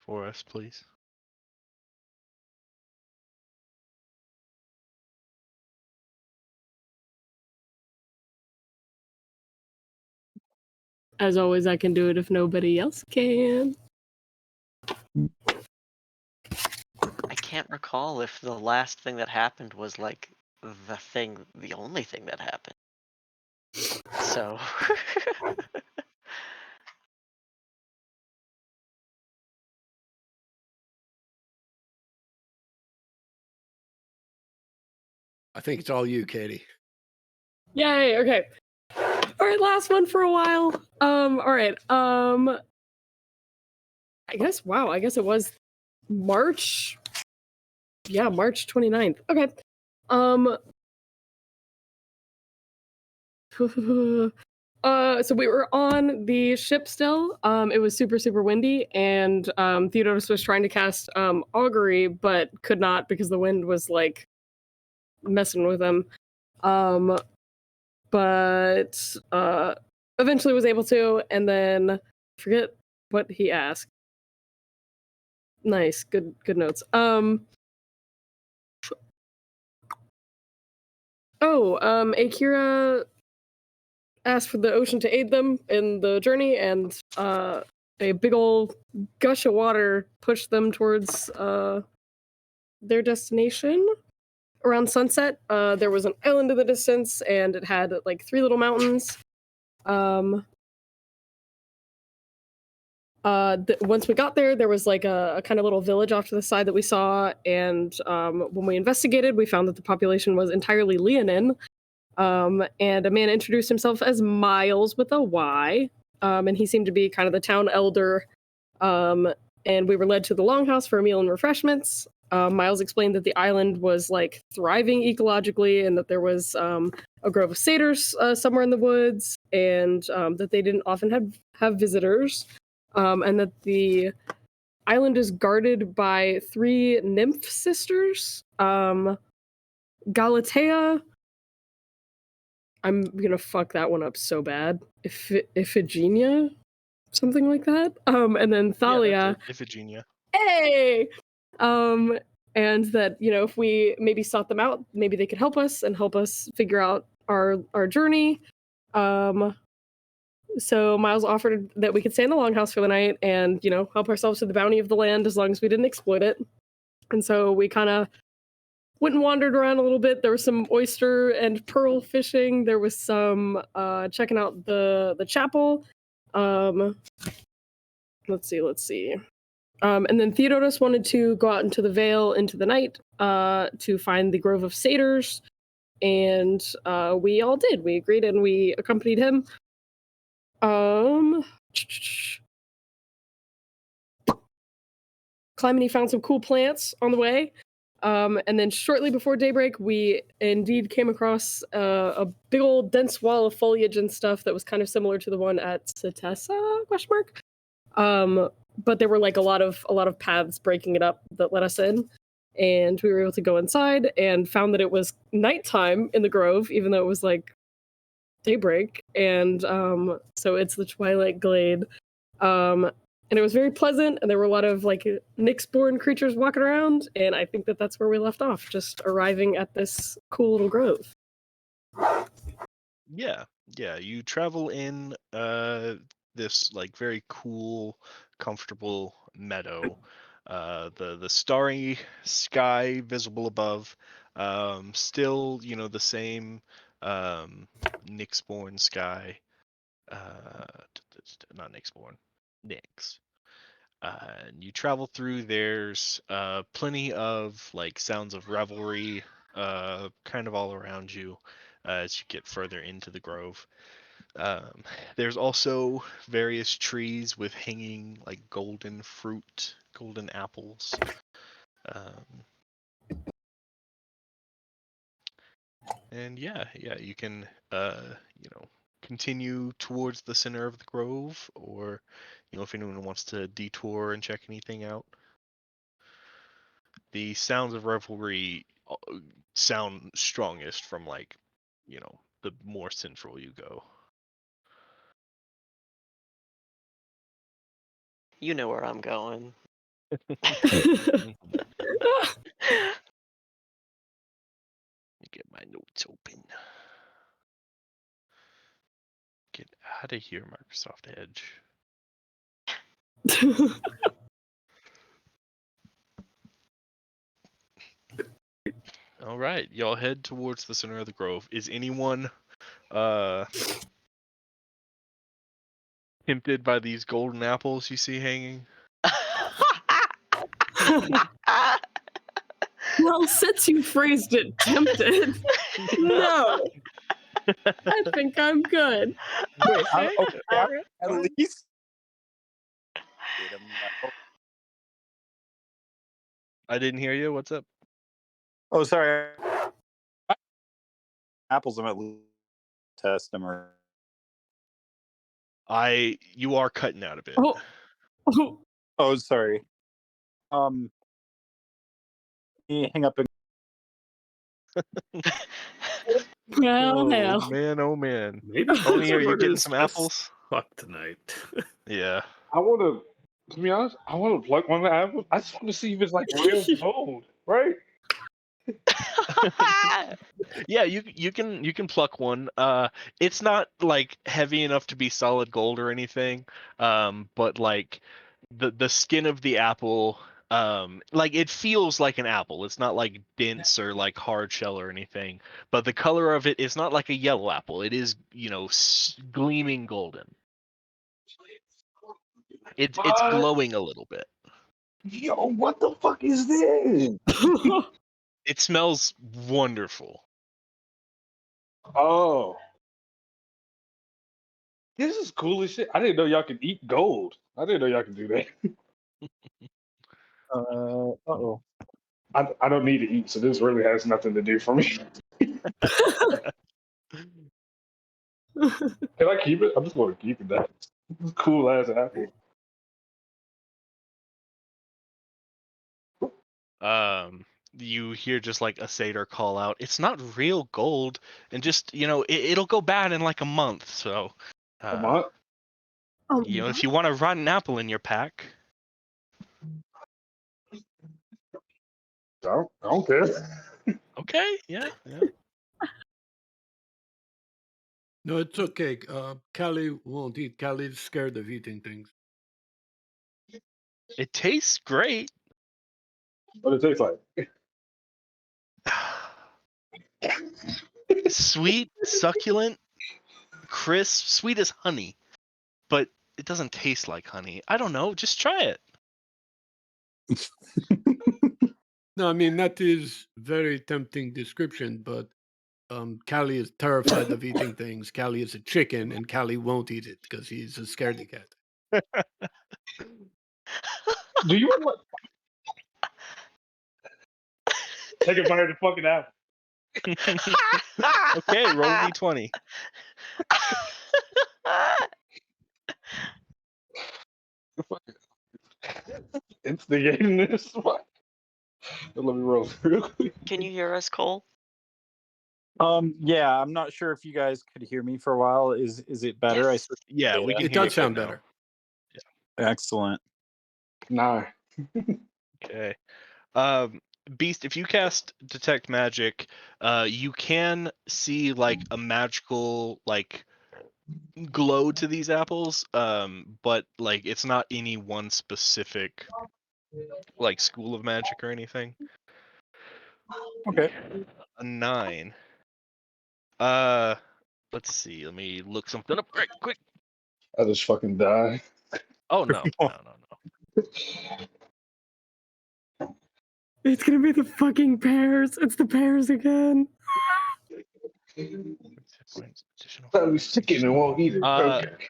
For us, please. As always, I can do it if nobody else can. I can't recall if the last thing that happened was like the only thing that happened. So I think it's all you, Katie. Yay, okay. All right, last one for a while. All right. I guess it was March. Yeah, March 29th. Okay. So we were on the ship still. It was super, super windy, and Theodorus was trying to cast augury, but could not because the wind was like messing with him. But eventually was able to, and then forget what he asked. Nice, good notes. Akira asked for the ocean to aid them in the journey, and a big old gush of water pushed them towards their destination. Around sunset, there was an island in the distance, and it had like 3 little mountains. Once we got there, there was like a kind of little village off to the side that we saw, and when we investigated, we found that the population was entirely Leonin. And a man introduced himself as Miles with a Y, and he seemed to be kind of the town elder. And we were led to the longhouse for a meal and refreshments. Miles explained that the island was like thriving ecologically, and that there was a grove of satyrs somewhere in the woods, and that they didn't often have visitors, and that the island is guarded by 3 nymph sisters, Galatea. I'm gonna fuck that one up so bad. Iphigenia, something like that. And then Thalia. Yeah, Iphigenia. Hey! And that, if we maybe sought them out, maybe they could help us figure out our journey. So Miles offered that we could stay in the longhouse for the night and, help ourselves to the bounty of the land as long as we didn't exploit it. And so we kind of went and wandered around a little bit. There was some oyster and pearl fishing. There was some checking out the chapel. let's see. And then Theodotus wanted to go out into the Vale into the night to find the Grove of Satyrs, and we all did. We agreed and we accompanied him. Calamity found some cool plants on the way. And then shortly before daybreak, we indeed came across a big old dense wall of foliage and stuff that was kind of similar to the one at Satessa? ? But there were like a lot of paths breaking it up that let us in, and we were able to go inside and found that it was nighttime in the grove, even though it was like daybreak, and so it's the Twilight Glade. And it was very pleasant, and there were a lot of like Nyx-born creatures walking around, and I think that that's where we left off, just arriving at this cool little grove. Yeah, you travel in this like very cool, comfortable meadow. The starry sky visible above, still the same Nyx-born sky. Not Nyx-born, Nyx. And you travel through. There's plenty of like sounds of revelry, kind of all around you as you get further into the grove. There's also various trees with hanging like golden fruit, golden apples. And yeah, you can continue towards the center of the grove, or if anyone wants to detour and check anything out. The sounds of revelry sound strongest from like the more central you go. You know where I'm going. Let me get my notes open. Get out of here, Microsoft Edge. All right, y'all head towards the center of the grove. Is anyone tempted by these golden apples you see hanging? Well, since you phrased it tempted, no. I think I'm good. Wait, Okay, all right. at least. I didn't hear you. What's up? Oh, sorry. Apples, I'm at least test them or. You are cutting out a bit. Oh. Oh, sorry. Hang up. Well, hell. Oh man. Maybe Oni, are you Blizzard getting is some just apples? fucked tonight. Yeah. I want to be honest, I want to pluck one of the apples. I just want to see if it's like real gold, right? Yeah, you can pluck one. It's not like heavy enough to be solid gold or anything. But like the skin of the apple, like it feels like an apple. It's not like dense or like hard shell or anything. But the color of it is not like a yellow apple. It is gleaming golden. It's What? glowing a little bit. Yo, what the fuck is this? It smells wonderful. Oh, this is cool as shit. I didn't know y'all could eat gold. I didn't know y'all could do that. Uh-oh. I don't need to eat, so this really has nothing to do for me. Can I keep it? I'm just going to keep it. That's cool as apple. You hear just like a satyr call out, "It's not real gold," and just it'll go bad in like a month. So, Lamont? if you want a rotten apple in your pack, I don't care. okay, yeah. No, it's okay. Callie won't eat. Callie's scared of eating things. It tastes great. What it tastes like? Sweet, succulent, crisp, sweet as honey, but doesn't taste like honey. I don't know. Just try it. No, I mean that is very tempting description, but Callie is terrified of eating things. Callie is a chicken, and Callie won't eat it because he's a scaredy cat. Do you want take a bite of the fucking apple? Okay, roll d20. Instigating this. Let me roll real quick. Can you hear us, Cole? Yeah, I'm not sure if you guys could hear me for a while. Is it better? I Yes. switched to Yeah, we data. can It hear you does sound good now. better. Excellent. Nah. Okay. Beast, if you cast detect magic, you can see like a magical like glow to these apples, but like it's not any one specific like school of magic or anything. Okay. A 9. Let's see. Let me look something up right quick. I just fucking die. Oh no. It's gonna be the fucking pears. It's the pears again. I was chicken and won't eat it. Okay.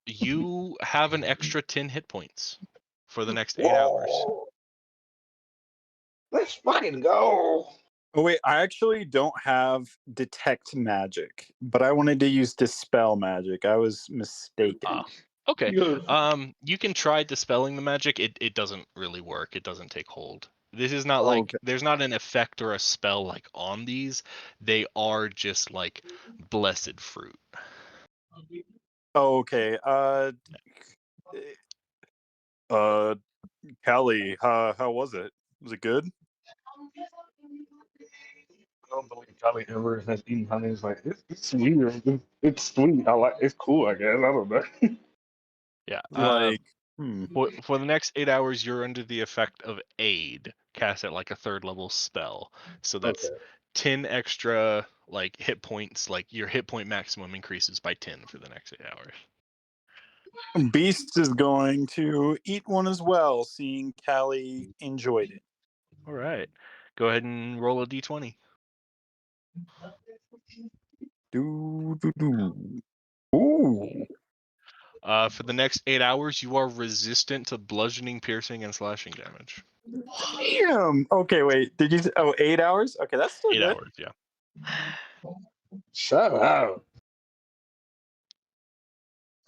You have an extra 10 hit points for the next 8 hours. Whoa. Let's fucking go. Oh wait, I actually don't have detect magic, but I wanted to use dispel magic. I was mistaken. Ah. Okay. Yeah. You can try dispelling the magic. It doesn't really work. It doesn't take hold. This is not like Okay. there's not an effect or a spell like on these. They are just like blessed fruit. Okay. Callie, how was it? Was it good? I don't believe Charlie ever has eaten honey. It's like it's sweet. It's sweet. I like. It's cool. I guess. I don't know. Yeah. Like, For the next 8 hours, you're under the effect of aid, cast at like a 3rd level spell. So that's Okay. 10 extra like hit points. Like your hit point maximum increases by 10 for the next 8 hours. Beast is going to eat one as well, seeing Callie enjoyed it. All right. Go ahead and roll a d20. Ooh. For the next 8 hours, you are resistant to bludgeoning, piercing, and slashing damage. Damn. Okay, wait. Did you? 8 hours? Okay, that's still 8 good. hours, yeah. Shut up.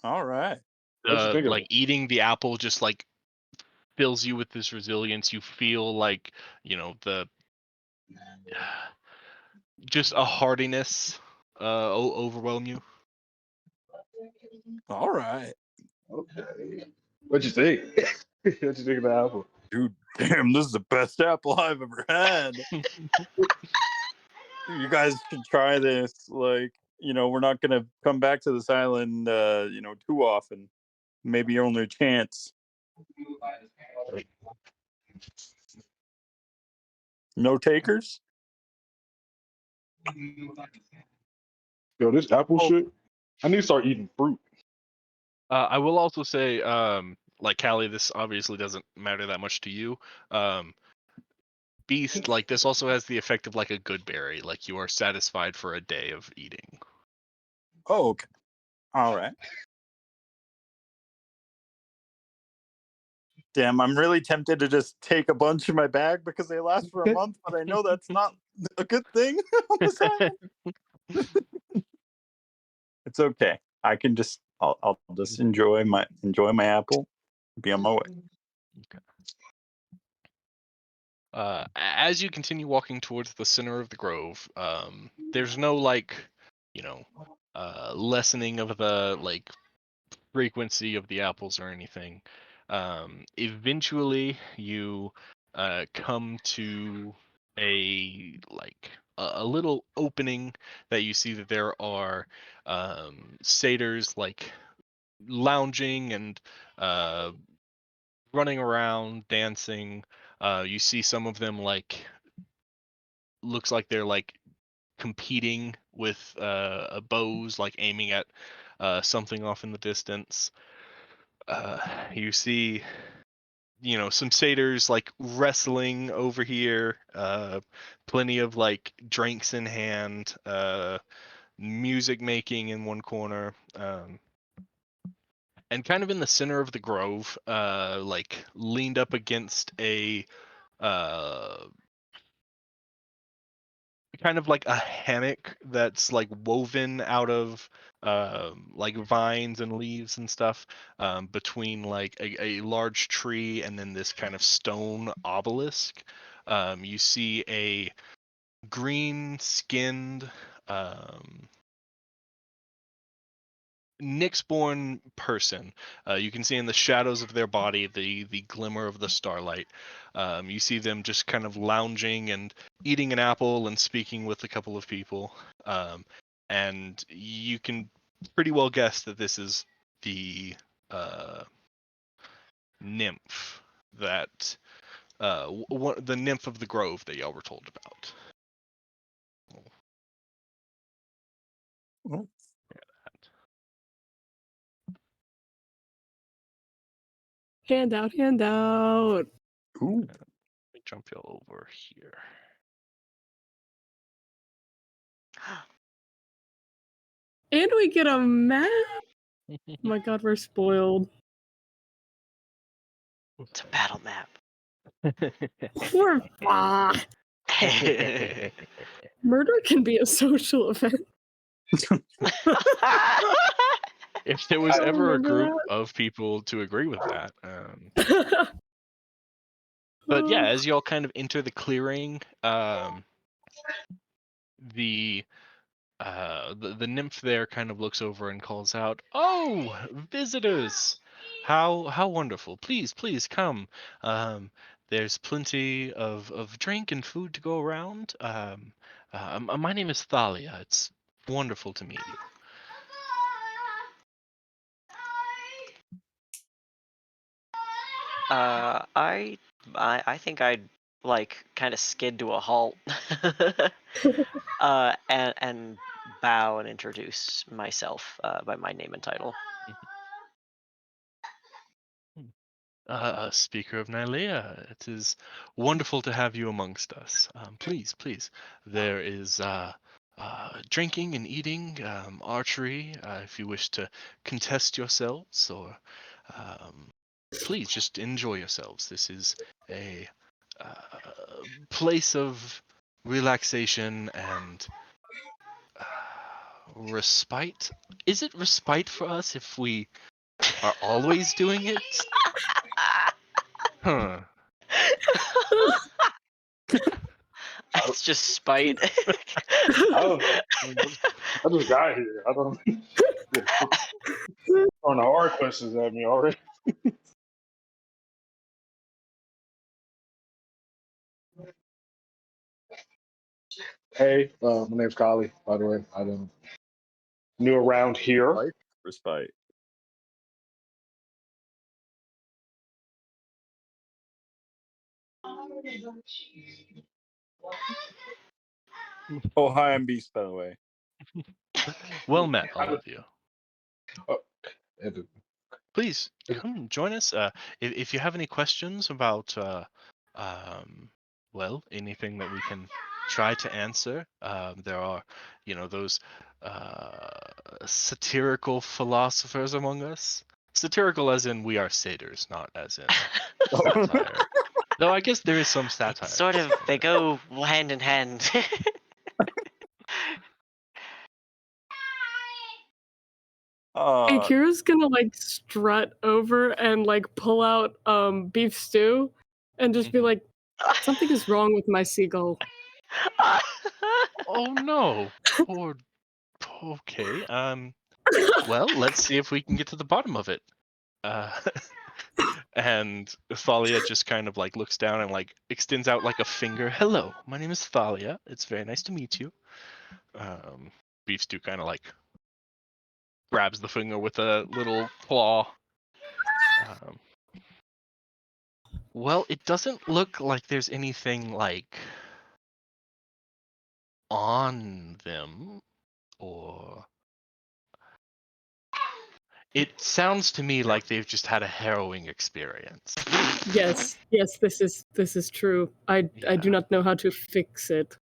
All right. What you think of Like eating the apple just like fills you with this resilience. You feel like, the just a hardiness overwhelm you. All right. Okay. What you think? What you think of the apple? Dude, damn, this is the best apple I've ever had. You guys should try this. Like, we're not gonna come back to this island, too often. Maybe your only chance. No takers? Yo, this apple Oh. shit. I need to start eating fruit. I will also say, like Callie, this obviously doesn't matter that much to you. Beast, like this also has the effect of like a good berry. Like you are satisfied for a day of eating. Oh, okay. All right. Damn, I'm really tempted to just take a bunch in my bag because they last for a month, but I know that's not a good thing on this island. It's okay. I can just I'll just enjoy my apple, be on my way. As you continue walking towards the center of the grove, there's no like, lessening of the like frequency of the apples or anything. Eventually, you come to a like a little opening that you see that there are satyrs like lounging and running around, dancing. You see some of them like looks like they're like competing with bows, like aiming at something off in the distance. You see, some satyrs like wrestling over here. Plenty of like drinks in hand. Music making in one corner. And kind of in the center of the grove, like leaned up against a uh kind of like a hammock that's like woven out of like vines and leaves and stuff, between like a large tree and then this kind of stone obelisk. You see a green skinned Nyxborn person. You can see in the shadows of their body the glimmer of the starlight. You see them just kind of lounging and eating an apple and speaking with a couple of people. And you can pretty well guess that this is the nymph that the nymph of the grove that y'all were told about. Mhm. Handout, handout. Ooh. Let me jump y'all over here. And we get a map. Oh my god, we're spoiled. It's a battle map. We're Murder can be a social event. If there was I ever a remember group that. of people to agree with that. But yeah, as y'all kind of enter the clearing, the the nymph there kind of looks over and calls out, "Oh, visitors! How wonderful! Please come. There's plenty of drink and food to go around. My name is Thalia. It's wonderful to meet you." I think I'd like kind of skid to a halt, and bow and introduce myself by my name and title. Speaker of Nylea, it is wonderful to have you amongst us. Please, there is drinking and eating, archery, if you wish to contest yourselves, or please just enjoy yourselves. This is a place of relaxation and respite. Is it respite for us if we are always doing it? Huh. It's just spite. I just got here. I don't throwing the hard questions at me already. Hey, my name's Kali, by the way. I'm new around here. Fight, respite. Oh, hi, I'm Beast, by the way. Well met, all of you. And- Please come join us. If you have any questions about, well, anything that we can try to answer, there are, those satirical philosophers among us. Satirical as in we are satyrs, not as in satire. Though I guess there is some satire. Sort of, they go hand in hand. And Kira's gonna like strut over and like pull out beef stew and just be like, something is wrong with my seagull. Oh no. Okay. Well, let's see if we can get to the bottom of it. Uh, and Thalia just kind of like looks down and like extends out like a finger. Hello, my name is Thalia. It's very nice to meet you. Beef Stew kind of like grabs the finger with a little claw. Um, well, it doesn't look like there's anything like on them, or It sounds to me like they've just had a harrowing experience. Yes, this is true. I do Yeah. not know how to fix it.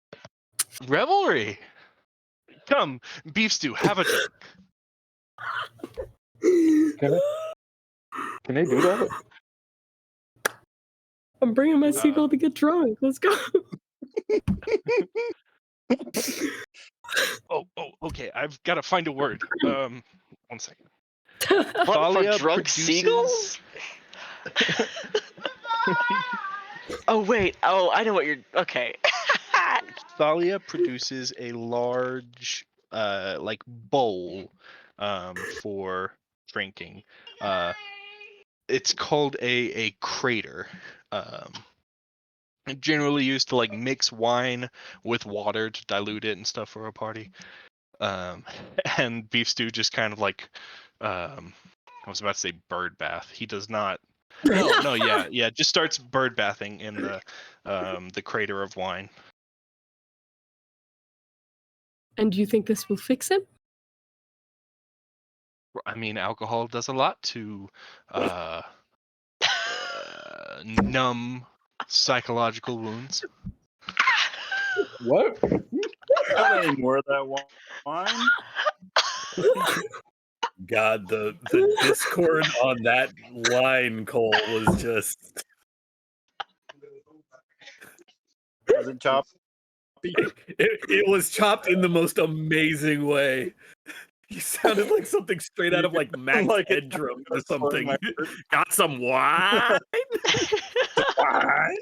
Revelry. Come, beef stew, have a drink. Can they do that? I'm bringing my seagull to get drunk. Let's go. Oh, okay. I've got to find a word. 1 second. What, for Thalia drunk produces- seagulls? Oh wait. Oh, I know what you're. Okay. Thalia produces a large, like bowl, for drinking. It's called a crater. Generally used to like mix wine with water to dilute it and stuff for a party. And beef stew just kind of like, I was about to say bird bath. He does not. No, yeah. Just starts bird bathing in the crater of wine. And do you think this will fix him? I mean, alcohol does a lot to numb psychological wounds. What? Not any more of that wine. God, the discord on that line, Cole, was just. Was it choppy? It was chopped in the most amazing way. You sounded like something straight out of like Max Like it- Headroom or that's part of something. my- Got some wine? Wine?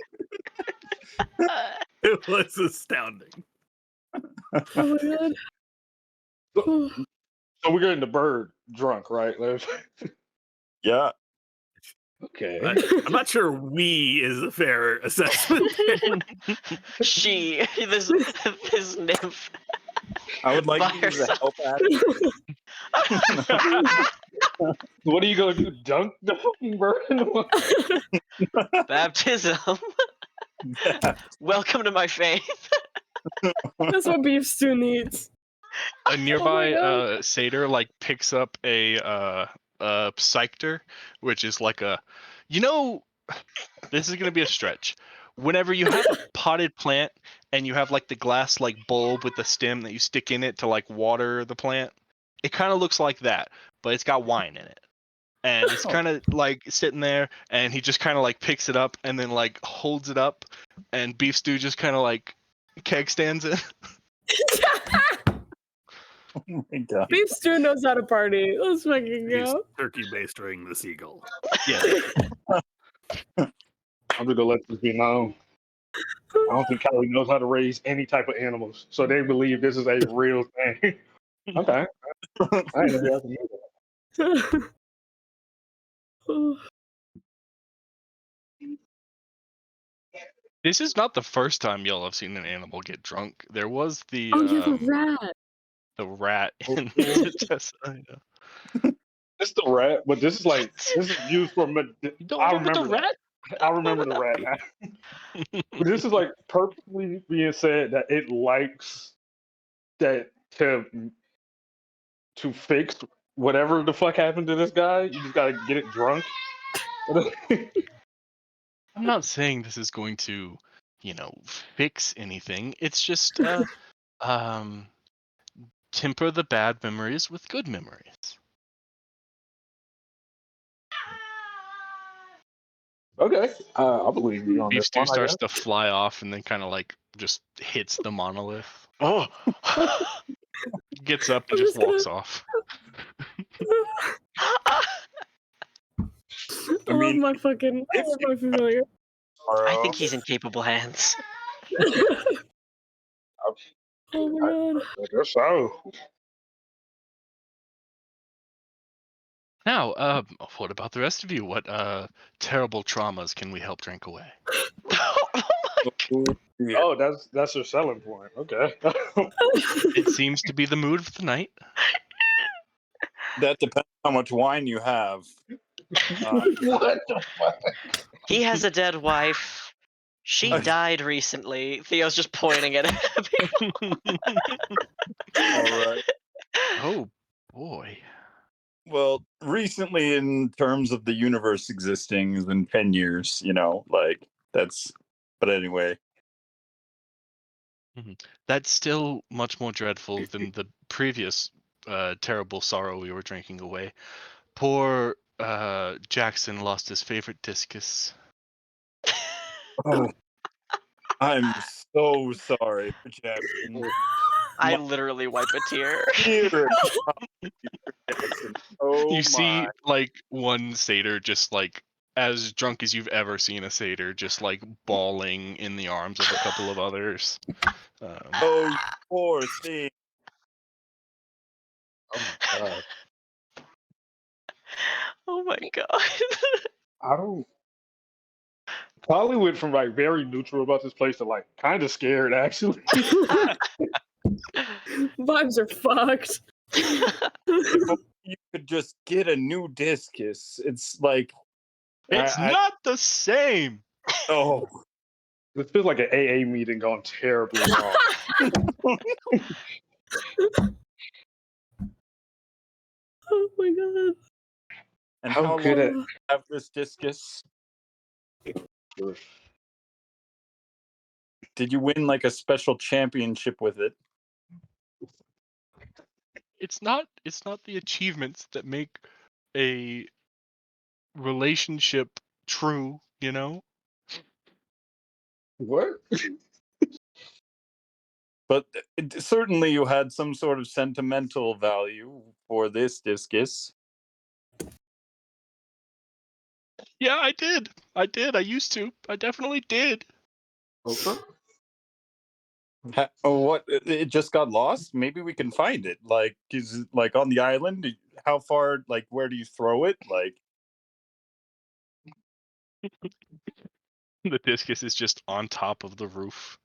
It was astounding. Oh my god. Oh. So we're getting the bird drunk, right? Yeah. Okay. I'm not sure "we" is a fair assessment. She, this nymph. I would like By you to herself. help at it. What are you gonna do? Dunk the fucking bird? Baptism. Yeah. Welcome to my faith. That's what beef stew needs. A nearby God. satyr like picks up a psychter, which is like a, this is gonna be a stretch. Whenever you have a potted plant and you have like the glass like bulb with the stem that you stick in it to like water the plant, it kind of looks like that, but it's got wine in it. And it's kind of like sitting there, and he just kind of like picks it up and then like holds it up, and beef stew just kind of like keg stands it. Oh my god. Beef stew knows how to party. Let's fucking He's go. turkey bastering the seagull. Yeah. I'm just gonna let this be known. I don't think Callie knows how to raise any type of animals, so they believe this is a real thing. Okay. I didn't know you had to know Oh. This is not the first time y'all have seen an animal get drunk. There was the Oh yeah, the rat. the rat in Tessa. that. It's the rat, but this is used for. You don't I remember the remember rat? I remember the rat now. But this is like purposely being said that it likes that to fix whatever the fuck happened to this guy. You just gotta get it drunk. I'm not saying this is going to, fix anything. It's just temper the bad memories with good memories. Okay, I believe you on Beef this stew one. I starts guess. to fly off and then kind of like just hits the monolith. Oh. Gets up I'm and just just walks off. I love my fucking. I love my familiar. I think he's in capable hands. Oh my god. I guess so. Now, what about the rest of you? What terrible traumas can we help drink away? Yeah. Oh, that's your selling point. Okay. It seems to be the mood of the night. That depends how much wine you have. What the fuck? He has a dead wife. She died recently. Theo's just pointing at him. All right. Oh boy. Well, recently, in terms of the universe existing, has been 10 years. Like that's. But anyway, That's still much more dreadful than the previous terrible sorrow we were drinking away. Poor Jackson lost his favorite discus. oh, I'm so sorry for Jackson. I My literally wipe a tear. spirit comes to you, Jackson. Oh You see, my! like, one satyr just like as drunk as you've ever seen a satyr, just like bawling in the arms of a couple of others. Oh, you poor thing. Oh my god. Oh my god. I don't. Probably went from like very neutral about this place to like kind of scared actually. Vibes are fucked. If you could just get a new discus. It's like It's not the same. oh, This feels like an AA meeting gone terribly wrong. Oh my god. and How how good long at do you have this discus? Did you win like a special championship with it? It's not the achievements that make a relationship true, you know? what? But certainly you had some sort of sentimental value for this discus. Yeah, I did. I used to. I definitely did. Okay. Oh, what? It just got lost? Maybe we can find it. Like, is it like on the island? How far? Like, where do you throw it? Like, The discus is just on top of the roof.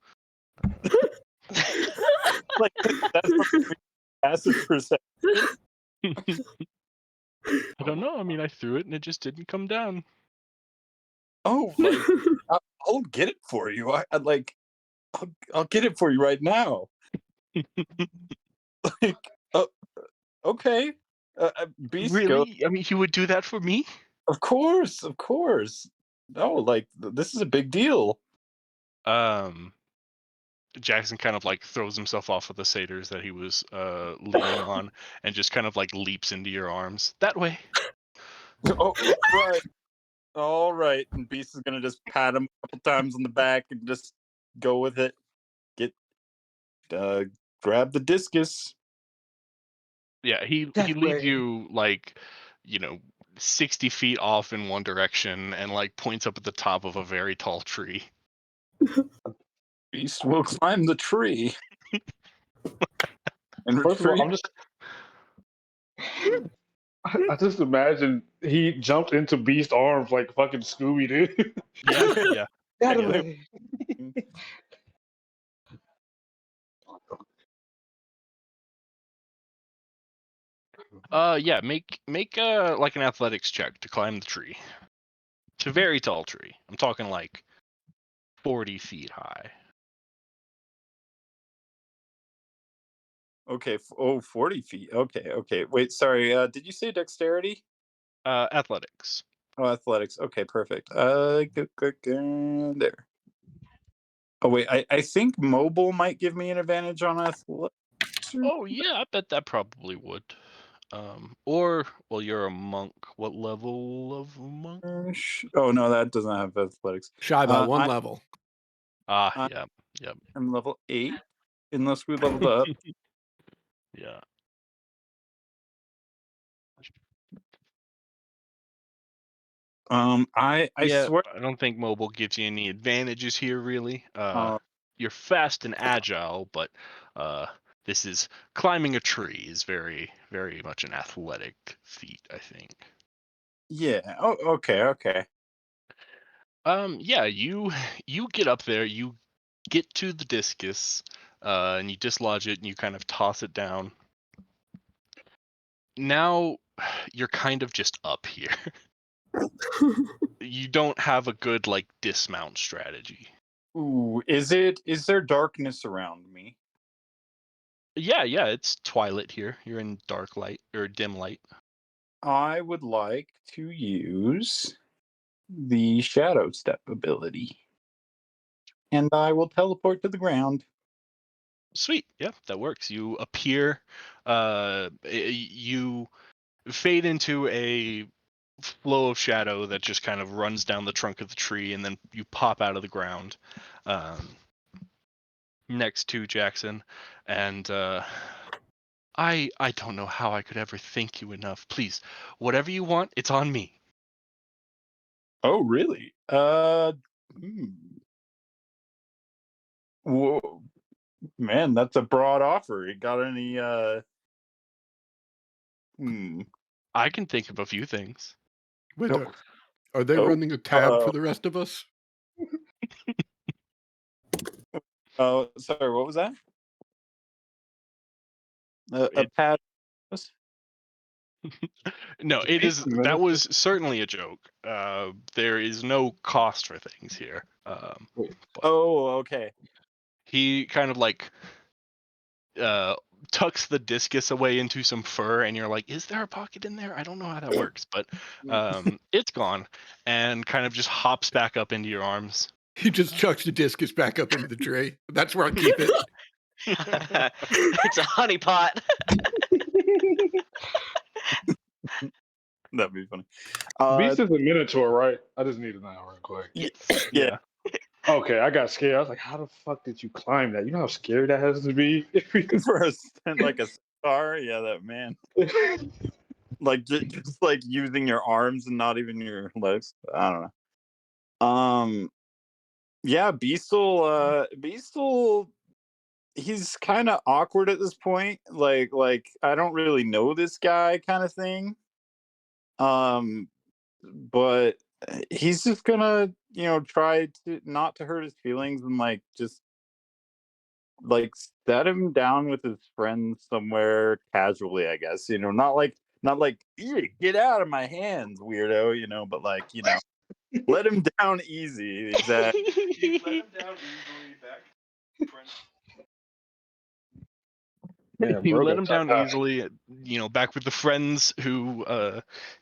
like that's a passive perception. I don't know. I mean, I threw it and it just didn't come down. Oh, like I'll get it for you. I like, I'll get it for you right now. Like, okay, Beast goes. Really? I mean, you would do that for me? Of course, of course. No, like this is a big deal. Jackson kind of like throws himself off of the satyrs that he was leaning on and just kind of like leaps into your arms. That way. Oh, right. All right. And Beast is gonna just pat him a couple times on the back and just go with it. Get grab the discus. Yeah, he leads you like, 60 feet off in one direction and like points up at the top of a very tall tree. Beast will climb the tree. And First of all, retrieve. I'm just. I just imagine he jumped into Beast's arms like fucking Scooby Doo. Yeah. Got Yeah. away. Yeah, make like an athletics check to climb the tree. It's a very tall tree. I'm talking like 40 feet high. Okay. 40 feet. Okay. Wait, sorry. Did you say dexterity? Athletics. Oh, athletics. Okay, perfect. There. Oh wait, I think mobile might give me an advantage on athletics. Oh yeah, I bet that probably would. Or well, you're a monk. What level of monk? Oh no, that doesn't have athletics. Shy by one I- level. I- Yep. I'm level 8, unless we leveled up. Yeah. I Yeah, swear. I don't think mobile gives you any advantages here, really. You're fast and agile, but this is climbing a tree is very, very much an athletic feat, I think. Yeah. Oh, okay. Yeah, you get up there, you get to the discus, and you dislodge it, and you kind of toss it down. Now you're kind of just up here. You don't have a good like dismount strategy. Ooh, is there darkness around me? Yeah, it's twilight here. You're in dark light or dim light. I would like to use the Shadow Step ability. And I will teleport to the ground. Sweet. Yeah, that works. You appear, you fade into a flow of shadow that just kind of runs down the trunk of the tree, and then you pop out of the ground next to Jackson. And I don't know how I could ever thank you enough. Please, whatever you want, it's on me. Oh, really? Whoa, man, that's a broad offer. You got any? I can think of a few things. Wait, Nope. are they Oh, running a tab uh-oh. for the rest of us? Oh, sorry. What was that? A It, pad. no, It's it is. pizza, man. That was certainly a joke. There is no cost for things here. Oh, okay. He kind of like tucks the discus away into some fur, and you're like, is there a pocket in there? I don't know how that works, but it's gone, and kind of just hops back up into your arms. He just chucks the discus back up into the tray. That's where I keep it. It's a honeypot. That'd be funny. Beast is a minotaur, right? I just need to know real quick. Yes. Yeah. Okay, I got scared. I was like, how the fuck did you climb that? You know how scary that has to be? For like a star. Yeah, that man. Like just like using your arms and not even your legs. I don't know. Yeah, Beastle he's kind of awkward at this point. Like I don't really know this guy kind of thing. But he's just gonna, try to not to hurt his feelings and like just like set him down with his friends somewhere casually, I guess. Not like "Ew, get out of my hands, weirdo, but like, let him down easy. Exactly. You let him down easily back. Man, You bro let got him top down notch. easily, back with the friends who,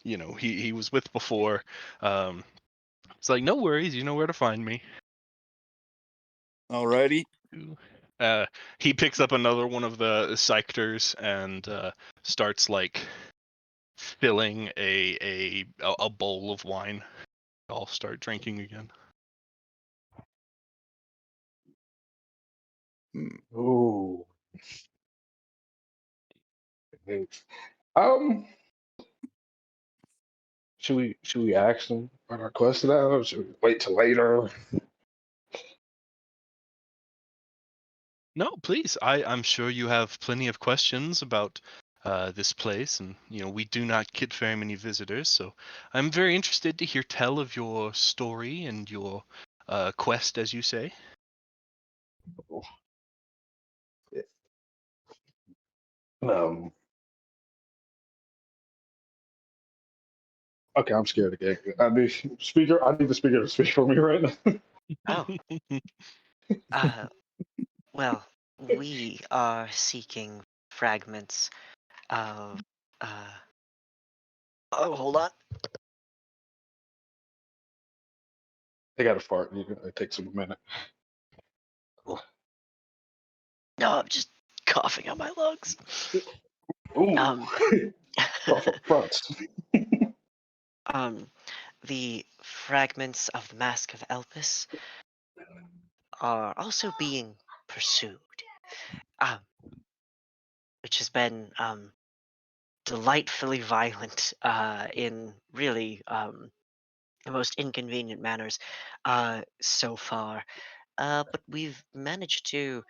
he was with before. It's like, no worries, you know where to find me. Alrighty. He picks up another one of the Psychters and starts like filling a bowl of wine. I'll start drinking again. Ooh. Um, should we ask them about our quest now, or should we wait till later? No, please. I'm sure you have plenty of questions about this place, and we do not get very many visitors, so I'm very interested to hear tell of your story and your quest, as you say. Um. Okay, I'm scared again. I need the speaker to speak for me right now. Oh. Well, we are seeking fragments of. Oh, hold on. They got to fart. It takes them a minute. No, I'm just coughing on my lungs. Ooh. Um, Off up fronts. the fragments of the Mask of Elpis are also being pursued, which has been delightfully violent in really the most inconvenient manners so far. But we've managed to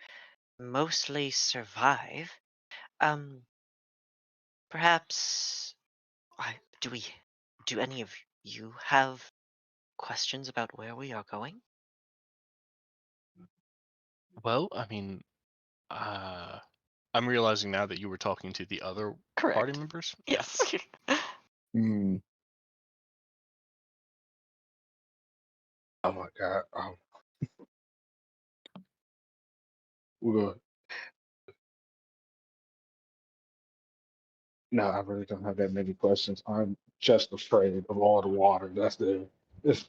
mostly survive. Perhaps do any of you have questions about where we are going? Well, I mean, I'm realizing now that you were talking to the other party Correct. members. Yes. Hmm. Oh my god. We're good. No, I really don't have that many questions. I'm just afraid of all the water that's there. It's,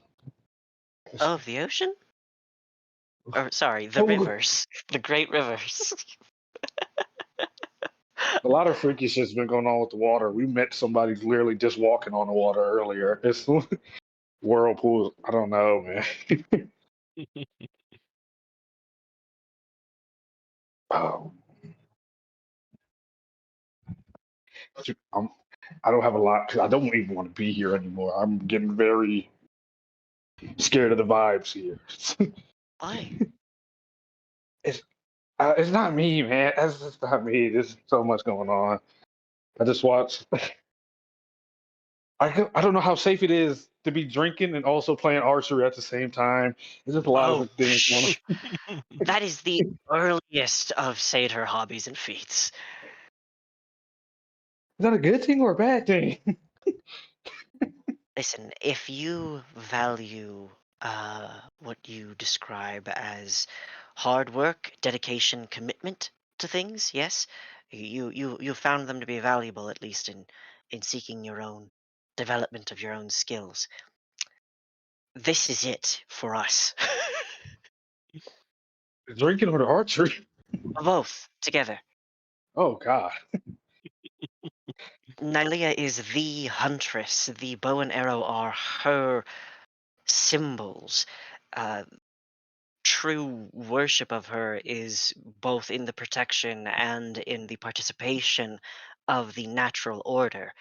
it's Oh, the ocean? Or sorry, the oh, rivers. The great rivers. a lot of freaky shit's been going on with the water. We met somebody literally just walking on the water earlier. It's whirlpools. I don't know, man. Oh, I'm, I don't have a lot because I don't even want to be here anymore. I'm getting very scared of the vibes here. Why? It's not me, man. That's just not me. There's so much going on. I just watched. I don't know how safe it is to be drinking and also playing archery at the same time. There's just a lot Oh, of things going on. shh. That is the earliest of satyr hobbies and feats. Is that a good thing or a bad thing? Listen, if you value what you describe as hard work, dedication, commitment to things, yes, you found them to be valuable, at least in seeking your own development of your own skills. This is it for us. Drinking or the archery? Both together. Oh God. Nylea is the huntress. The bow and arrow are her symbols. Uh, True worship of her is both in the protection and in the participation of the natural order.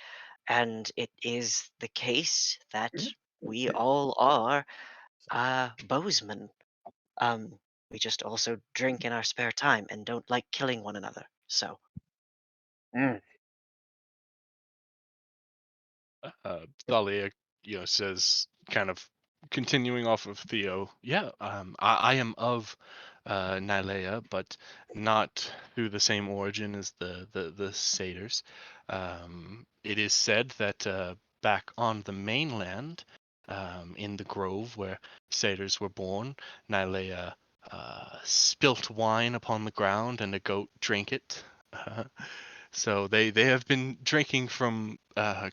And it is the case that we all are bowsmen. Um, we just also drink in our spare time and don't like killing one another. So, Mm. Thalia, says, kind of continuing off of Theo. Yeah, I am of Nylea, but not through the same origin as the satyrs. It is said that back on the mainland, in the grove where satyrs were born, Nylea spilt wine upon the ground, and a goat drank it. So they have been drinking from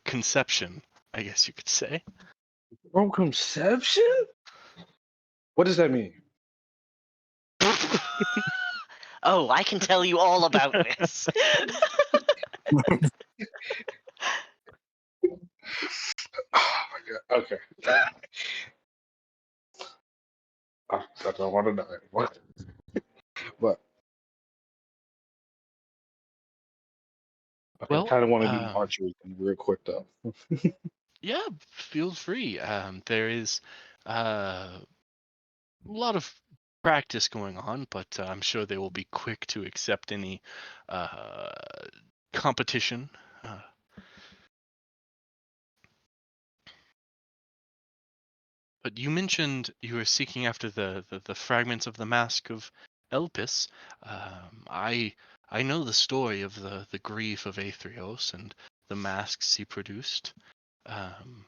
conception, I guess you could say. From conception? What does that mean? oh, I can tell you all about this. Oh my God. Okay. I don't want to know anymore. But okay, I Well, kind of want to do the archery thing real quick though. yeah, feel free. There is a lot of practice going on, but I'm sure they will be quick to accept any uh, competition. Uh, but you mentioned you were seeking after the fragments of the mask of Elpis. I know the story of the grief of Aethrios and the masks he produced. Um,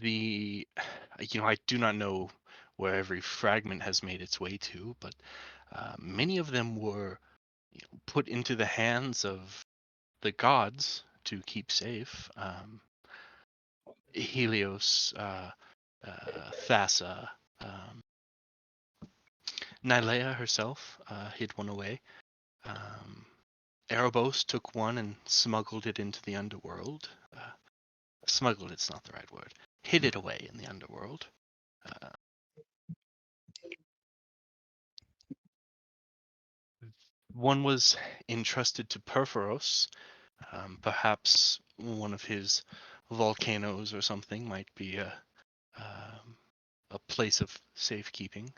the I do not know where every fragment has made its way to, but many of them were put into the hands of the gods to keep safe. Helios, Thassa, um, Nylea herself hid one away. Um, Erebos took one and smuggled it into the underworld. Smuggled, it's not the right word. Hid it away in the underworld. Uh, One was entrusted to Perforos. Perhaps one of his volcanoes or something might be a place of safekeeping.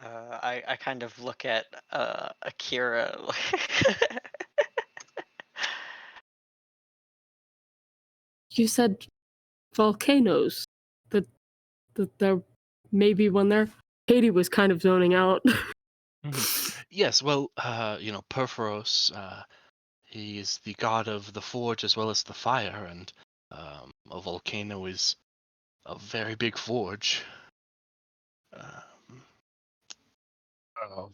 I kind of look at Akira. You said volcanoes. That there maybe one there. Katie was kind of zoning out. Yes, well, Perforos, he is the god of the forge as well as the fire, and a volcano is a very big forge. Oh,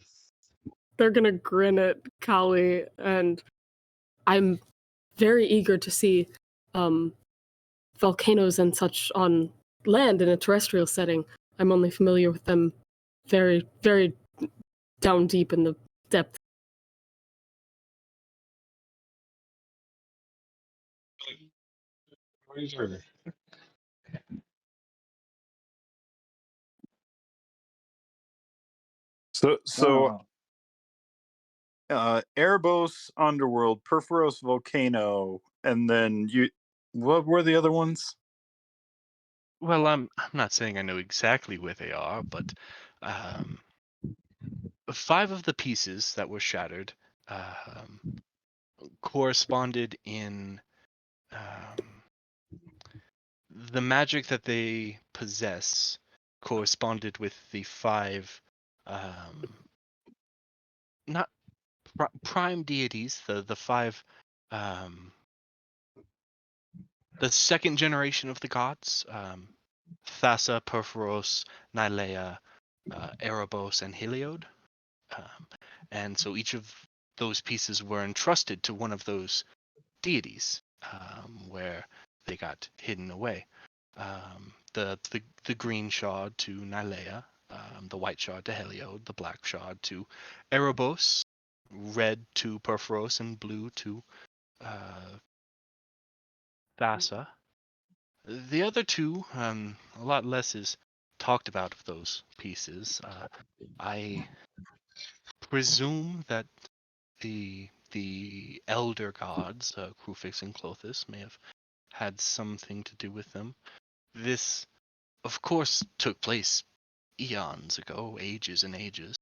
They're gonna grin at Kali, and I'm very eager to see volcanoes and such on land in a terrestrial setting. I'm only familiar with them very, very down deep in the depth. Razor. So Oh. Erebos, Underworld, Perforos Volcano, and then what were the other ones? Well, I'm not saying I know exactly where they are, but 5 of the pieces that were shattered um, corresponded in the magic that they possess corresponded with the 5 not prime deities, the 5 the second generation of the gods, Thassa, Perforos, Nylea, Erebos, and Heliod. And so each of those pieces were entrusted to one of those deities, where they got hidden away. The green shard to Nylea, the white shard to Heliod, the black shard to Erebos, red to Perforos, and blue to Thassa. The other 2, a lot less is talked about of those pieces. I presume that the elder gods, Krufix and Clothis, may have had something to do with them. This, of course, took place eons ago, ages and ages.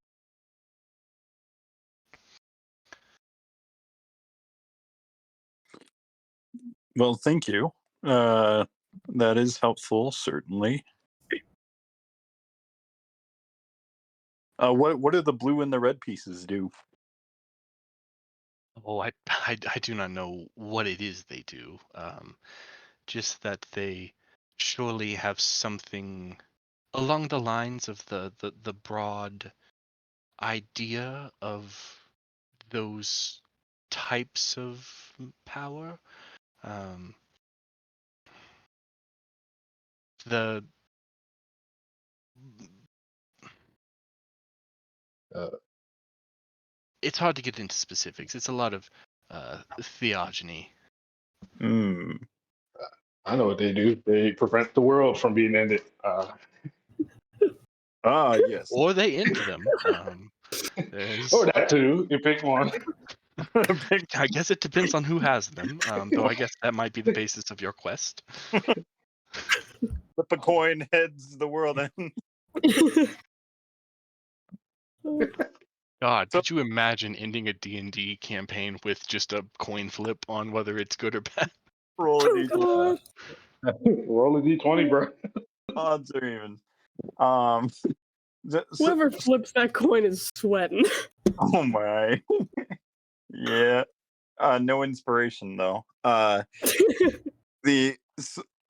Well, thank you. That is helpful, certainly. What do the blue and the red pieces do? Oh, I do not know what it is they do. Just that they surely have something along the lines of the broad idea of those types of power. The It's hard to get into specifics. It's a lot of theogony. Hmm. I know what they do. They prevent the world from being ended. Yes. Or they end them. Or that too. You pick one. I guess it depends on who has them. Though I guess that might be the basis of your quest. Flip a coin, heads the world end. God, So- could you imagine ending a D&D campaign with just a coin flip on whether it's good or bad? Roll a Oh, d20. God. Roll a d20, bro. Odds are even. Um. Whoever flips that coin is sweating. Oh my. Yeah. No inspiration though.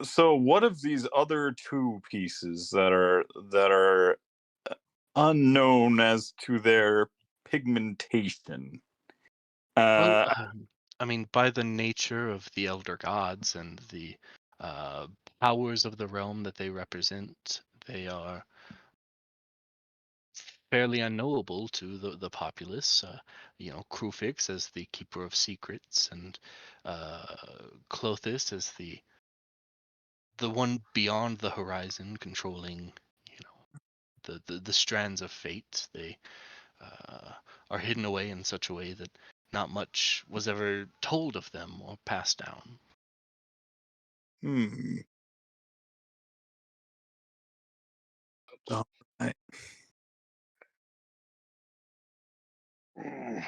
So what of these other 2 pieces that are unknown as to their pigmentation? Well, I mean, by the nature of the elder gods and the powers of the realm that they represent, they are fairly unknowable to the populace. Krufix as the keeper of secrets, and Clothis as the one beyond the horizon, controlling, the strands of fate. They are hidden away in such a way that not much was ever told of them or passed down. Oh, I- I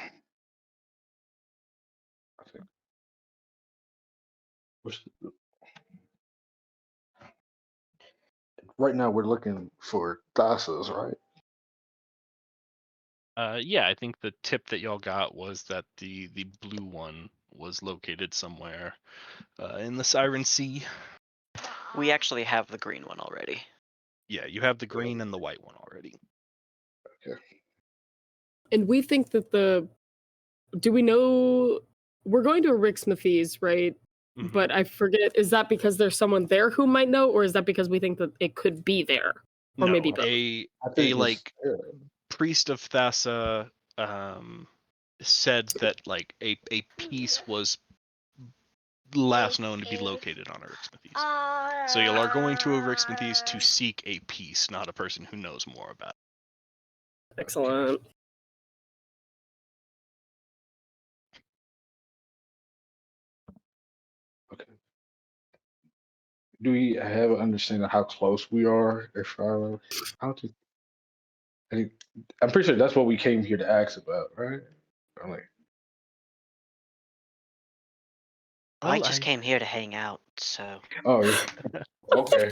think right now we're looking for Thassa's, right? Yeah, I think the tip that y'all got was that the blue one was located somewhere in the Siren Sea. We actually have the green one already. Yeah, you have the green and the white one already. And we think that do we know we're going to a Rick Smithy's, right? Mhm. But I forget, is that because there's someone there who might know, or is that because we think that it could be there? Or No, maybe both. a I think like priest of Thassa said that like a piece was last known to be located on a Rick Smithy's. So you are going to a Rick Smithy's to seek a piece, not a person who knows more about it. Excellent. Okay. Do we have an understanding of how close we are? If I don't think, I think I'm pretty sure that's what we came here to ask about, right? I'm like, I Well, just came here to hang out, so oh, yeah. Okay.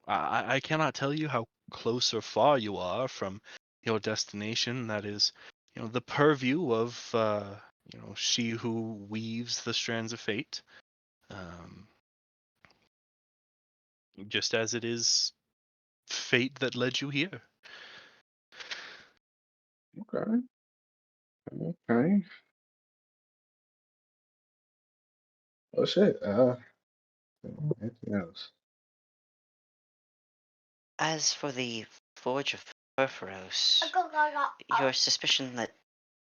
I cannot tell you how close or far you are from your destination. That is, the purview of, she who weaves the strands of fate. Just as it is fate that led you here. Okay. Okay. Oh shit. Anything else? as for the Forge of Perforos, your suspicion that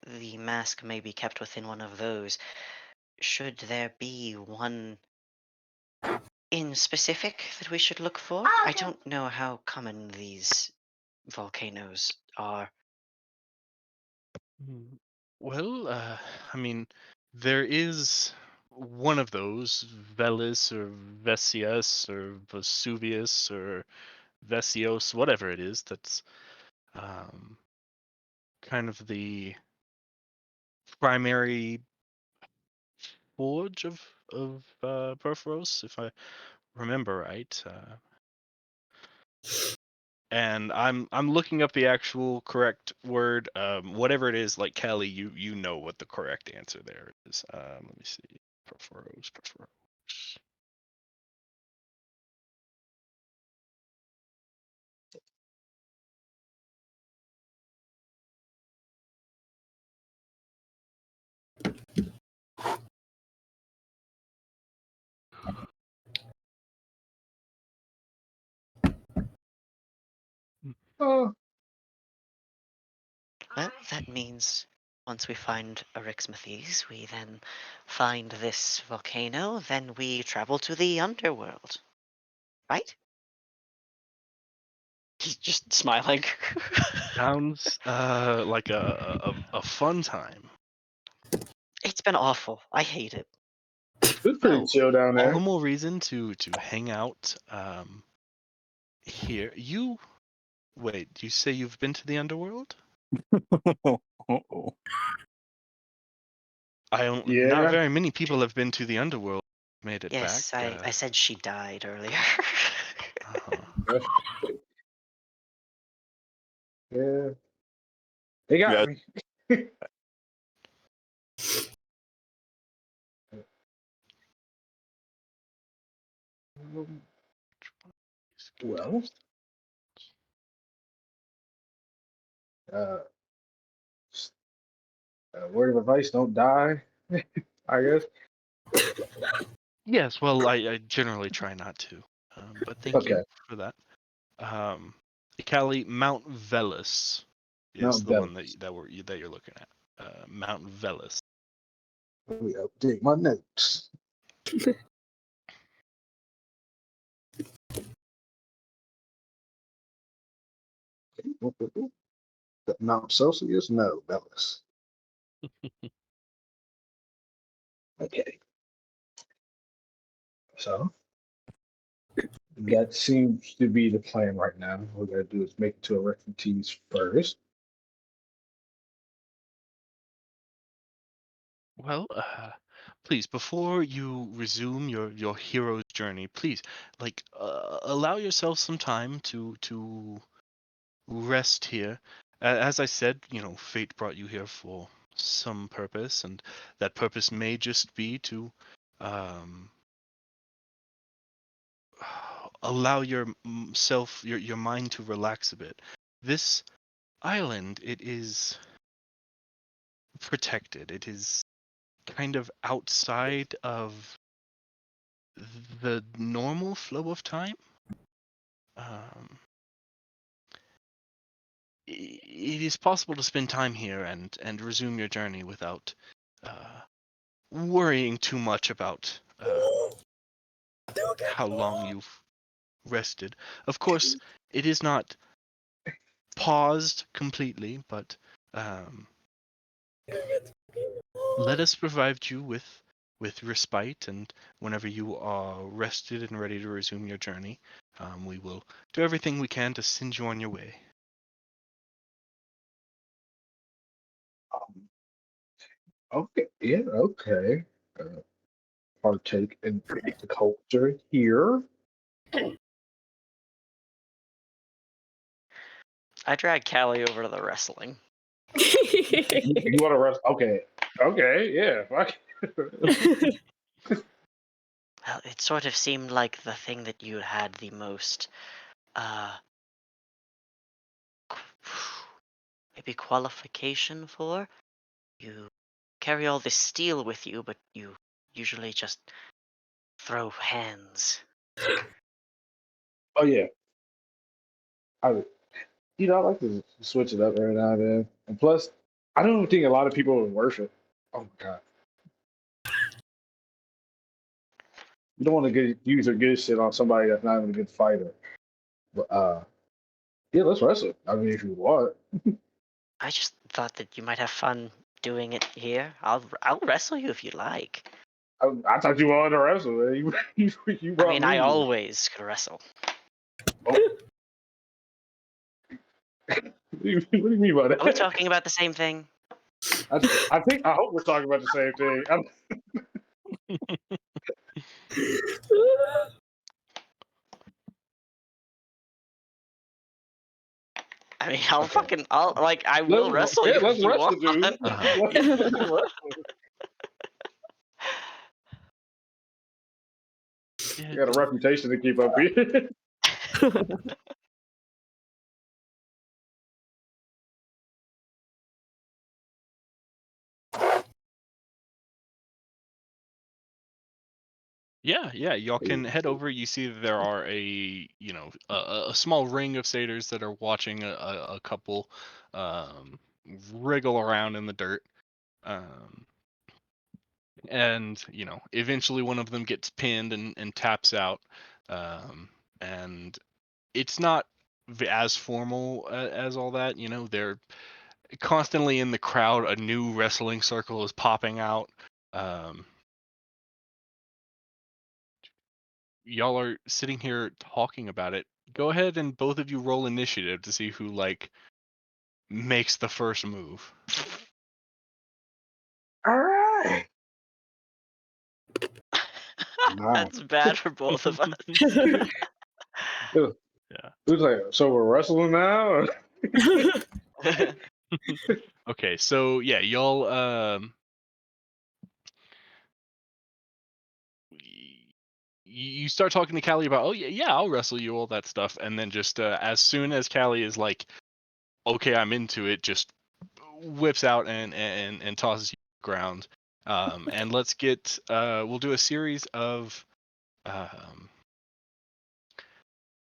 the mask may be kept within one of those, should there be one in specific that we should look for? I don't know how common these volcanoes are. Well, I mean, there is one of those, Velis or Vesius or Vesuvius or Vesios, whatever it is, that's kind of the primary forge of Perforos, if I remember right. And I'm looking up the actual correct word. Whatever it is, like Kelly, you know what the correct answer there is. Let me see. Perforos. Oh, Well, that means once we find Eryximethys, we then find this volcano, then we travel to the underworld. Right? He's just smiling. Sounds like a fun time. It's been awful. I hate it. it's pretty Well, chill down all the there. more reason to hang out here. Wait, do you say you've been to the underworld? Uh-oh. I don't. Not Yeah. very many people have been to the underworld. Made it back. Yes, I said she died earlier. Uh-huh. Yeah. They got Yeah. me. Well, uh, word of advice: don't die. I guess. Yes, well, I generally try not to, but thank Okay. you for that. Callie, Mount Velis is Mount the one Velas. that you're looking at. Mount Velis. Let me update my notes. Mount Celsius? No, Velas. Okay. So that seems to be the plan right now. What we're gonna do is make it to a refugees first. Well, please, before you resume your hero's journey, please, like, allow yourself some time to rest here. As I said, fate brought you here for some purpose, and that purpose may just be to um, allow your mind to relax a bit. This island, it is protected. It is kind of outside of the normal flow of time. Um, it is possible to spend time here and resume your journey without worrying too much about how long you've rested. Of course, it is not paused completely, but let us provide you with respite, and whenever you are rested and ready to resume your journey, we will do everything we can to send you on your way. Okay, yeah, okay. Partake in the culture here. I drag Callie over to the wrestling. You want to rest? Okay, okay, yeah. Well, it sort of seemed like the thing that you had the most, maybe qualification for. You carry all this steel with you, but you usually just throw hands. Oh yeah, I I like to switch it up every now and then. And plus, I don't think a lot of people would worship. Oh my god, you don't want to use a good shit on somebody that's not even a good fighter. But yeah, let's wrestle. I mean, if you want. I just thought that you might have fun doing it here. I'll wrestle you if you like. I thought you wanted to wrestle. Man. You I brought mean, me I here. always could wrestle. Oh. What do you mean by that? Are we talking about the same thing? I hope we're talking about the same thing. I mean, I'll Okay. I will wrestle you Let's if you wrestle, want. dude. Let's wrestle. You got a reputation to keep up here. Yeah, y'all can head over. You see that there are a small ring of satyrs that are watching a couple wriggle around in the dirt. And eventually one of them gets pinned and taps out. And it's not as formal as all that. They're constantly in the crowd. A new wrestling circle is popping out. Y'all are sitting here talking about it. Go ahead and both of you roll initiative to see who makes the first move. All right. That's bad for both of us. Yeah. Who's like, so we're wrestling now? Or? Okay, so yeah, y'all you start talking to Callie about, oh yeah, I'll wrestle you, all that stuff, and then just as soon as Callie is like, okay, I'm into it, just whips out and tosses you to the ground. And let's get we'll do a series of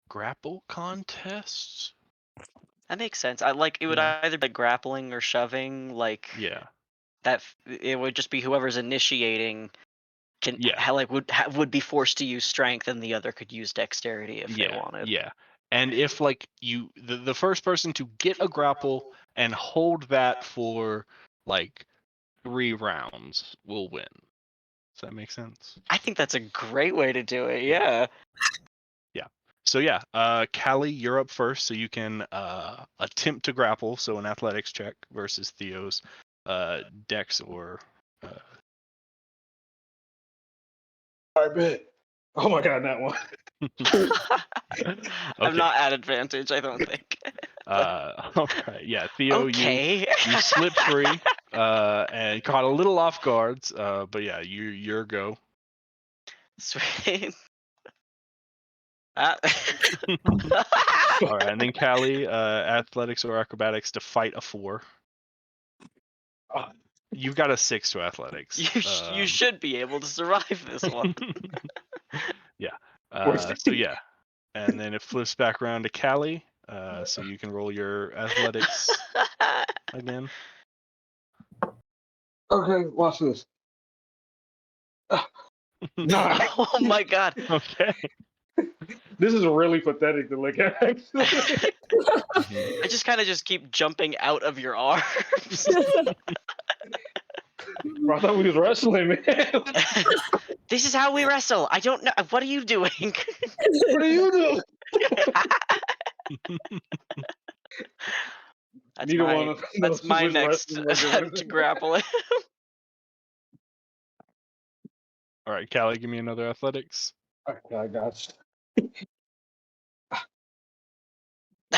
grapple contests. That makes sense. I like it would Yeah. either be grappling or shoving. Like Yeah. it would just be whoever's initiating Yeah. would be forced to use strength, and the other could use dexterity if they wanted. Yeah. And if the first person to get a grapple and hold that for 3 rounds will win. Does that make sense? I think that's a great way to do it. Yeah. Yeah. So yeah, Callie, you're up first, so you can attempt to grapple, so an athletics check versus Theo's dex or I bet. Oh my god, that one. I'm not at advantage, I don't think. all right, yeah, Theo, Okay. you slip free and caught a little off guards, but yeah, your go. Sweet. Ah. All right, and then Callie, athletics or acrobatics to fight a 4. You've got a 6 to athletics. You should be able to survive this one. Yeah. Where's So yeah, and then it flips back around to Callie. So you can roll your athletics again. Okay, watch this. Nah, Oh my god. Okay. this is really pathetic to look at. Actually. I just kind of just keep jumping out of your arms. Bro, I thought we was wrestling, man. This is how we wrestle. I don't know. What are you doing? What are you doing? That's Neither my, one of us that's knows my which next wrestling we're attempt to doing. grapple it. All right, Callie, give me another athletics. Okay, I got you.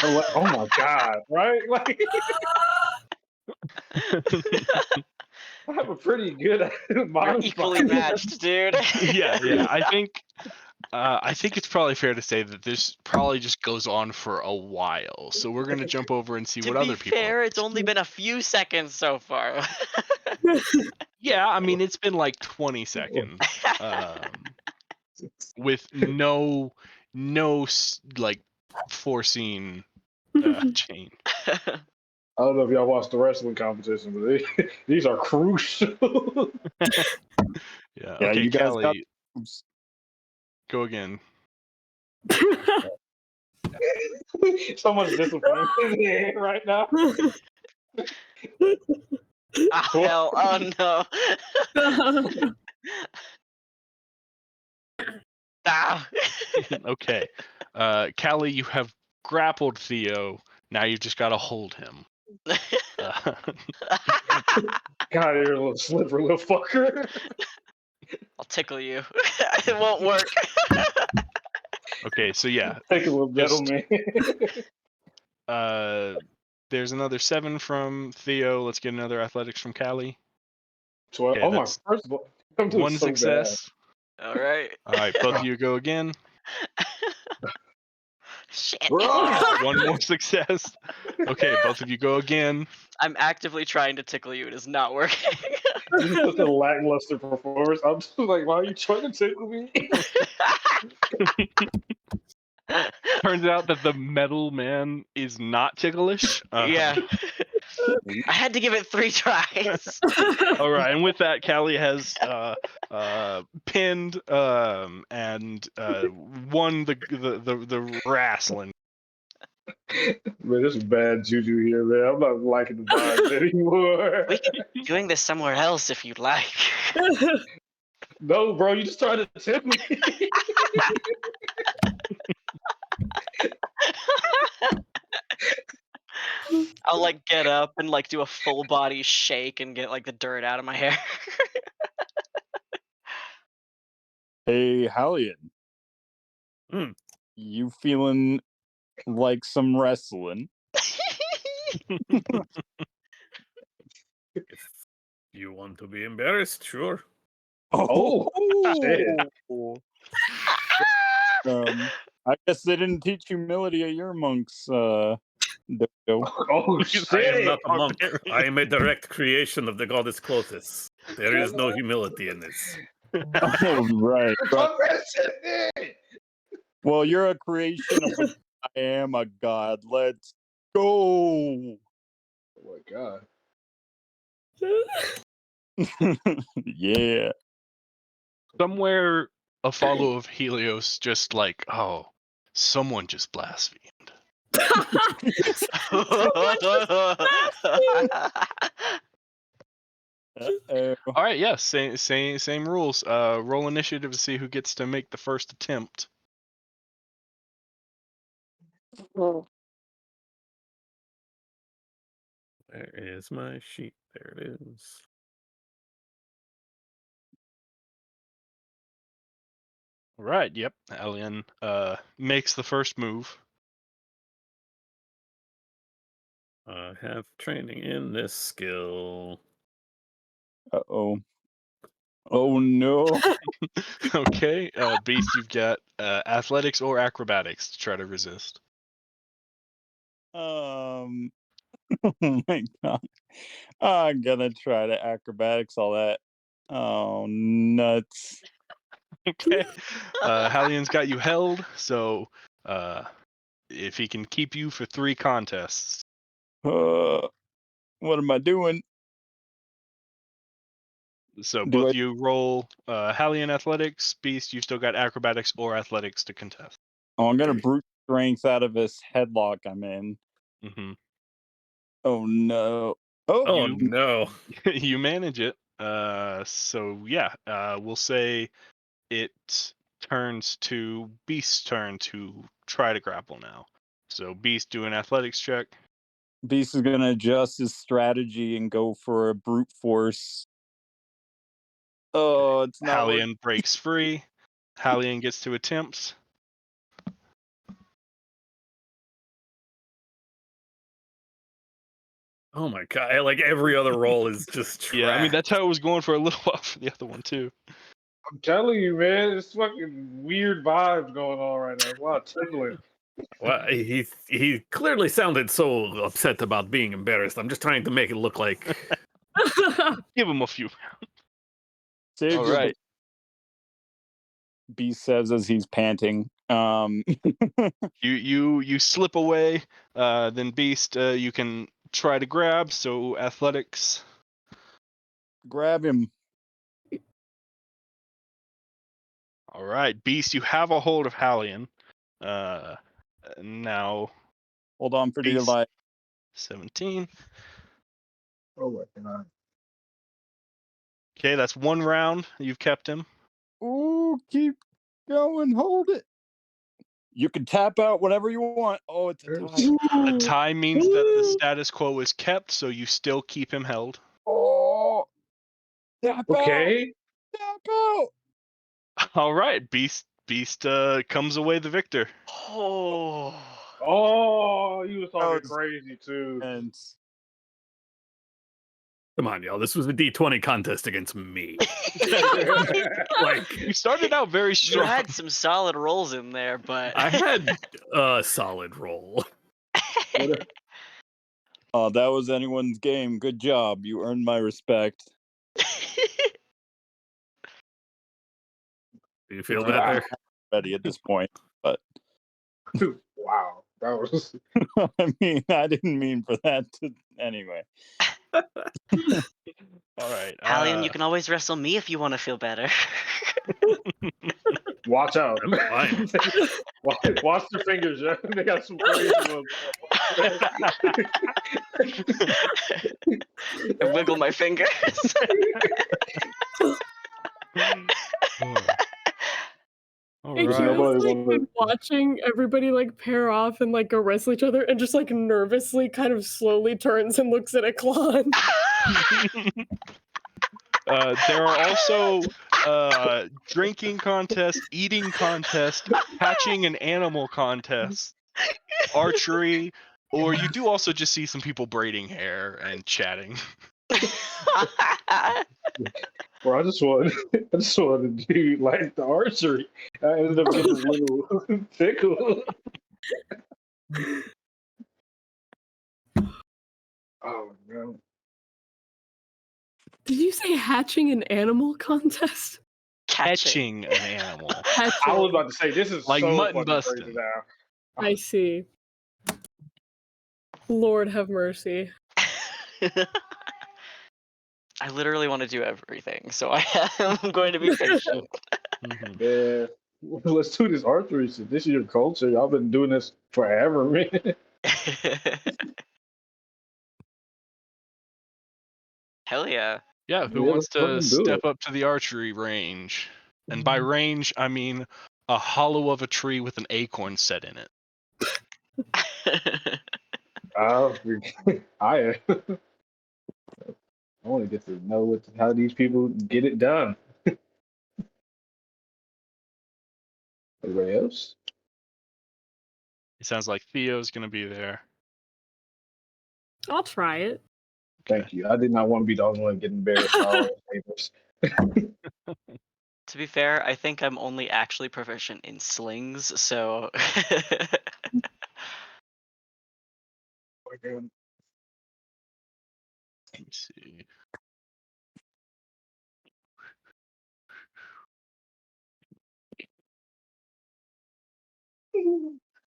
Oh my god! Right? Like I have a pretty good We're mind. equally matched, dude. Yeah. I think it's probably fair to say that this probably just goes on for a while. So we're gonna jump over and see To what be other people. fair, it's only been a few seconds so far. Yeah, I mean it's been like 20 seconds. With no like foreseen change. I don't know if y'all watched the wrestling competition, but these are crucial. Yeah. Yeah, Okay, you guys got. Callie, go again. So much disappointment in the air right now. Ah, hell, oh no. Ah. Okay. Callie, you have grappled Theo. Now you've just got to hold him. God, you're a little slippery little fucker. I'll tickle you. It won't work. Okay, so yeah. Take a little Just- gentleman. There's another 7 from Theo. Let's get another athletics from Callie. Oh my! that's First of all, I'm doing One so success. All right. All right, both of you go again. Shit. One more success. Okay, both of you go again. I'm actively trying to tickle you. It is not working. This is such a lackluster performance. I'm just like, why are you trying to tickle me? Turns out that the metal man is not ticklish. Yeah. I had to give it 3 tries. All right, and with that, Callie has pinned and won the wrestling. Man, this is bad juju here, man. I'm not liking the vibes anymore. We can be doing this somewhere else if you'd like. No, bro, you just tried to tip me. I'll like get up and like do a full body shake and get like the dirt out of my hair. Hey, Hallian. Hmm. You feeling like some wrestling? If you want to be embarrassed, sure. Oh, shit. I guess they didn't teach humility at your monks, dojo. Oh, shit. I am not a monk. I am a direct creation of the goddess Clothis. There is no humility in this. Oh, right. Well, you're a creation of a I am a god. Let's go. Oh my god. Yeah. Somewhere, a follow of Helios just like, oh, someone just blasphemed. Uh-oh. All right, yeah, same rules. Roll initiative to see who gets to make the first attempt. Where is my sheet? There it is. All right, yep. Alien makes the first move. I have training in this skill. Uh-oh. Oh no. Okay, Beast, you've got athletics or acrobatics to try to resist. Oh my god. I'm gonna try to acrobatics all that. Oh nuts. Okay, Hallian's got you held, so if he can keep you for 3 contests. What am I doing? So Do both I you roll Hallian athletics, Beast, you've still got acrobatics or athletics to contest. Oh, I'm gonna brute strength out of this headlock I'm in. Hmm. Oh no. Oh Oh You no. you manage it. So yeah, we'll say it turns to Beast's turn to try to grapple now. So Beast, do an athletics check. Beast is gonna adjust his strategy and go for a brute force. Oh, it's not working. Hallian breaks free. Hallian gets to attempt. Oh my god! Like every other roll is just trash. Yeah, I mean that's how it was going for a little while for the other one too. I'm telling you, man, it's fucking weird vibes going on right now. There's a lot of tingling. Well, he clearly sounded so upset about being embarrassed. I'm just trying to make it look like Give him a few. Save All your right. Beast says as he's panting. You slip away. Then Beast, you can try to grab. So athletics. Grab him. All right, Beast, you have a hold of Hallian. Now Hold on for dear Beast. life. 17. Oh my god. Okay, that's 1 round. You've kept him. Ooh, keep going. Hold it. You can tap out whatever you want. Oh, it's a tie. A tie means that the status quo is kept, so you still keep him held. Oh, tap Okay. out. Tap out. All right, Beast comes away the victor. Oh. Oh, you was talking it's- crazy too. And come on, y'all. This was a D20 contest against me. Like You started out very You strong. had some solid rolls in there, but I had a solid roll. oh, that was anyone's game. Good job. You earned my respect. Do you feel Wow. better? Ready at this point, but Wow, that was I mean, I didn't mean for that to. Anyway, All right. Hallian, you can always wrestle me if you want to feel better. watch out. I'm fine. Watch your fingers, yeah. They got some crazy ones. I wiggle my fingers. All It right. feels like wanna- been watching everybody like pair off and like go wrestle each other and just like nervously kind of slowly turns and looks at a Klon. There are also drinking contest, eating contest, hatching an animal contest, archery, or you do also just see some people braiding hair and chatting. Bro, I just wanted to do like the archery. I ended up getting a little tickle. Oh no. Did you say hatching an animal contest? Catching. Hatching an animal. Hatching. I was about to say this is Like so mutton fucking crazy busting. now. I see. Lord have mercy. I literally want to do everything, so I am going to be patient. Mhm. Yeah. Let's do this archery shit. This is your culture. Y'all been doing this forever, man. Hell yeah. Yeah, who Yeah, wants let's fucking to do step it. up to the archery range? And by range, I mean a hollow of a tree with an acorn set in it. I want to get to know how these people get it done. Everybody else? It sounds like Theo's going to be there. I'll try it. Thank you. I did not want to be the only one getting embarrassed by all those papers. To be fair, I think I'm only actually proficient in slings, so Let me see.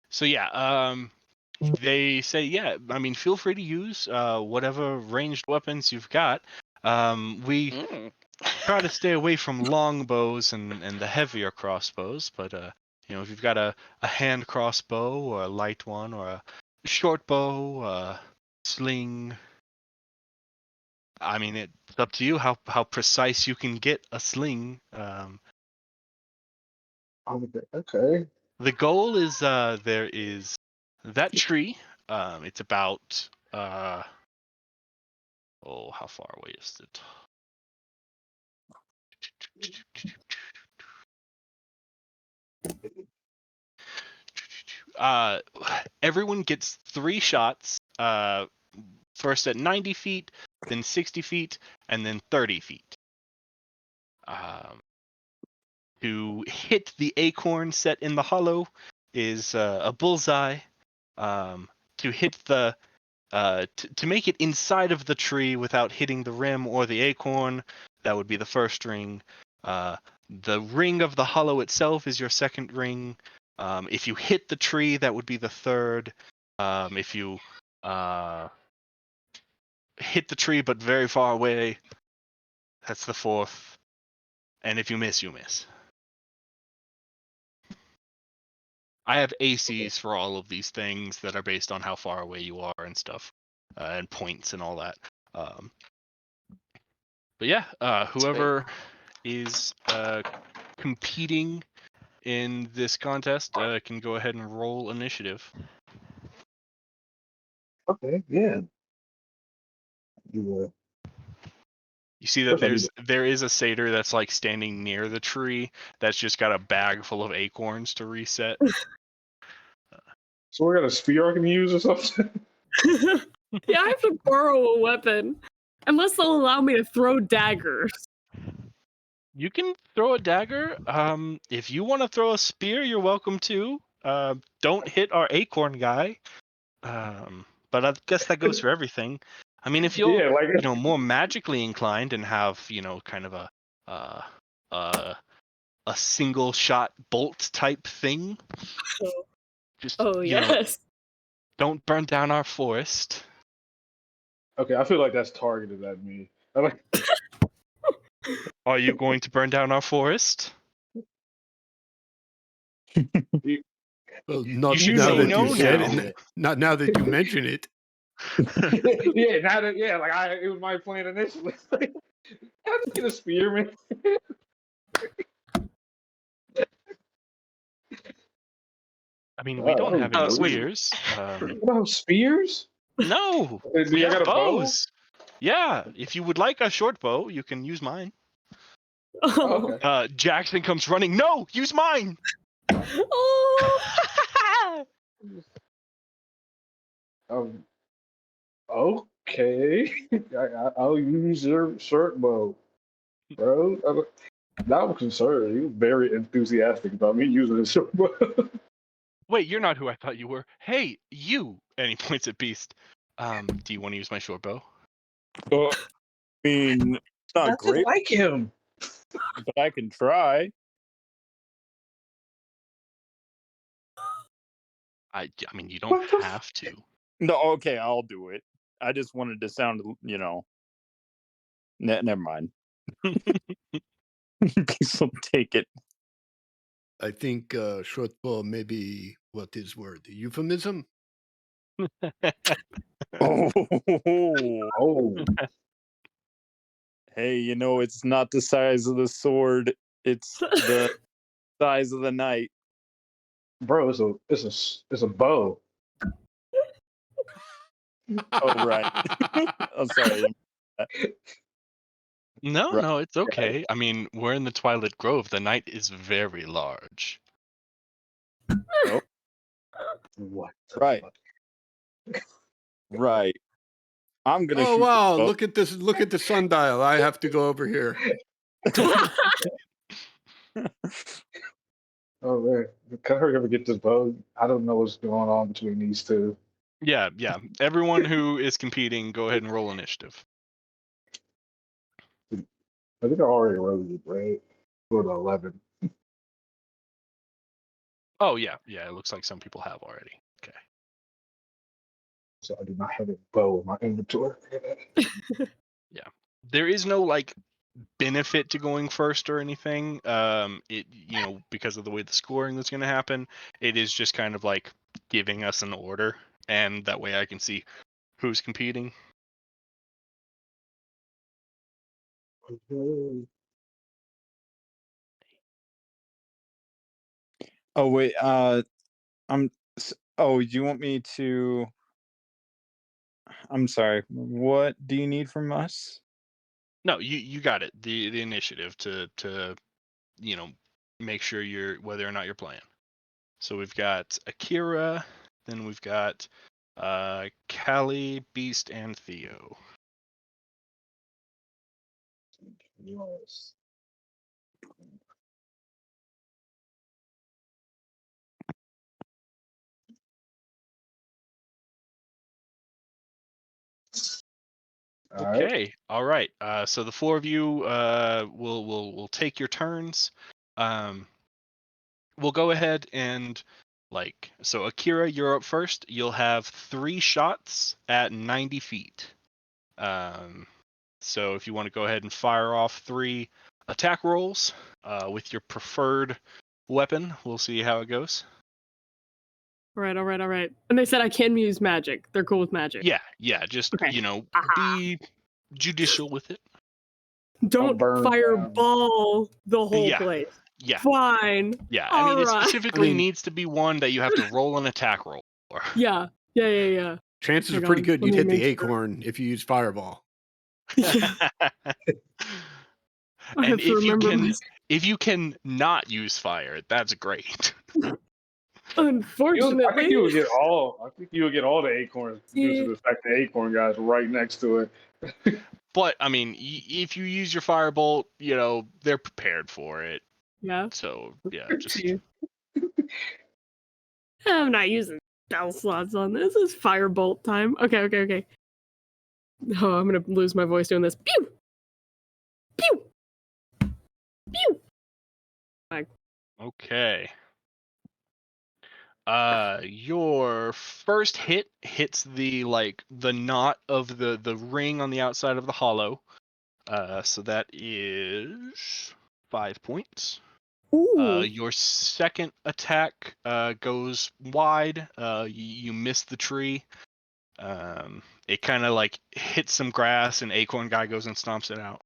So yeah, they say yeah. I mean, feel free to use whatever ranged weapons you've got. We Mm. try to stay away from long bows and the heavier crossbows, but you know, if you've got a hand crossbow or a light one or a short bow, sling. I mean, it's up to you how precise you can get a sling. Okay. The goal is there is that tree. It's about oh, how far away is it? Uh, everyone gets 3 shots. First at 90 feet, then 60 feet, and then 30 feet. To hit the acorn set in the hollow is a bullseye. To hit the to make it inside of the tree without hitting the rim or the acorn, that would be the first ring. The ring of the hollow itself is your second ring. If you hit the tree, that would be the third. If you hit the tree but very far away, that's the fourth. And if you miss, you miss. I have ACs for all of these things that are based on how far away you are and stuff, and points and all that. But yeah, whoever is competing in this contest can go ahead and roll initiative. Okay. Yeah. You, You see that first I need there is a satyr that's like standing near the tree that's just got a bag full of acorns to reset. so we got a spear I can use or something. Yeah, I have to borrow a weapon. Unless they'll allow me to throw daggers. You can throw a dagger. If you want to throw a spear, you're welcome to. Don't hit our acorn guy. But I guess that goes for everything. I mean, if you're, Yeah, like you know, more magically inclined and have, you know, kind of uh, uh, a single shot bolt type thing, Oh, just, oh you know, yes. don't burn down our forest. okay, I feel like that's targeted at me. I'm like, Are you going to burn down our forest? Well, You not should now say that no you said now. it. Not now that you mention it. yeah, now that like it was my plan initially. Like, I just get a spear, man. I mean, we don't have any with spears. What spears? No, Do we you have got a bow? bows. Yeah, if you would like a short bow, you can use mine. Oh, okay. Jackson comes running. No, use mine. Oh. Um, okay. I'll use your short bow, bro. Not concerned. He was very enthusiastic about me using his short bow. Wait, you're not who I thought you were. Hey, you! And he points at Beast. Do you want to use my short bow? I mean, it's not Nothing great, like him. but I can try. I mean, you don't What the have to. No, okay, I'll do it. I just wanted to sound, you know. Never mind. Please don't take it. I think short bow may be what is word? Euphemism? Oh, Oh, hey, you know, it's not the size of the sword; it's the size of the knight. bro, it's a bow. Oh, right. I'm sorry. No, Right. no, it's okay. I mean, we're in the Twilight Grove. The night is very large. Oh, What? The right, fuck? right. I'm gonna Oh shoot the wow! bow. Look at this! Look at the sundial. I have to go over here. Oh man, can I hurry up and get this bow? I don't know what's going on between these two. Yeah. Everyone who is competing, go ahead and roll initiative. I think I already rolled it, right? For the 11. Oh yeah. It looks like some people have already. Okay. So I do not have a bow in my inventory. Yeah. There is no like benefit to going first or anything. It because of the way the scoring that's going to happen, it is just kind of like giving us an order, and that way I can see who's competing. Oh wait, you want me to? I'm sorry. What do you need from us? No, you got it. The initiative to make sure you're whether or not you're playing. So we've got Akira, then we've got Callie, Beast, and Theo. Yes. All right. Okay, all right. So the four of you will take your turns. We'll go ahead and so Akira, you're up first. You'll have 3 shots at 90 feet. So if you want to go ahead and fire off 3 attack rolls with your preferred weapon, we'll see how it goes. All right. And they said I can use magic. They're cool with magic. Yeah. Just Okay. be judicial with it. Don't burn fireball the whole place. Yeah. Fine. Yeah. I mean, it Alright. specifically needs to be one that you have to roll an attack roll for. Yeah. Chances Hang are pretty on, good let you'd me hit the make sure. acorn if you use fireball. Yeah. I have And to remember if you can not use fire, that's great. I Unfortunately. think you would get all. I think you would get all the acorns due Yeah. to the fact the acorn guy's right next to it. But I mean, if you use your firebolt, they're prepared for it. Yeah. So yeah, just See. I'm not using spell slots on this. This is firebolt time. Okay. Oh, I'm gonna lose my voice doing this. Pew! Pew! Pew! okay. Your first hit hits the knot of the ring on the outside of the hollow. So that is 5 points. Ooh. Your second attack goes wide. You miss the tree. It kind of hits some grass, and Acorn Guy goes and stomps it out.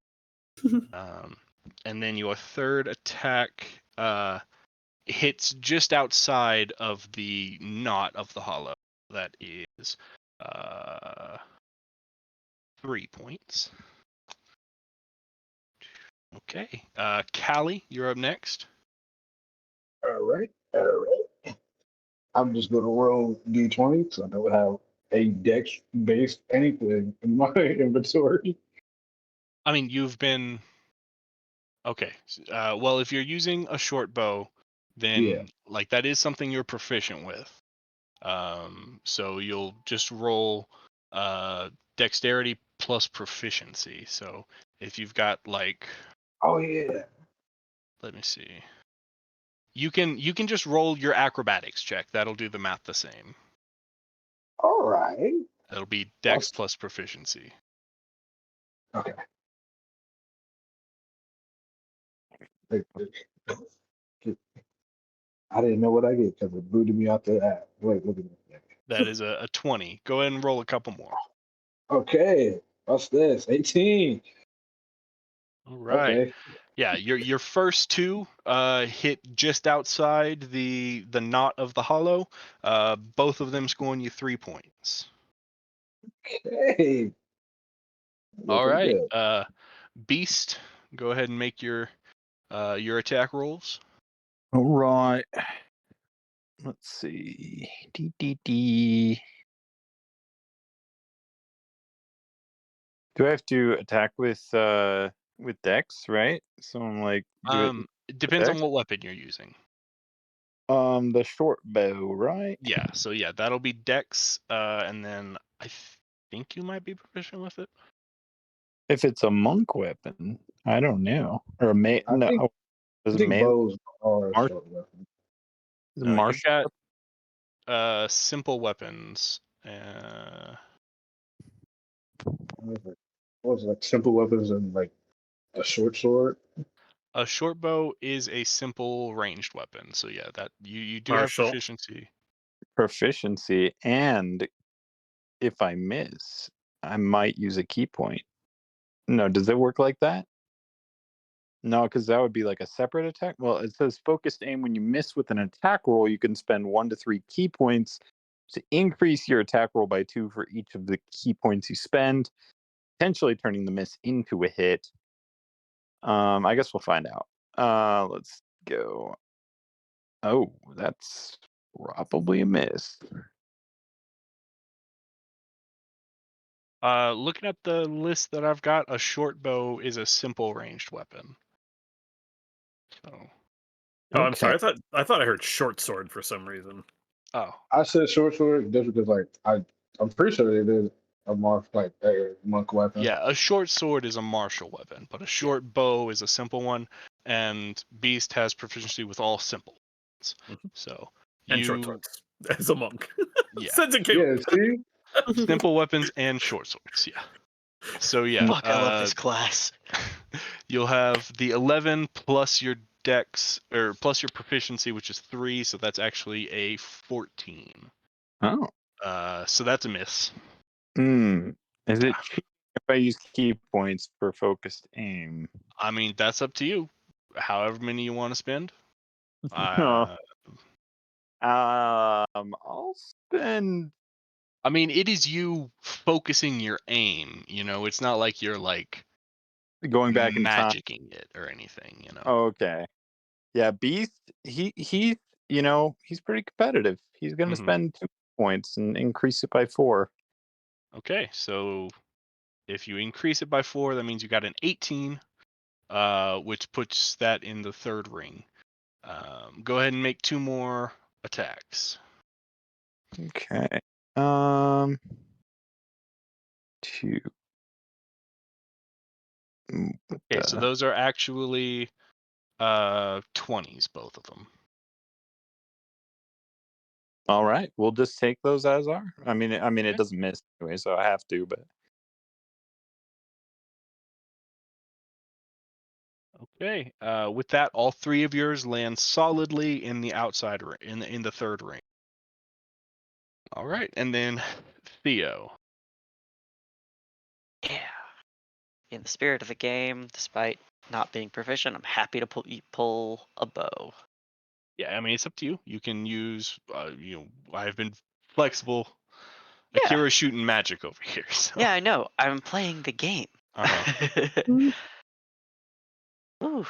And then your third attack hits just outside of the knot of the hollow. That is 3 points. Okay. Callie, you're up next. All right. I'm just gonna roll d20 because I don't have a dex-based anything in my inventory. I mean, you've been okay. Well, if you're using a short bow, then that is something you're proficient with. So you'll just roll dexterity plus proficiency. So if you've got Oh yeah. let me see. You can just roll your acrobatics check. That'll do the math the same. All right. It'll be dex plus proficiency. Okay. I didn't know what I did because it booted me out the app. Wait, look at that. That is a 20. Go ahead and roll a couple more. Okay. What's this? 18. All right. Okay. Yeah, your first 2 hit just outside the knot of the hollow. Both of them scoring you 3 points. Okay. All Looking right. good. Beast, go ahead and make your attack rolls. All right. Let's see. D. Do I have to attack with with Dex, right? So I'm like, do it. It depends on Dex? what weapon you're using. The short bow, right? Yeah, so yeah, that'll be Dex, and then I think you might be proficient with it. If it's a monk weapon, I don't know. Or a I no, think is I it think melee? bows are Mar- short weapons. Is it No, you've martial? got simple weapons. What was it, like simple weapons and like a short sword? A short bow is a simple ranged weapon, so yeah, that you do have Martial. proficiency. Proficiency, and if I miss, I might use a key point. No, does it work like that? No, because that would be like a separate attack. Well, it says focused aim. When you miss with an attack roll, you can spend 1 to 3 key points to increase your attack roll by 2 for each of the key points you spend, potentially turning the miss into a hit. I guess we'll find out. Let's go. Oh, that's probably a miss. Looking at the list that I've got, a short bow is a simple ranged weapon. So, Oh, I'm sorry. Okay. I thought I heard short sword for some reason. oh, I said short sword just because like I'm pretty sure it is a monk weapon. yeah, a short sword is a martial weapon, but a short bow is a simple one, and Beast has proficiency with all simple ones. Mhm. So And short swords as a monk. yeah, Sends a Caleb. Yeah, see? simple weapons and short swords. Yeah. So yeah, Fuck, I love this class. you'll have the 11 plus your dex or plus your proficiency, which is 3, so that's actually a 14. Oh. So that's a miss. Is it cheating if I use key points for focused aim? I mean, that's up to you. However many you want to spend. Oh. I'll spend. I mean, it is you focusing your aim. It's not like you're like Going back in time. magicking it or anything. Okay. Yeah, Beast. He's pretty competitive. He's gonna Mhm. spend 2 points and increase it by 4. Okay, so if you increase it by 4, that means you got an 18, which puts that in the third ring. Go ahead and make 2 more attacks. Okay. 2. Okay, so those are actually 20s, both of them. All right, we'll just take those as are. I mean, Okay. it doesn't miss anyway, so I have to. But Okay. With that, all 3 of yours land solidly in the outside in the third ring. All right, and then Theo. Yeah. In the spirit of the game, despite not being proficient, I'm happy to pull a bow. Yeah, I mean it's up to you. You can use. I've been flexible. Yeah. Akira's shooting magic over here. So. Yeah, I know. I'm playing the game. Uh-huh. Ooh.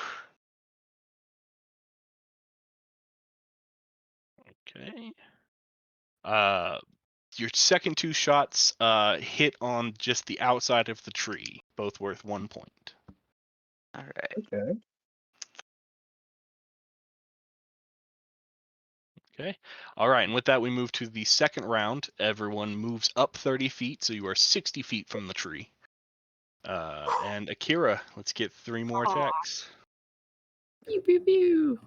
Okay. Your second 2 shots hit on just the outside of the tree, both worth 1 point. All right. Okay. Okay. All right, and with that, we move to the second round. Everyone moves up 30 feet, so you are 60 feet from the tree. And Akira, let's get 3 more attacks. Pew pew pew.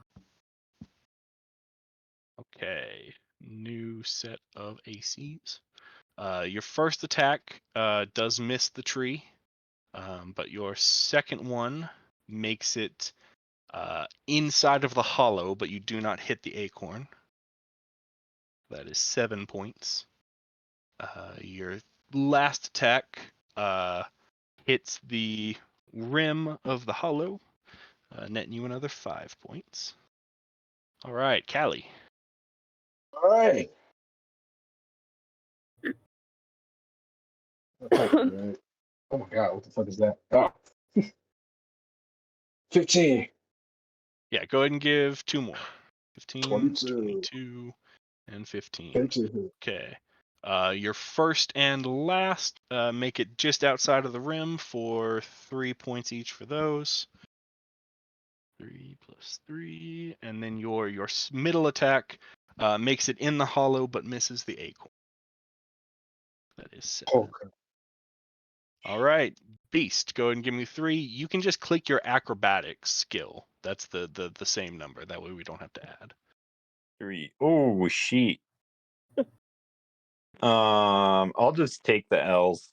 Okay. New set of ACs. Your first attack does miss the tree, but your second one makes it inside of the hollow, but you do not hit the acorn. That is 7 points. Your last attack hits the rim of the hollow, netting you another 5 points. All right, Callie. All right. Right. Oh my god, what the fuck is that? Oh. 15. Yeah, go ahead and give 2 more. 15, 22. 22, and 15. 22. Okay. Your first and last, make it just outside of the rim for 3 points each for those. 3 plus 3, and then your middle attack makes it in the hollow but misses the acorn. That is 7. Okay. All right, Beast, go ahead and give me 3. You can just click your acrobatics skill. That's the same number. That way we don't have to add. 3. Oh, sheet. I'll just take the L's.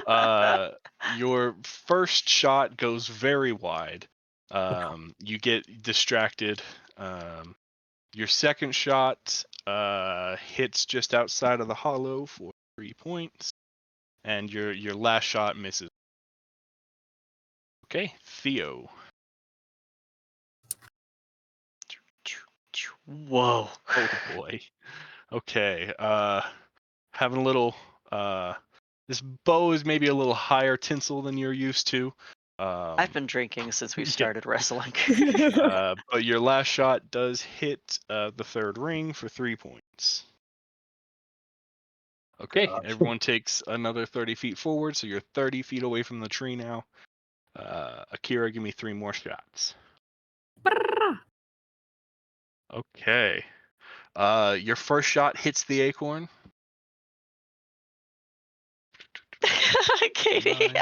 Okay. Your first shot goes very wide. You get distracted. Your second shot hits just outside of the hollow for 3 points, and your last shot misses. Okay, Theo. Whoa. Oh boy. Okay. Having a little. This bow is maybe a little higher tinsel than you're used to. I've been drinking since we yeah. started wrestling. But your last shot does hit the third ring for 3 points. Okay, Gotcha. everyone takes another 30 feet forward, so you're 30 feet away from the tree now. Akira, give me 3 more shots. Okay. Your first shot hits the acorn. Katie,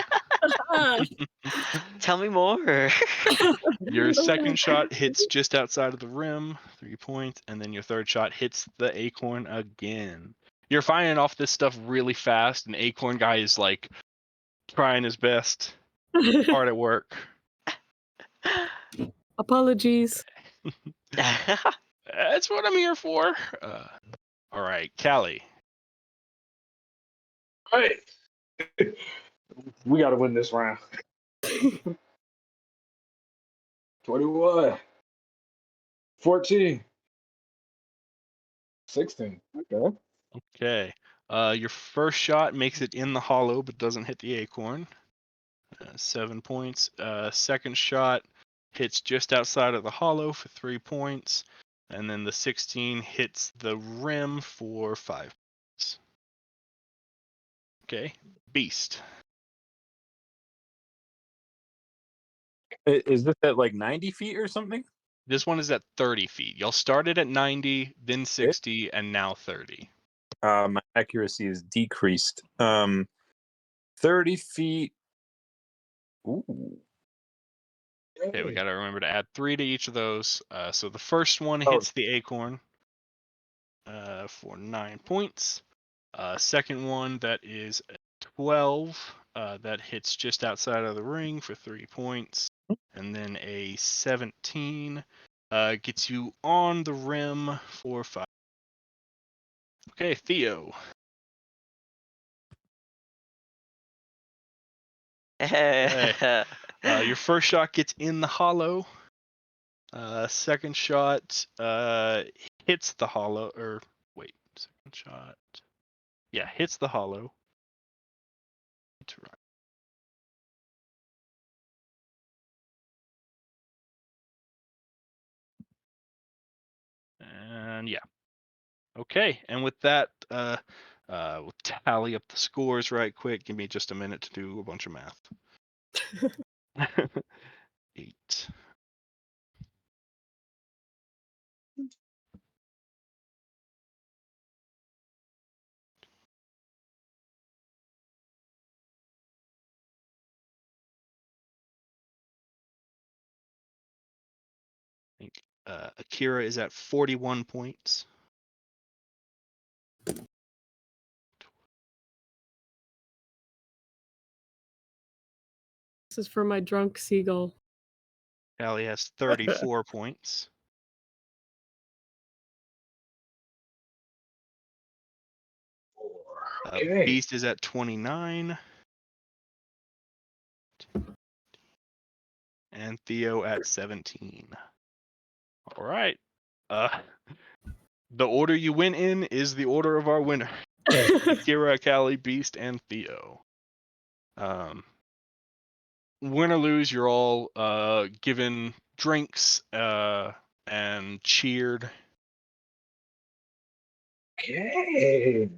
Nine. tell me more. Your second shot hits just outside of the rim, 3 points, and then your third shot hits the acorn again. You're firing off this stuff really fast, and Acorn Guy is like trying his best, hard at work. Apologies. That's what I'm here for. All right, Callie. All right. We got to win this round. 21. 14. 16. Okay. Okay. Your first shot makes it in the hollow, but doesn't hit the acorn. 7 points. Second shot hits just outside of the hollow for 3 points. And then the 16 hits the rim for 5 points. Okay. Beast. Is this at like 90 feet or something? This one is at 30 feet. Y'all started at 90, then 60, and now 30. My accuracy is decreased. 30 feet. Ooh. Okay, we got to remember to add 3 to each of those. So the first one hits the acorn for 9 points. Second one, that is 12. That hits just outside of the ring for 3 points. And then a 17 gets you on the rim for 5. Okay, Theo. Your first shot gets in the hollow. Second shot hits the hollow, or wait, second shot. Yeah, hits the hollow. And yeah. Okay, and with that, we'll tally up the scores right quick. Give me just a minute to do a bunch of math. 8. I think Akira is at 41 points. This is for my drunk seagull. Callie has 34 points. Okay. Beast is at 29. And Theo at 17. All right. The order you went in is the order of our winner. Akira, Callie, Beast, and Theo. Win or lose, you're all given drinks and cheered Okay.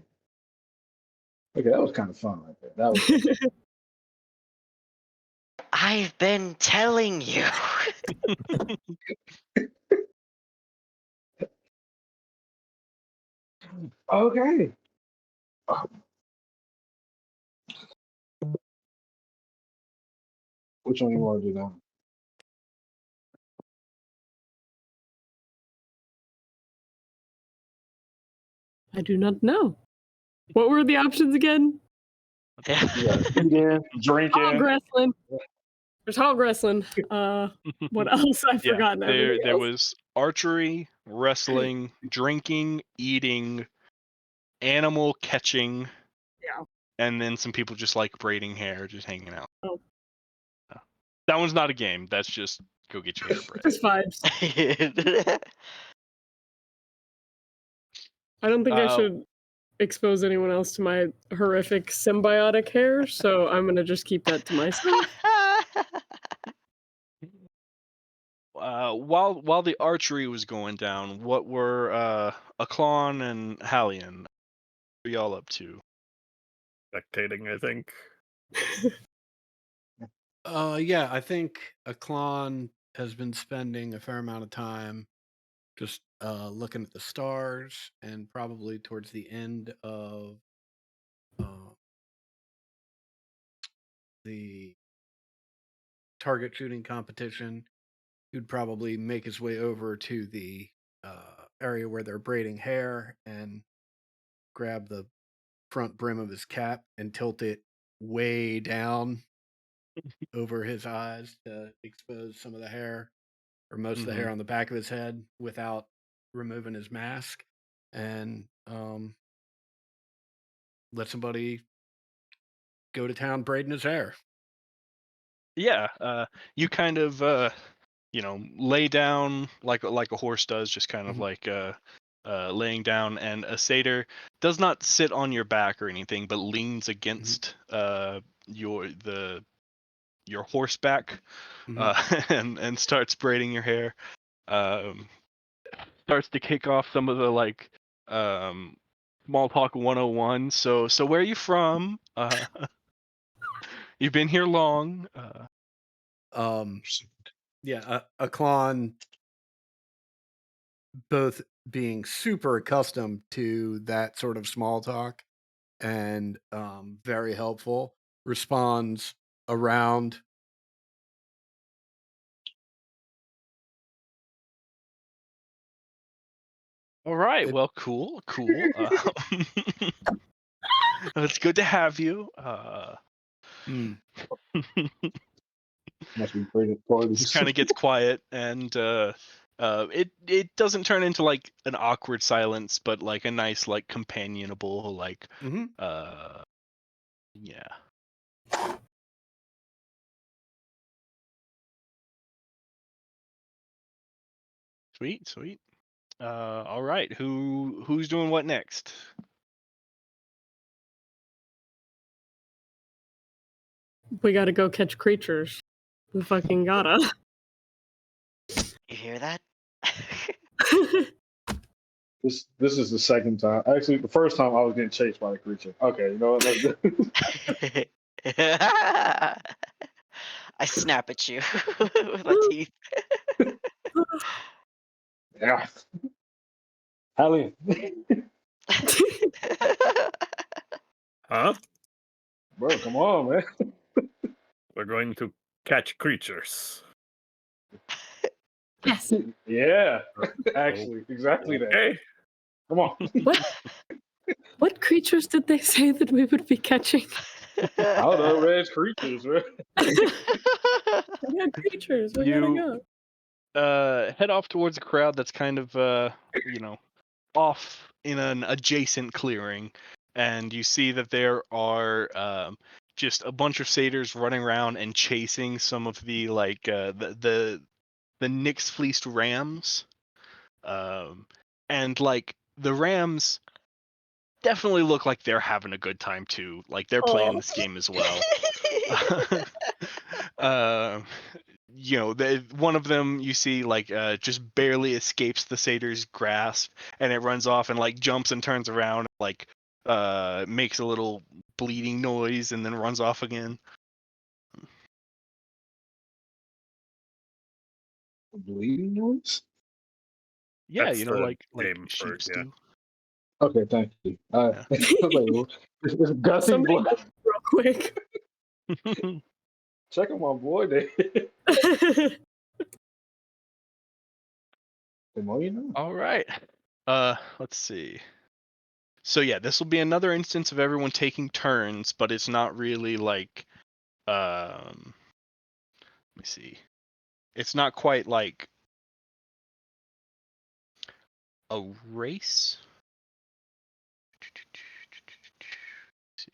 Okay, that was kind of fun right there. That was I've been telling you. okay. Which one you want to do now? I do not know. What were the options again? You got eating, drinking. Hog wrestling. There's hog wrestling. What else? I've Yeah, forgotten everything there else. was archery, wrestling, drinking, eating, animal catching. Yeah. And then some people just like braiding hair, just hanging out. Oh. That one's not a game. That's just go get your hair braided. Just vibes. I don't think I should expose anyone else to my horrific symbiotic hair, so I'm gonna just keep that to myself. While the archery was going down, what were Aklon and Hallian? What are y'all up to? Spectating, I think. Yeah, I think Aklon has been spending a fair amount of time just looking at the stars, and probably towards the end of the target shooting competition, he'd probably make his way over to the area where they're braiding hair and grab the front brim of his cap and tilt it way down over his eyes to expose some of the hair or most of the hair on the back of his head without removing his mask, and let somebody go to town braiding his hair. Yeah, you kind of lay down like a horse does, just kind of like laying down, and a satyr does not sit on your back or anything, but leans against your horseback and starts braiding your hair. Starts to kick off some of the like small talk 101. So where are you from? You've been here long. Yeah, Aklon, both being super accustomed to that sort of small talk and very helpful, responds around. All right. Well, cool. It's good to have you. Must be pretty parties. Just kind of gets quiet, and it doesn't turn into like an awkward silence, but like a nice like companionable like yeah. Sweet. All right. Who's doing what next? We gotta go catch creatures. We fucking gotta. You hear that? This is the second time. Actually, the first time I was getting chased by the creature. Okay, you know what? Let's do I snap at you with my teeth. Yeah. Hallian. Huh? Bro, come on, man. We're going to catch creatures. Yes. Yeah. Actually, exactly that. Okay. Come on. What creatures did they say that we would be catching? I don't know, red creatures, right? Yeah, creatures. We gotta go. Head off towards a crowd that's kind of off in an adjacent clearing, and you see that there are just a bunch of satyrs running around and chasing some of the like the Nyx fleeced rams, and like the rams definitely look like they're having a good time too, like they're playing this game as well. one of them you see like just barely escapes the satyr's grasp, and it runs off and like jumps and turns around, like makes a little bleeding noise, and then runs off again. Bleeding noise? Yeah, That's the like name for sheep it, yeah. stew. Okay, thank you. Yeah. I was like, well, it's gushing Somebody blood. real quick. Check on my boy there. The more you know. All right. Let's see. So yeah, this will be another instance of everyone taking turns, but it's not really like let me see. It's not quite like a race. See.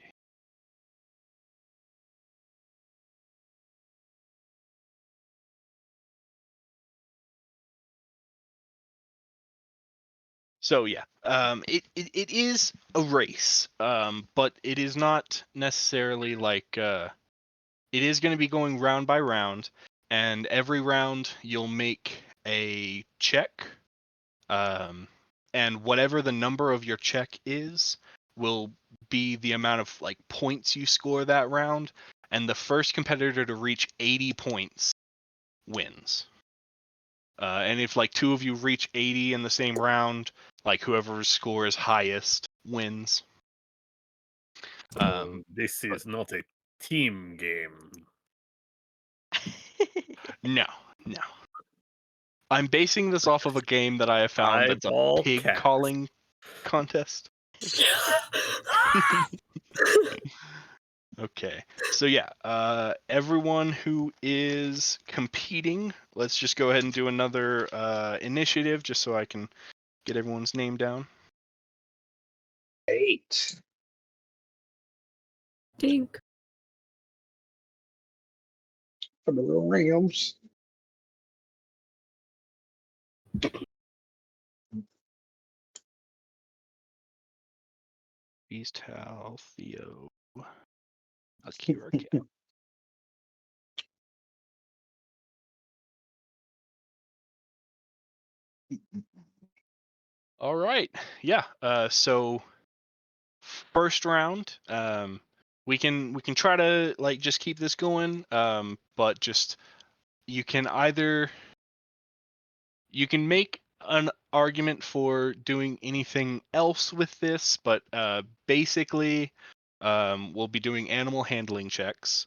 So yeah, it is a race, but it is not necessarily like it is going to be going round by round, and every round you'll make a check, and whatever the number of your check is will be the amount of like points you score that round, and the first competitor to reach 80 points wins. And if like two of you reach 80 in the same round, like whoever's score is highest wins. This is not a team game. No. I'm basing this off of a game that I have found that's a Eyeball pig cat. calling contest. Okay, so yeah, everyone who is competing, let's just go ahead and do another initiative just so I can get everyone's name down. 8. Dink. For the little Rams. Beast, Hal, Theo, Akira, Cat. All right, yeah. So first round, we can try to like just keep this going, but just you can make an argument for doing anything else with this, but basically, we'll be doing animal handling checks,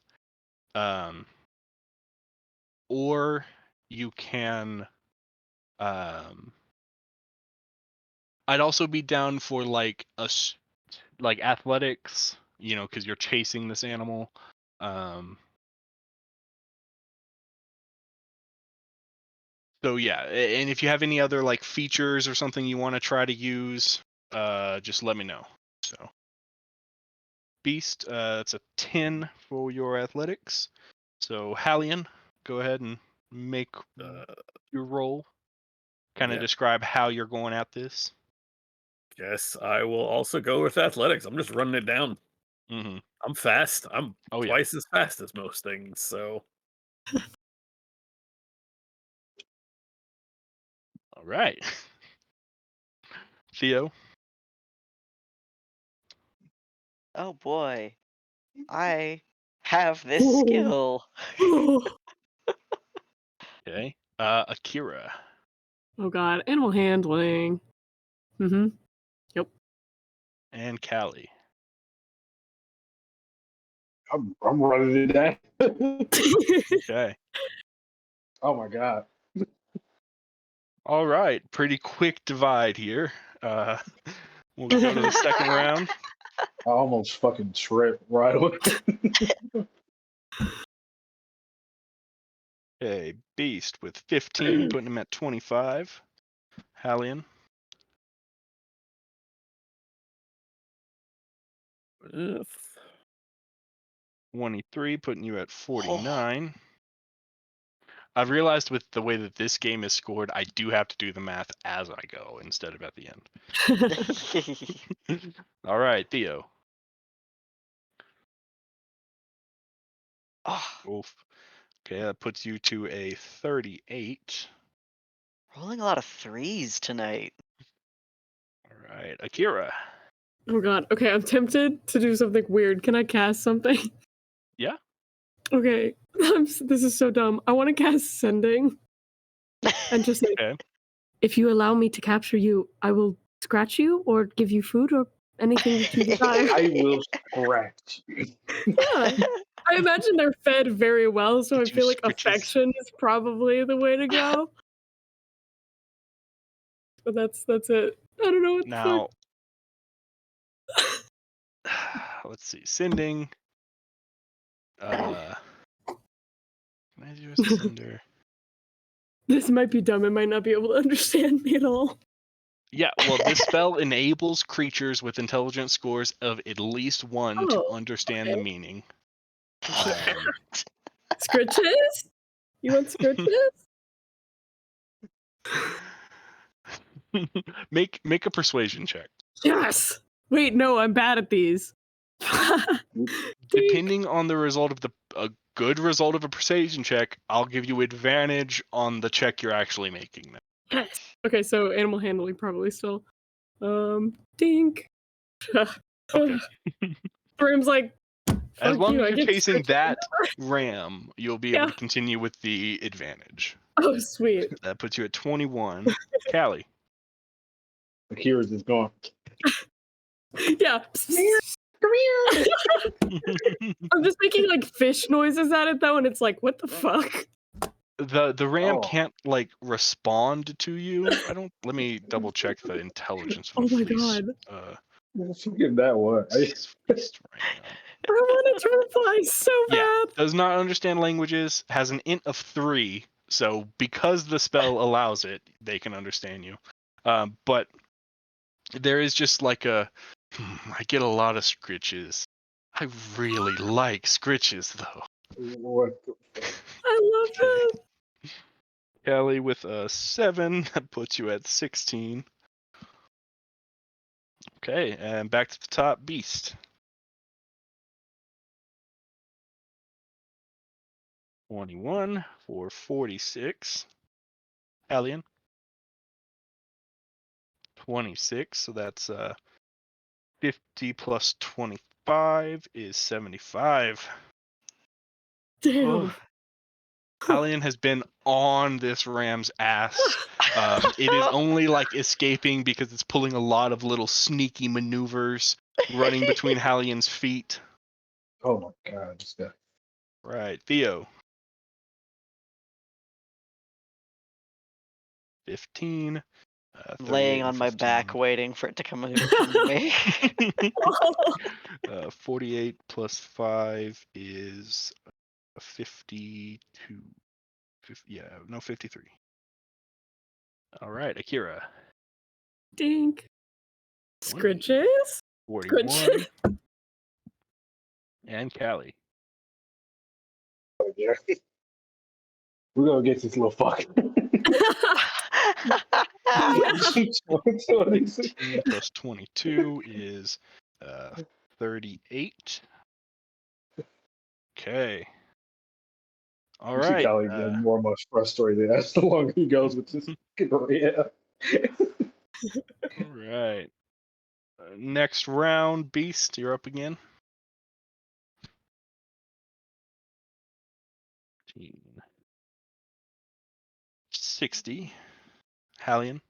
or you can. I'd also be down for like like athletics, because you're chasing this animal. So yeah, and if you have any other like features or something you want to try to use, just let me know. So Beast, it's a 10 for your athletics. So Hallian, go ahead and make your roll. Kind of Yeah. describe how you're going at this. Guess I will also go with athletics. I'm just running it down. Mm-hmm. I'm fast. I'm Oh, yeah. twice as fast as most things, so All right. Theo. Oh boy. I have this Ooh. skill. Okay. Akira. Oh god, animal handling. Mm-hmm. And Callie. I'm running it down. Okay. Oh my god. All right. Pretty quick divide here. We'll go to the second round. I almost fucking tripped right away. Okay. Beast with 15, putting him at 25. Hallian. 23, putting you at 49. I've realized with the way that this game is scored, I do have to do the math as I go instead of at the end. All right, Theo. Oh, Oof. Okay, that puts you to a 38. Rolling a lot of threes tonight. All right, Akira. Oh god. Okay, I'm tempted to do something weird. Can I cast something? Yeah. Okay. This is so dumb. I want to cast Sending. And just like, Okay. if you allow me to capture you, I will scratch you or give you food or anything that you desire. I will scratch. Yeah. I imagine they're fed very well, so I Get you feel like scritches. affection is probably the way to go. But that's it. I don't know what the Now, let's see. Sending. Can I do a sender? This might be dumb. It might not be able to understand me at all. Yeah, well, this spell enables creatures with intelligence scores of at least 1 to Oh, understand okay. the meaning. Scritches? You want scritches? Make a persuasion check. Yes! Wait, no, I'm bad at these. Depending on the result of a good result of a persuasion check, I'll give you advantage on the check you're actually making. Then. Yes. Okay, so animal handling probably still. Dink. Okay. Brim's like, As fuck long you, as I you're get chasing scritches. that ram, you'll be able Yeah. to continue with the advantage. Oh, sweet. That puts you at 21. Callie. Akira's just going. Yeah. I'm just making like fish noises at it though, and it's like, what the fuck? The ram Oh. can't like respond to you. I don't. Let me double check the intelligence of Oh a my fleece. god. Give that one. Fleeced ram. I wanted to reply so Yeah, bad. does not understand languages. Has an int of 3. So because the spell allows it, they can understand you. But there is just like I get a lot of scritches. I really like scritches though. What the fuck? I love it. Kelly with a 7, that puts you at 16. Okay, and back to the top, Beast. 21 for 46. Alien. 26, so that's 50 plus 25 is 75. Damn. Alien has been on this ram's ass. It is only like escaping because it's pulling a lot of little sneaky maneuvers, running between Hallian's feet. Oh my god, this guy. Right, Theo. 15. Laying 38 on and my 15. back, waiting for it to come to me. 48 plus 5 is 52. 53. All right, Akira. Dink. 20, Scritches? 41. Scritches. And Callie. Yeah. We're gonna get this little fuck. 18 plus 22 is 38. Okay. All You see right. Callie getting more and more frustrated as the longer he goes with this yeah. All right. Next round, Beast, you're up again. 60. Hallian.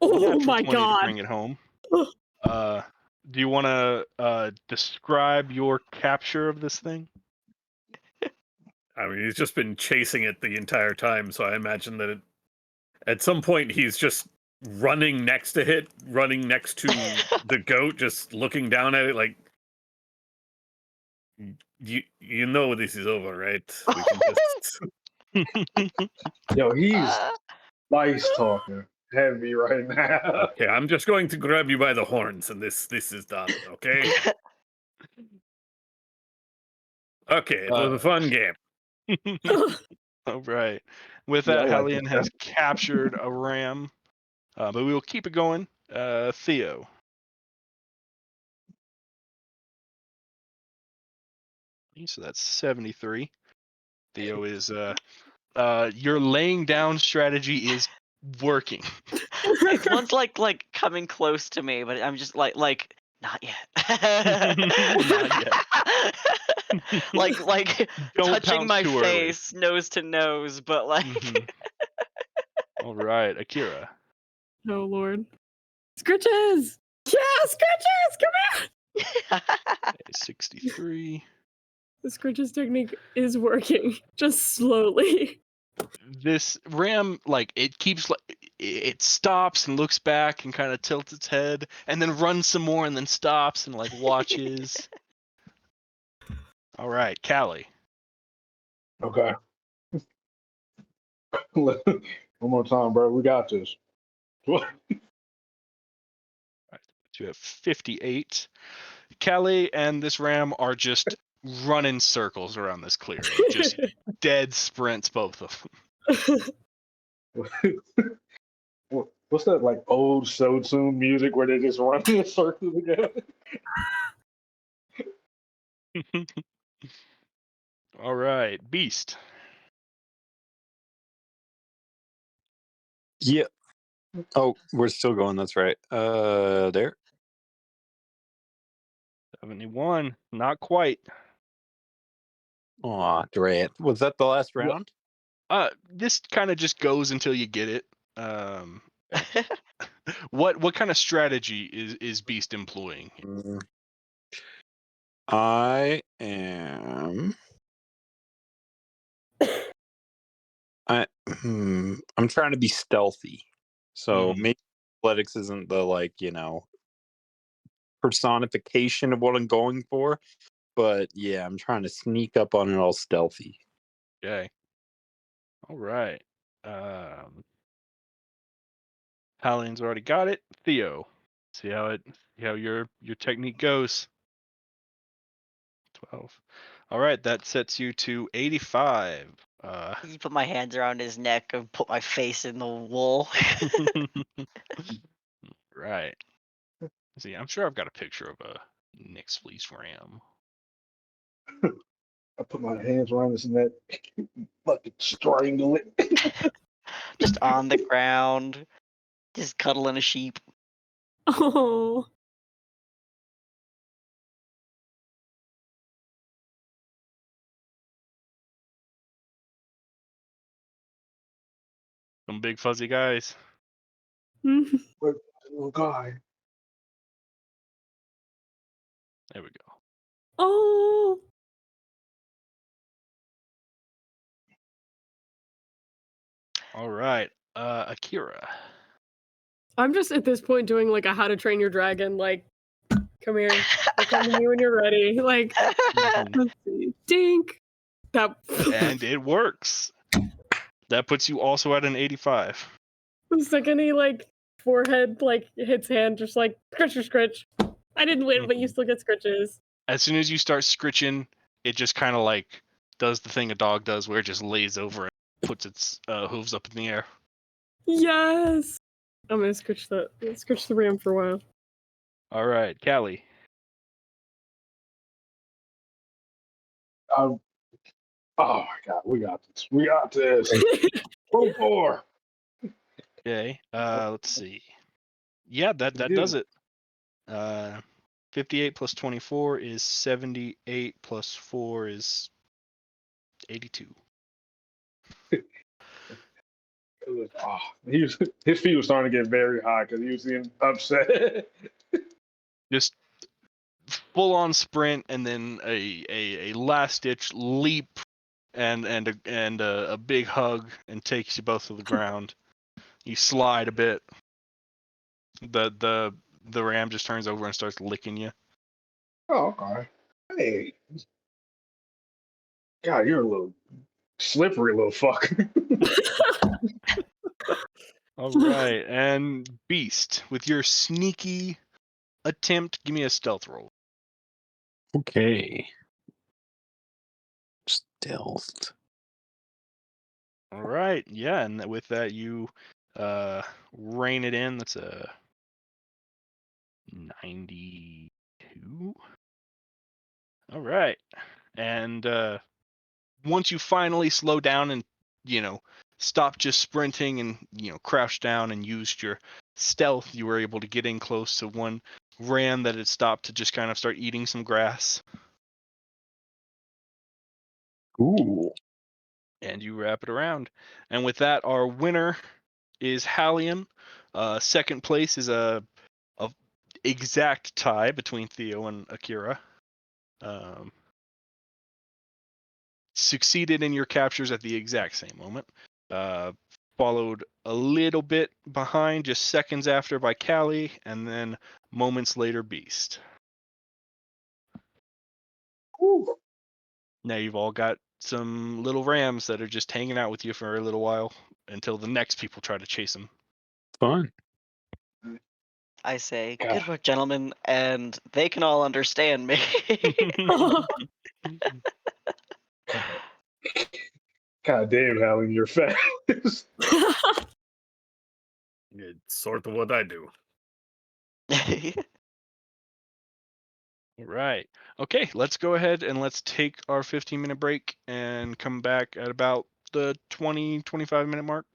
Oh Natural my 20 to god. bring it home. Do you want to describe your capture of this thing? I mean, he's just been chasing it the entire time, so I imagine that at some point he's just running next to it, running next to the goat, just looking down at it like, you know this is over, right? We can just... Yo, he's nice talking heavy right now. Okay, I'm just going to grab you by the horns, and this is done. Okay. Okay, it was a fun game. All right. With Yeah, that, I like Hallian has captured a ram, but we will keep it going. Theo. So that's 73. Theo is your laying down strategy is working. One's like coming close to me, but I'm just like not yet. Not yet. like Don't touching pounce my too early. face nose to nose, but like Mhm. All right, Akira. Oh Lord. Scritches! Yeah, Scritches! Come here! 63. The Scritches technique is working, just slowly. This ram, like, it keeps, like, it stops and looks back and kind of tilts its head and then runs some more and then stops and, like, watches. All right, Callie. Okay. One more time, bro. We got this. Right, you have 58. Callie and this ram are just running circles around this clearing. Just dead sprints, both of What's that like old show tune music where they just run in a circle together? them. All right, Beast. Yeah. Oh, we're still going. That's right. There. 71. Not quite. Aw, drat. Was that the last round? This kind of just goes until you get it. What kind of strategy is Beast employing? I am. I'm trying to be stealthy, so maybe athletics isn't the personification of what I'm going for, but yeah, I'm trying to sneak up on it all stealthy. Okay. All right. Hallian's already got it. Theo, see how your technique goes. 12. All right, that sets you to 85. you put my hands around his neck and put my face in the wool. Right. See, I'm sure I've got a picture of a Nick's Fleece ram. I put my hands around his neck, fucking strangle it. Just on the ground, just cuddling a sheep. Oh. Some big fuzzy guys. Little guy. There we go. Oh. All right, Akira. I'm just at this point doing like a How to Train Your Dragon, like, come here, I'll come to you when you're ready. Like, let's see. Dink. That And it works. That puts you also at an 85. the second he like forehead like hits hand, just like scritch or scritch. I didn't win, but you still get scritches. As soon as you start scritching, it just kind of like does the thing a dog does where it just lays over and puts its hooves up in the air. Yes. I'm gonna scritch the ram for a while. All right, Callie. Oh my god, we got this. We got this. 24. Okay, let's see. Yeah, that We does did. it. 58 plus 24 is 78 plus 4 is 82. His feet was starting to get very high because he was getting upset. Just full on sprint and then a last ditch leap and a big hug and takes you both to the ground. You slide a bit. The ram just turns over and starts licking you. Oh, okay. Hey, God, you're a little slippery little fucker. All right, and Beast, with your sneaky attempt, give me a stealth roll. Okay. Stealth. All right, yeah, and with that you rein it in. That's a 92. All right. And once you finally slow down and stop just sprinting and crouch down and used your stealth, you were able to get in close to one ram that had stopped to just kind of start eating some grass. Ooh. And you wrap it around. And with that, our winner is Hallian. Second place is a exact tie between Theo and Akira. Succeeded in your captures at the exact same moment. Followed a little bit behind, just seconds after, by Callie, and then moments later, Beast. Ooh. Now you've all got some little rams that are just hanging out with you for a little while until the next people try to chase them. Fun. I say, God. good work, gentlemen, and they can all understand me. God damn, Hallie, you're fast. It's sort of what I do. Right. Okay, let's go ahead and let's take our 15-minute break and come back at about the 25-minute mark.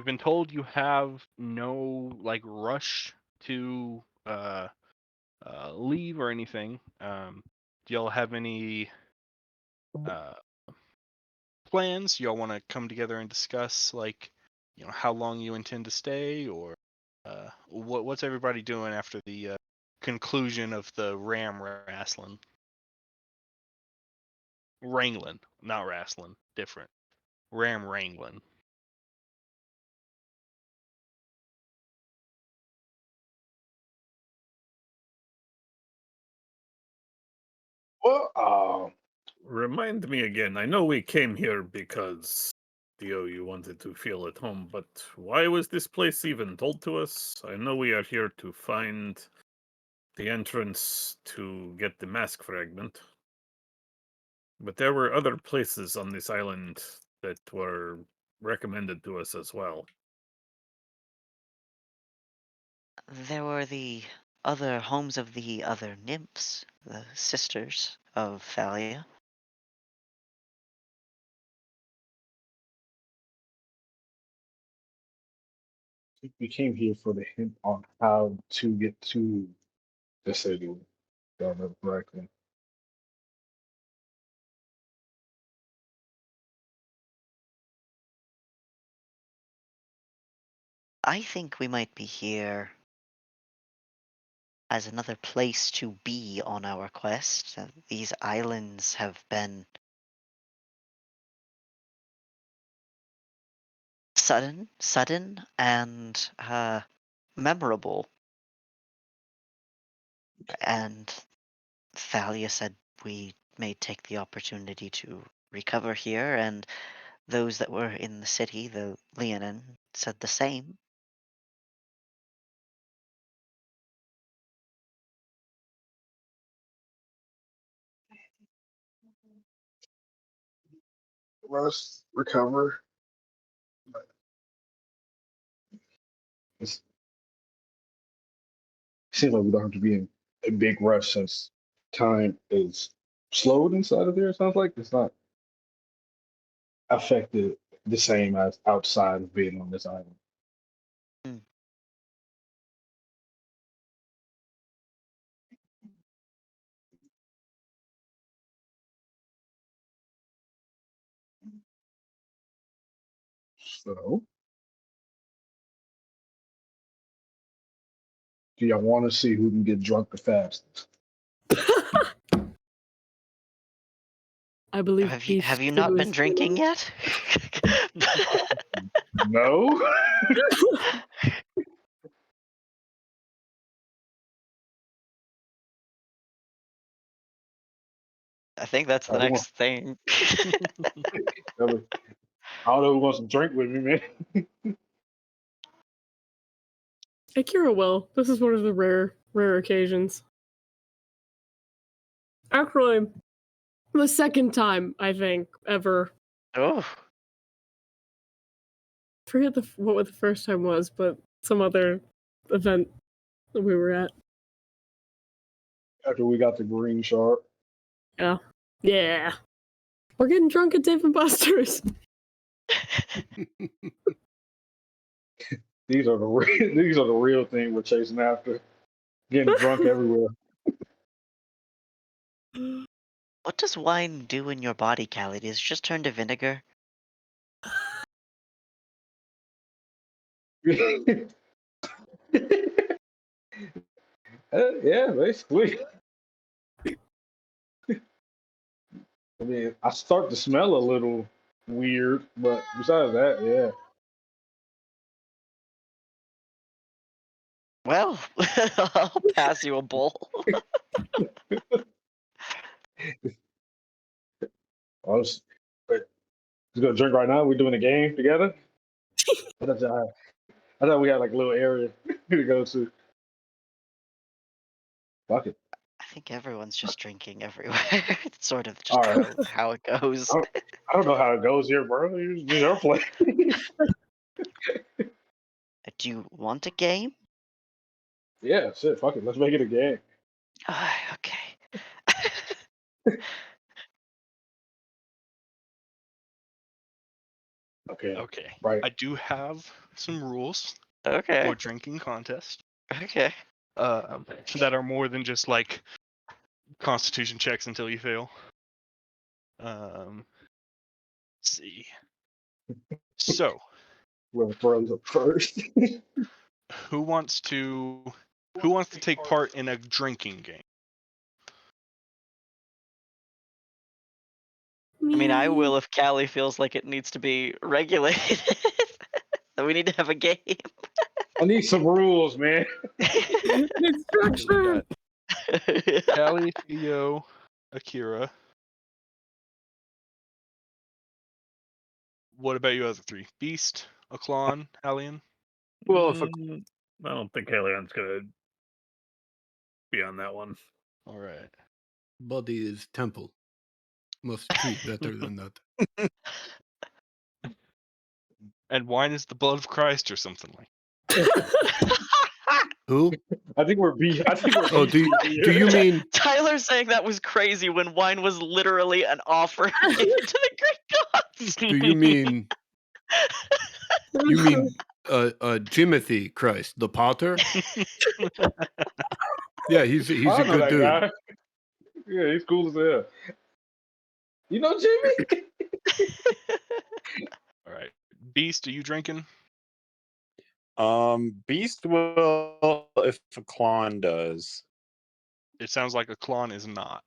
you've been told you have no like rush to leave or anything. Do y'all have any uh, plans? Y'all want to come together and discuss like how long you intend to stay, or what's everybody doing after the conclusion of the ram wrestling? Wrangling, not wrestling, different. Ram wrangling. Well, Remind me again. I know we came here because Dio, you wanted to feel at home, but why was this place even told to us? I know we are here to find the entrance to get the mask fragment, but there were other places on this island that were recommended to us as well. There were the other homes of the other nymphs, the sisters of Thalia. we came here for the hint on how to get to the city. If I remember correctly. I think we might be here as another place to be on our quest. These islands have been sudden, and memorable. And Thalia said we may take the opportunity to recover here, and those that were in the city, the Leonin, said the same. Rest, recover. It seems like we don't have to be in a big rush since time is slowed inside of there. It sounds like it's not affected the same as outside of being on this island. Hmm. So, do y'all want to see who can get drunk the fastest? I believe Have you beef not stew been is drinking yet? No. I think that's the Who wants- next thing. I don't know who wants to drink with me, man. Akira will. This is one of the rare occasions. Actually, the second time I think ever. Oh, I forget what the first time was, but some other event that we were at. After we got the green shark. Yeah. Yeah. We're getting drunk at Dave and Buster's. These are the real thing we're chasing after. Getting drunk everywhere. what does wine do in your body, Callie? Does it just turn to vinegar? Yeah, basically. I mean, I start to smell a little weird, but besides that, yeah. Well, I'll pass you a bowl. I was, but just gonna drink right now. We're doing a game together. I thought we had like a little area to go to. Fuck it. I think everyone's just drinking everywhere. It's sort of just All right. how it goes. I don't know how it goes here, bro. It's your place. Do you want a game? Yeah, shit. Fuck it. Let's make it a game. Okay. Okay. Okay. Right. I do have some rules Okay. for drinking contest Okay. that are more than just like Constitution checks until you fail. Let's see. So, Whoever throws up first. who wants to take part in a drinking game? I mean, I will if Callie feels like it needs to be regulated. So we need to have a game. I need some rules, man. It's So we structure. got Callie, Theo, Akira. What about you other three? Beast, Aklon, Hallian? Well, if a I don't think Halion's gonna be on that one. All right. Body is temple. Must treat better than that. And wine is the blood of Christ or something like. Who? I think we're Oh, do you mean Tyler saying that was crazy when wine was literally an offering to the Greek gods. do you mean Jimothy Christ, the Potter? Yeah, he's I a know good that dude. guy. Yeah, he's cool as hell. You know Jimmy? All right. Beast, are you drinking? Beast will if a Klon does. It sounds like Aklon is not.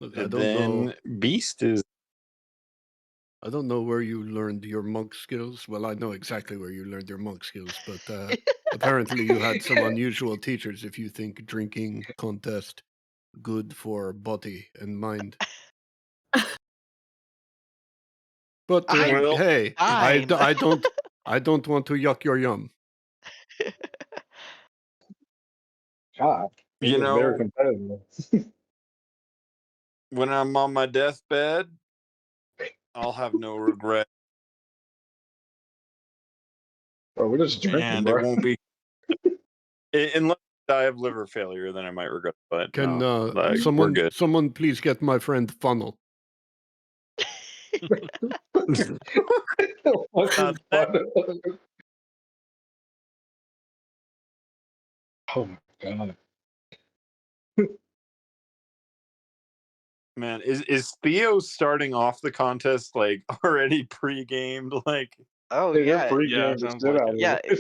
Look, I don't know. Beast is I don't know where you learned your monk skills. Well, I know exactly where you learned your monk skills, but apparently you had some unusual teachers if you think drinking contest good for body and mind. But I'm hey, fine. I don't want to yuck your yum. God, You it's very know, competitive. when I'm on my deathbed, I'll have no regret, Bro, we're just drinking, and bro. it won't be unless I have liver failure. Then I might regret. But Can no, like, we're someone good. someone please get my friend Funnel? Fucking fun. Oh my god. Man, is Theo starting off the contest like already pre-gamed? Like, Oh Hey, they're yeah. free Yeah, games to sounds sit like out it. Yeah, here.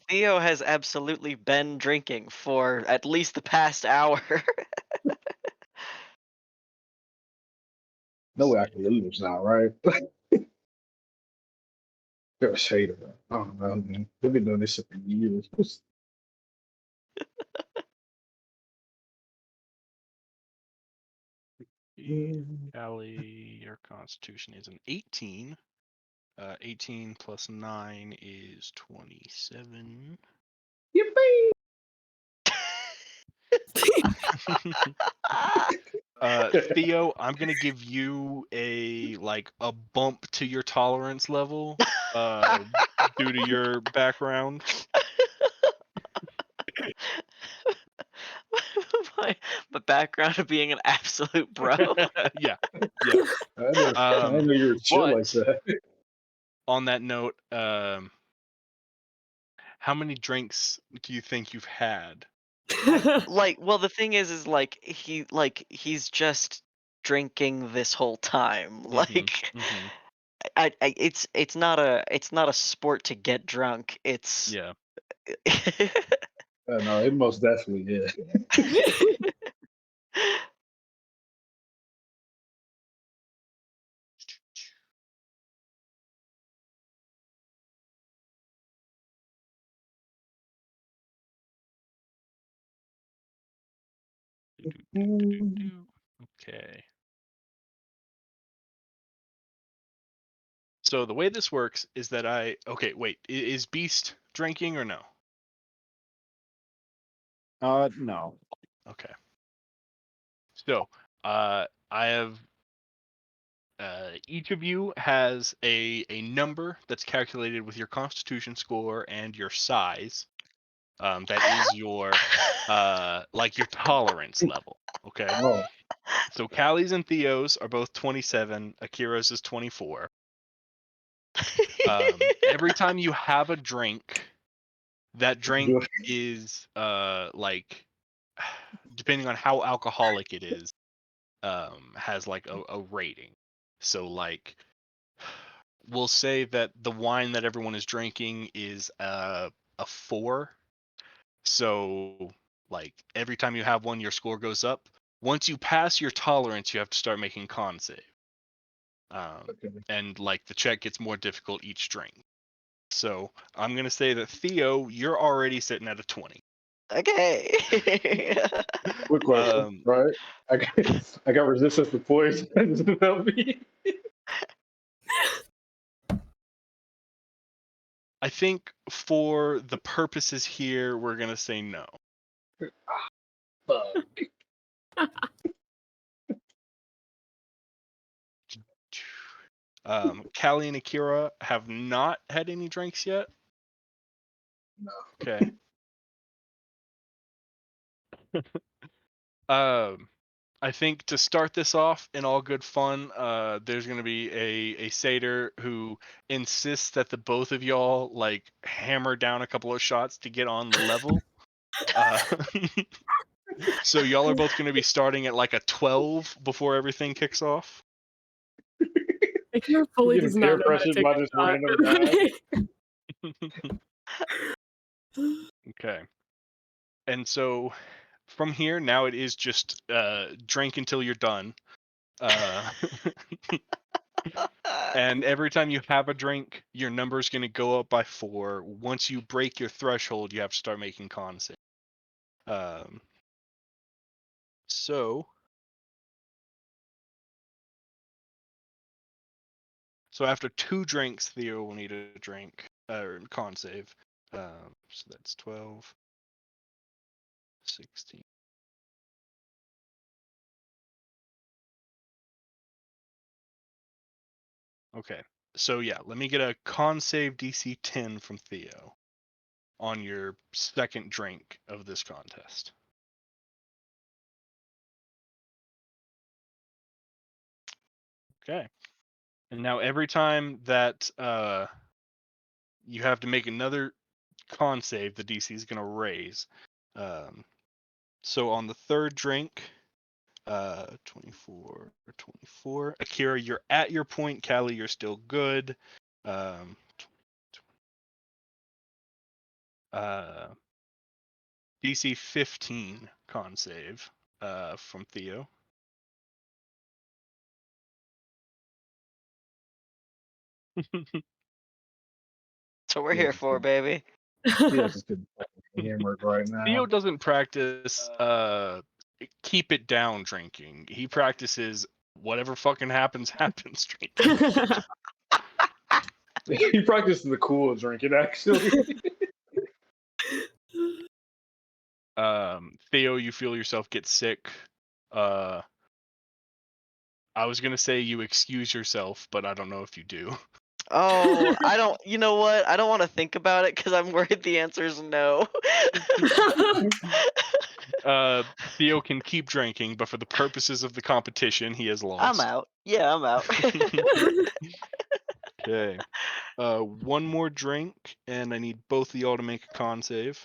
Theo has absolutely been drinking for at least the past hour. No way I can lose now, right? They're a shader. I don't know, man. They've been doing this shit for years. Callie, your constitution is an 18. 18 plus 9 is 27. Yippee! Theo, I'm gonna give you a bump to your tolerance level due to your background. My background of being an absolute bro. Yeah. I didn't know you were chill like But that. on that note, how many drinks do you think you've had? Well, the thing is he's just drinking this whole time. Mhm. It's not a sport to get drunk. It's Yeah. No, it most definitely is. Okay. So the way this works is that okay, wait, is Beast drinking or no? No. Okay. So, I have each of you has a number that's calculated with your Constitution score and your size. That is your your tolerance level. Okay. Oh, So Callie's and Theo's are both 27. Akira's is 24. Every time you have a drink, that drink is like, depending on how alcoholic it is, has like a rating. So like, we'll say that the wine that everyone is drinking is a 4. So like every time you have one, your score goes up. Once you pass your tolerance, you have to start making con save. And like the check gets more difficult each drink. So I'm gonna say that Theo, you're already sitting at a 20. Okay. Quick question, right? I got resistance to poison. Does it help me? I think for the purposes here, we're gonna say no. Fuck. Callie and Akira have not had any drinks yet. No. Okay. I think to start this off in all good fun, there's gonna be a satyr who insists that the both of y'all like hammer down a couple of shots to get on the level. So y'all are both gonna be starting at like a 12 before everything kicks off. Akira fully Getting does peer not know how to pressured take by a this shot. random Okay. And so from here, now it is just drink until you're done. And every time you have a drink, your number is going to go up by 4. Once you break your threshold, you have to start making con save. So after 2 drinks, Theo will need a drink or con save. So that's 12, 16. Okay. So yeah, let me get a con save DC 10 from Theo on your second drink of this contest. Okay. And now every time that you have to make another con save, the DC is going to raise. So on the third drink, 24 or 24. Akira, you're at your point. Callie, you're still good. DC 15 con save from Theo. That's what we're here for, baby. Yes, it's good. Hammered right now. Theo doesn't practice keep it down drinking. He practices whatever fucking happens drinking. He practiced the cool drinking, actually. Theo, you feel yourself get sick. I was gonna say you excuse yourself, but I don't know if you do. Oh, I don't. You know what? I don't want to think about it because I'm worried the answer is no. Theo can keep drinking, but for the purposes of the competition, he has lost. I'm out. Yeah, I'm out. Okay. One more drink, and I need both of y'all to make a con save.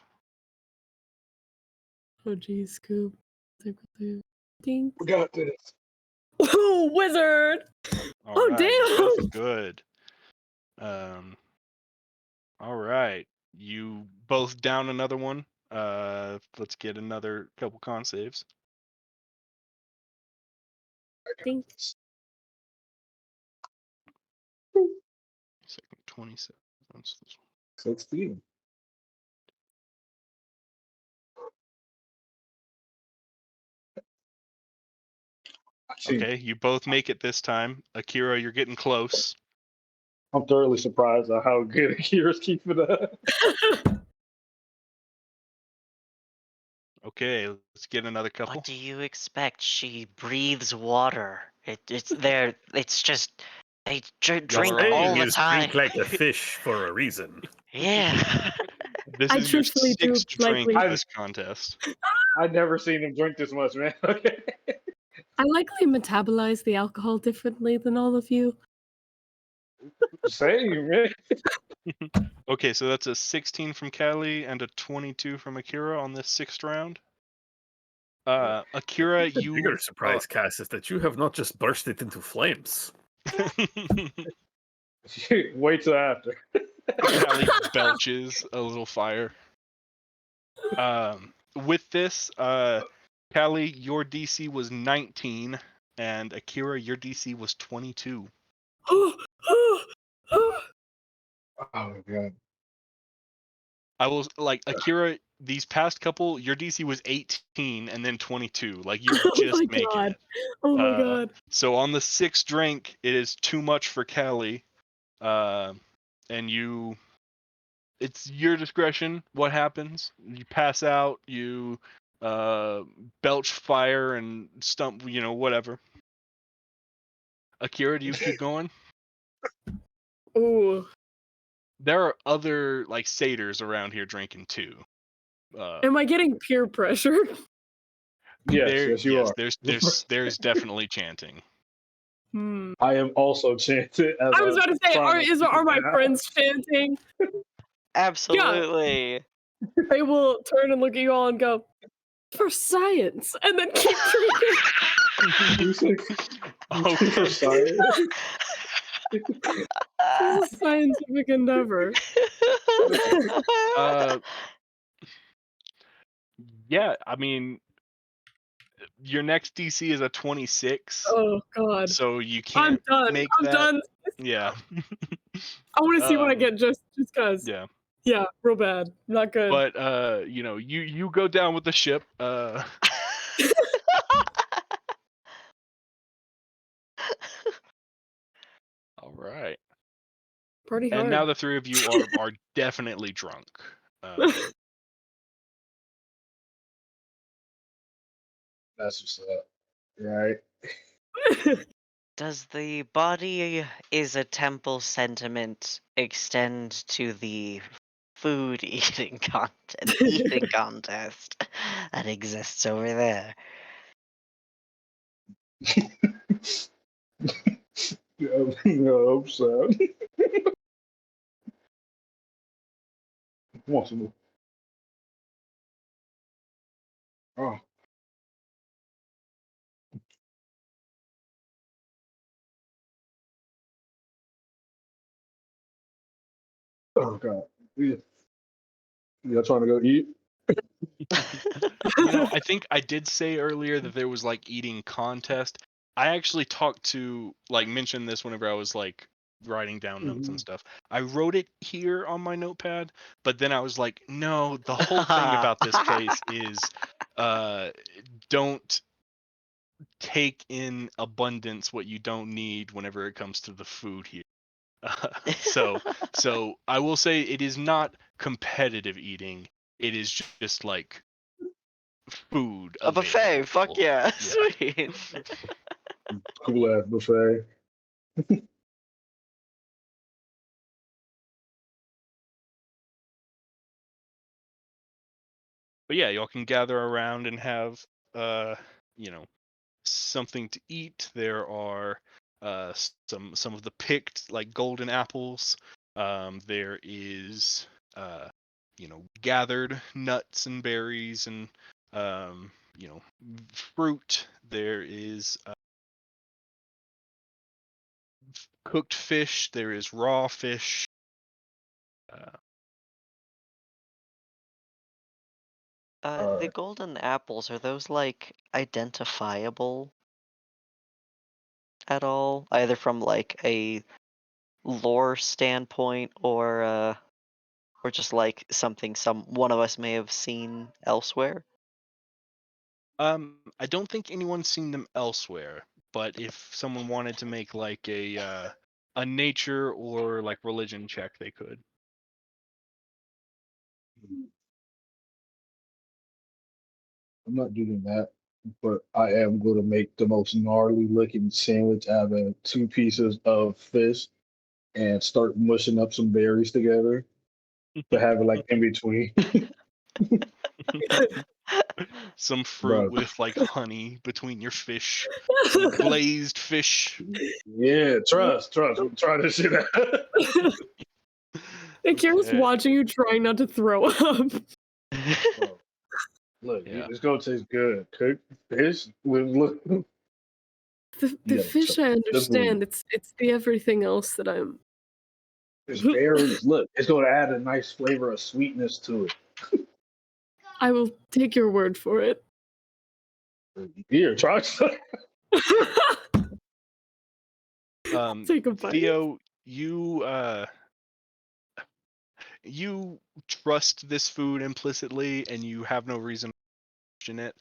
Oh geez, Scoop. Ding. We got this. Oh, wizard! All Oh, right, damn! both good. All right, you both down another one. Let's get another couple con saves. Ding. Second 27. That's this one. 16. Okay, you both make it this time. Akira, you're getting close. I'm thoroughly surprised at how good Akira's keeping up. Okay, let's get another couple. What do you expect? She breathes water. It's there. It's just they drink all the time. Drink like a fish for a reason. Yeah. This I is your truthfully do 6th drink likely- of this contest. I've never seen him drink this much, man. Okay. I likely metabolize the alcohol differently than all of you. Same, man. Okay, so that's a 16 from Callie and a 22 from Akira on this 6th round. Akira, The you bigger surprise, Cass, is that you have not just burst it into flames. Wait till after. Callie belches a little fire. With this, Callie, your DC was 19, and Akira, your DC was 22. Oh my god. I was like, Akira, these past couple, your DC was 18 and then 22. Like, you're Oh just my making god. it. Oh my god. So on the 6th drink, it is too much for Callie. And you, it's your discretion what happens. You pass out, you belch fire and stump, whatever. Akira, do you keep going? Ooh. There are other like satyrs around here drinking too. Am I getting peer pressure? Yes, you are. There's definitely chanting. I am also chanting. As I was about to say, are my now. friends chanting? Absolutely. They will turn and look at you all and go, "For science," and then keep drinking. Okay. For science. It's a scientific endeavor. Yeah, I mean, your next DC is a 26. Oh god. So you I'm can't done. make I'm that. done. Yeah. I want to see what I get just cause. Yeah. Yeah, real bad. Not good. But you go down with the ship. All right. Party hard. And now the three of you are definitely drunk. That's what's up. Right. Does the body is a temple sentiment extend to the food eating contest that exists over there? No, I'm sorry. Want some more? Oh. Oh god. Yeah. Y'all trying to go eat? I think I did say earlier that there was like eating contest. I actually mentioned this whenever I was like writing down notes and stuff. I wrote it here on my notepad, but then I was like, no, the whole thing about this place is don't take in abundance what you don't need whenever it comes to the food here. So I will say it is not competitive eating. It is just like food. A buffet. available. Fuck yeah. Sweet. Cool ass buffet. But yeah, y'all can gather around and have something to eat. There are some of the picked like golden apples. There is gathered nuts and berries and fruit. There is cooked fish. There is raw fish. The golden apples, are those like identifiable at all? Either from like a lore standpoint or just like something one of us may have seen elsewhere? I don't think anyone's seen them elsewhere, but if someone wanted to make like a nature or like religion check, they could. I'm not doing that, but I am going to make the most gnarly looking sandwich out of 2 pieces of fish and start mushing up some berries together to have it like in between. Some fruit Bruh. with like honey between your fish, glazed fish. Yeah, trust. I'm trying this shit out. Akira's Okay. watching you trying not to throw up. Bro, look, Yeah. it's gonna taste good. Cooked fish with look. The Yeah, fish, I understand. It's the everything else that I'm. It's berries. Look, it's gonna add a nice flavor of sweetness to it. I will take your word for it. Here, try some. Take a bite. Theo, you trust this food implicitly, and you have no reason to question it.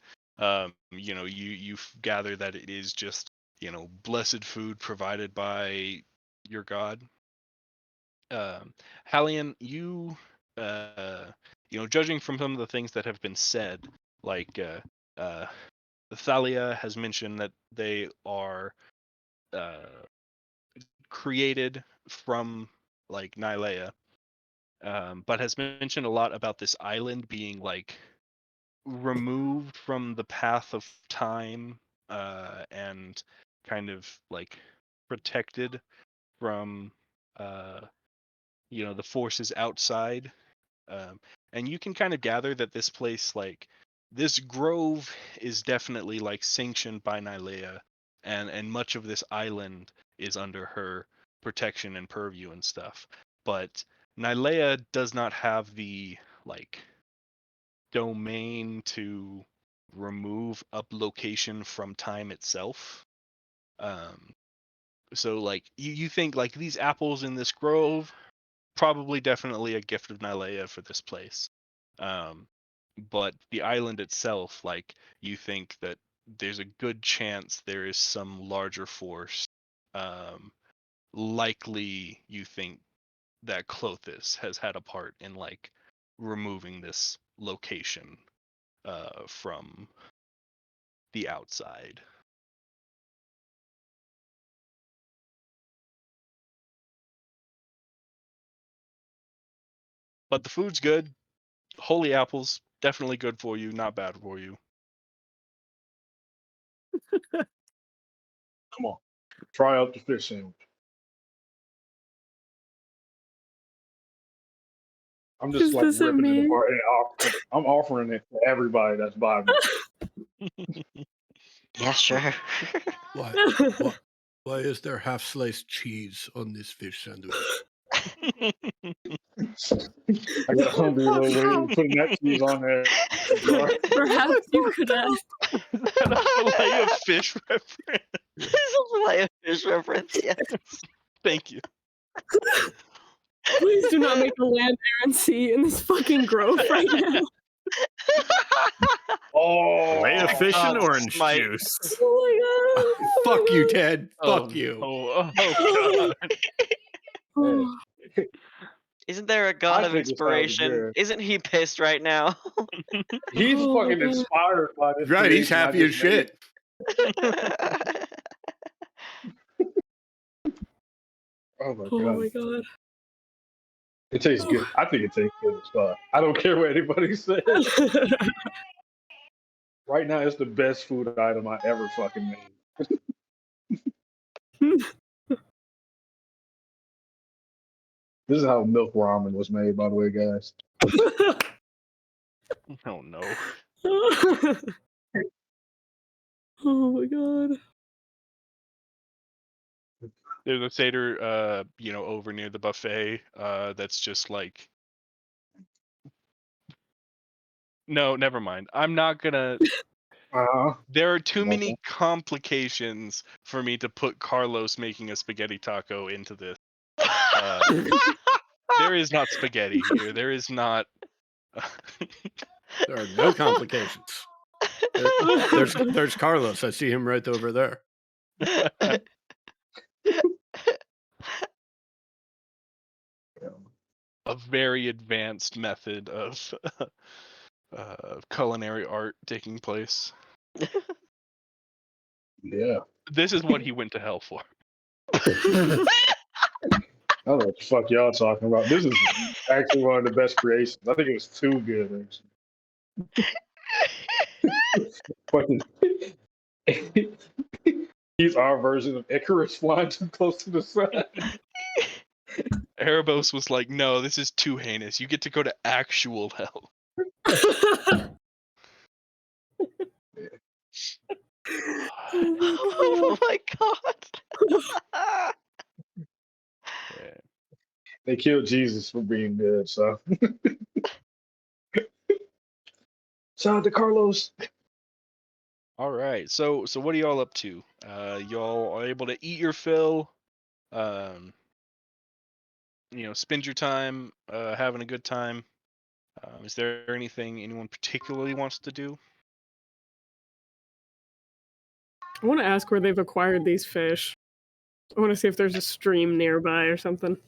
You gather that it is just blessed food provided by your god. Hallian, judging from some of the things that have been said, like Thalia has mentioned that they are created from like Nylea, but has mentioned a lot about this island being like removed from the path of time and kind of like protected from the forces outside. And you can kind of gather that this place, like this grove, is definitely like sanctioned by Nylea, and much of this island is under her protection and purview and stuff. But Nylea does not have the like domain to remove up location from time itself. So like you think like these apples in this grove, probably definitely a gift of Nylea for this place. But the island itself, like you think that there's a good chance there is some larger force. Likely you think that Clothis has had a part in like removing this location from the outside. But the food's good. Holy apples, definitely good for you, not bad for you. Come on, try out the fish sandwich. I'm just Is like this a ripping it me? apart. And I'm offering it to everybody that's buying it. Yeah, sure. Why is there half sliced cheese on this fish sandwich? I got a hungry little lady putting that cheese on there. Perhaps you could ask. A fillet of fish reference. This is a fillet of fish reference, yes. Thank you. Please do not make a land, air, and sea in this fucking grove right now. Oh, Lay a fish in God, orange smite. juice. Oh my god. Fuck you, Ted. Oh, Fuck you. Oh god. Oh. Isn't there a god I of think it sounded inspiration? good. Isn't he pissed right now? He's Oh my fucking God. inspired by this. Right, he's creation I happy as just made. shit. Oh my Oh god, my god. it tastes good. I think it tastes good as fuck. I don't care what anybody says. Right now, it's the best food item I ever fucking made. This is how milk ramen was made, by the way, guys. Oh no. Oh my god. There's a satyr over near the buffet that's just like, no, never mind. I'm not gonna. There are too many complications for me to put Carlos making a spaghetti taco into this. There is not spaghetti here. There is not. There are no complications. There's Carlos. I see him right over there. A very advanced method of culinary art taking place. Yeah. This is what he went to hell for. I don't know what the fuck y'all talking about. This is actually one of the best creations. I think it was too good, actually. Fucking- He's our version of Icarus flying too close to the sun. Erebos was like, no, this is too heinous. You get to go to actual hell. Oh my god. Yeah. They killed Jesus for being good, so. Shout out to Carlos. All right. So what are y'all up to? Y'all are able to eat your fill. Spend your time having a good time. Is there anything anyone particularly wants to do? I want to ask where they've acquired these fish. I want to see if there's a stream nearby or something.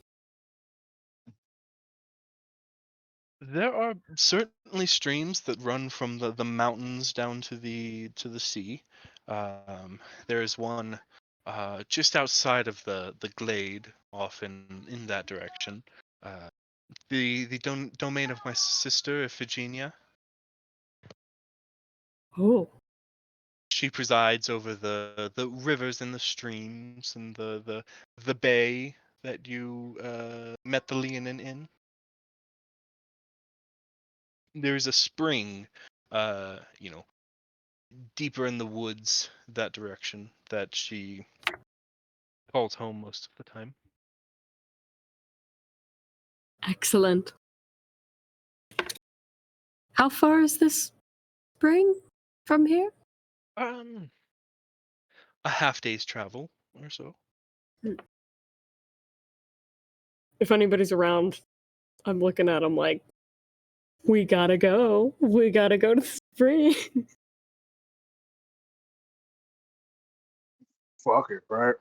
There are certainly streams that run from the mountains down to the sea. There is one just outside of the glade, off in that direction. The domain of my sister Iphigenia. Oh. She presides over the rivers and the streams and the bay that you met the Leonin in. There's a spring, deeper in the woods that direction that she calls home most of the time. Excellent. How far is this spring from here? A half day's travel or so. If anybody's around, I'm looking at them like, we gotta go. We gotta go to the spring. Fuck it, right?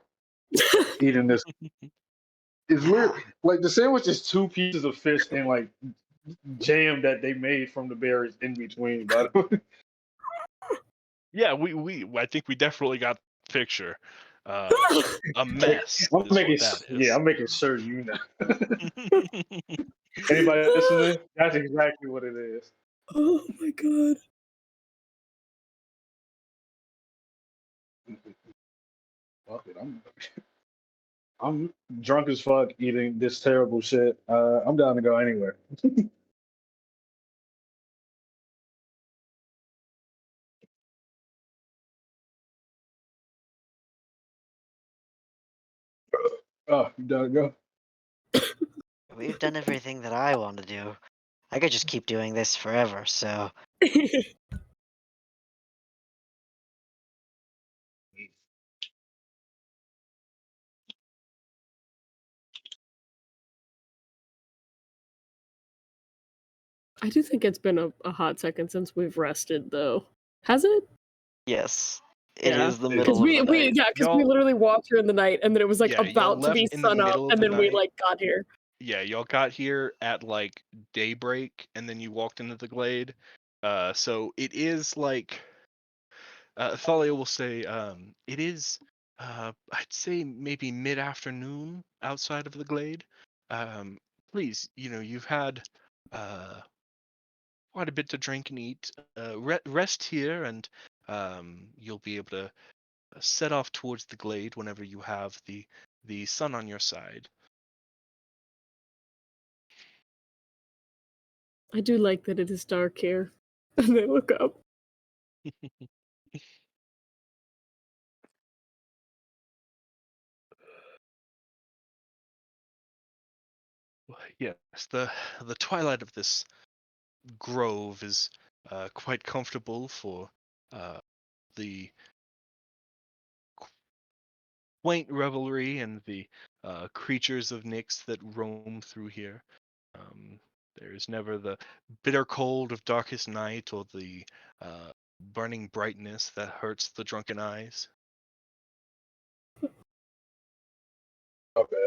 Eating this. It's weird. Like the sandwich is 2 pieces of fish and like jam that they made from the berries in between. By the way, Yeah, I think we definitely got the picture. A mess. I'm is making what that is. I'm making sure you know. Anybody listening? That's exactly what it is. Oh my god. Fuck it, I'm drunk as fuck eating this terrible shit. I'm down to go anywhere. Oh, you down to go? We've done everything that I want to do. I could just keep doing this forever, so. I do think it's been a hot second since we've rested, though. Has it? Yes. It Yeah. is the Because middle of the night. because we literally walked here in the night, and then it was like Yeah, y'all about to be left in the sun up, middle of and the then we night. like got here. Yeah, y'all got here at like daybreak, and then you walked into the glade. So it is like Thalia will say, it is I'd say maybe mid-afternoon outside of the glade. Please, you've had quite a bit to drink and eat. Rest here, and you'll be able to set off towards the glade whenever you have the sun on your side. I do like that it is dark here. And they look up. Yes, the twilight of this grove is quite comfortable for the quaint revelry and the creatures of Nyx that roam through here. There is never the bitter cold of darkest night or the burning brightness that hurts the drunken eyes. Okay.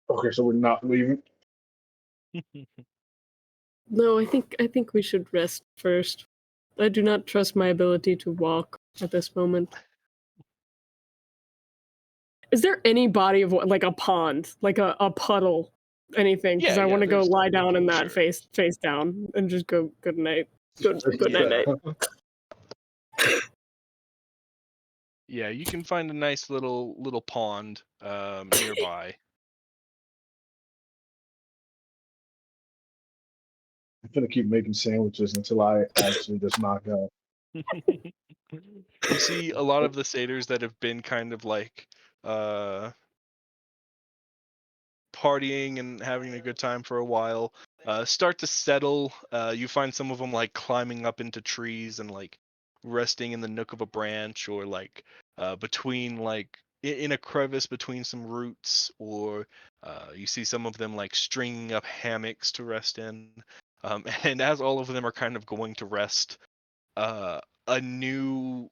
Okay, so we're not leaving. No, I think we should rest first. I do not trust my ability to walk. at this moment. Is there any body of like a pond, like a puddle, anything? Because I want to go there's- lie down in that sure. face down and just go good night. Good night. Yeah, you can find a nice little pond nearby. I'm gonna keep making sandwiches until I actually just knock out. You see a lot of the satyrs that have been kind of like partying and having a good time for a while start to settle. You find some of them like climbing up into trees and like resting in the nook of a branch, or like between like in a crevice between some roots, or you see some of them like stringing up hammocks to rest in. And as all of them are kind of going to rest, a new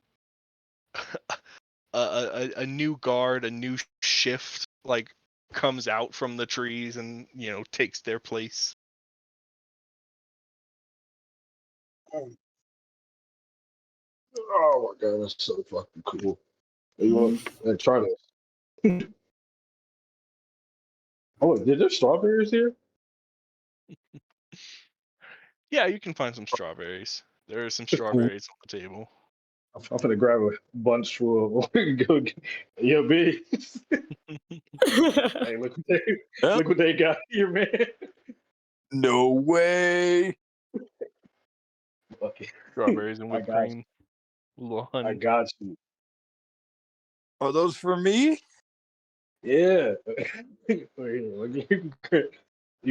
a new guard, a new shift like comes out from the trees and takes their place. Oh my god, that's so fucking cool. You want to try this? Oh, did there strawberries here? Yeah, you can find some strawberries. There are some Cool. strawberries on the table. I'm gonna grab a bunch full of go get, yo, B. Hey, look what they got here, man. No way. Okay. Strawberries and I whipped got cream. A little I honey. got you. Are those for me? Yeah. You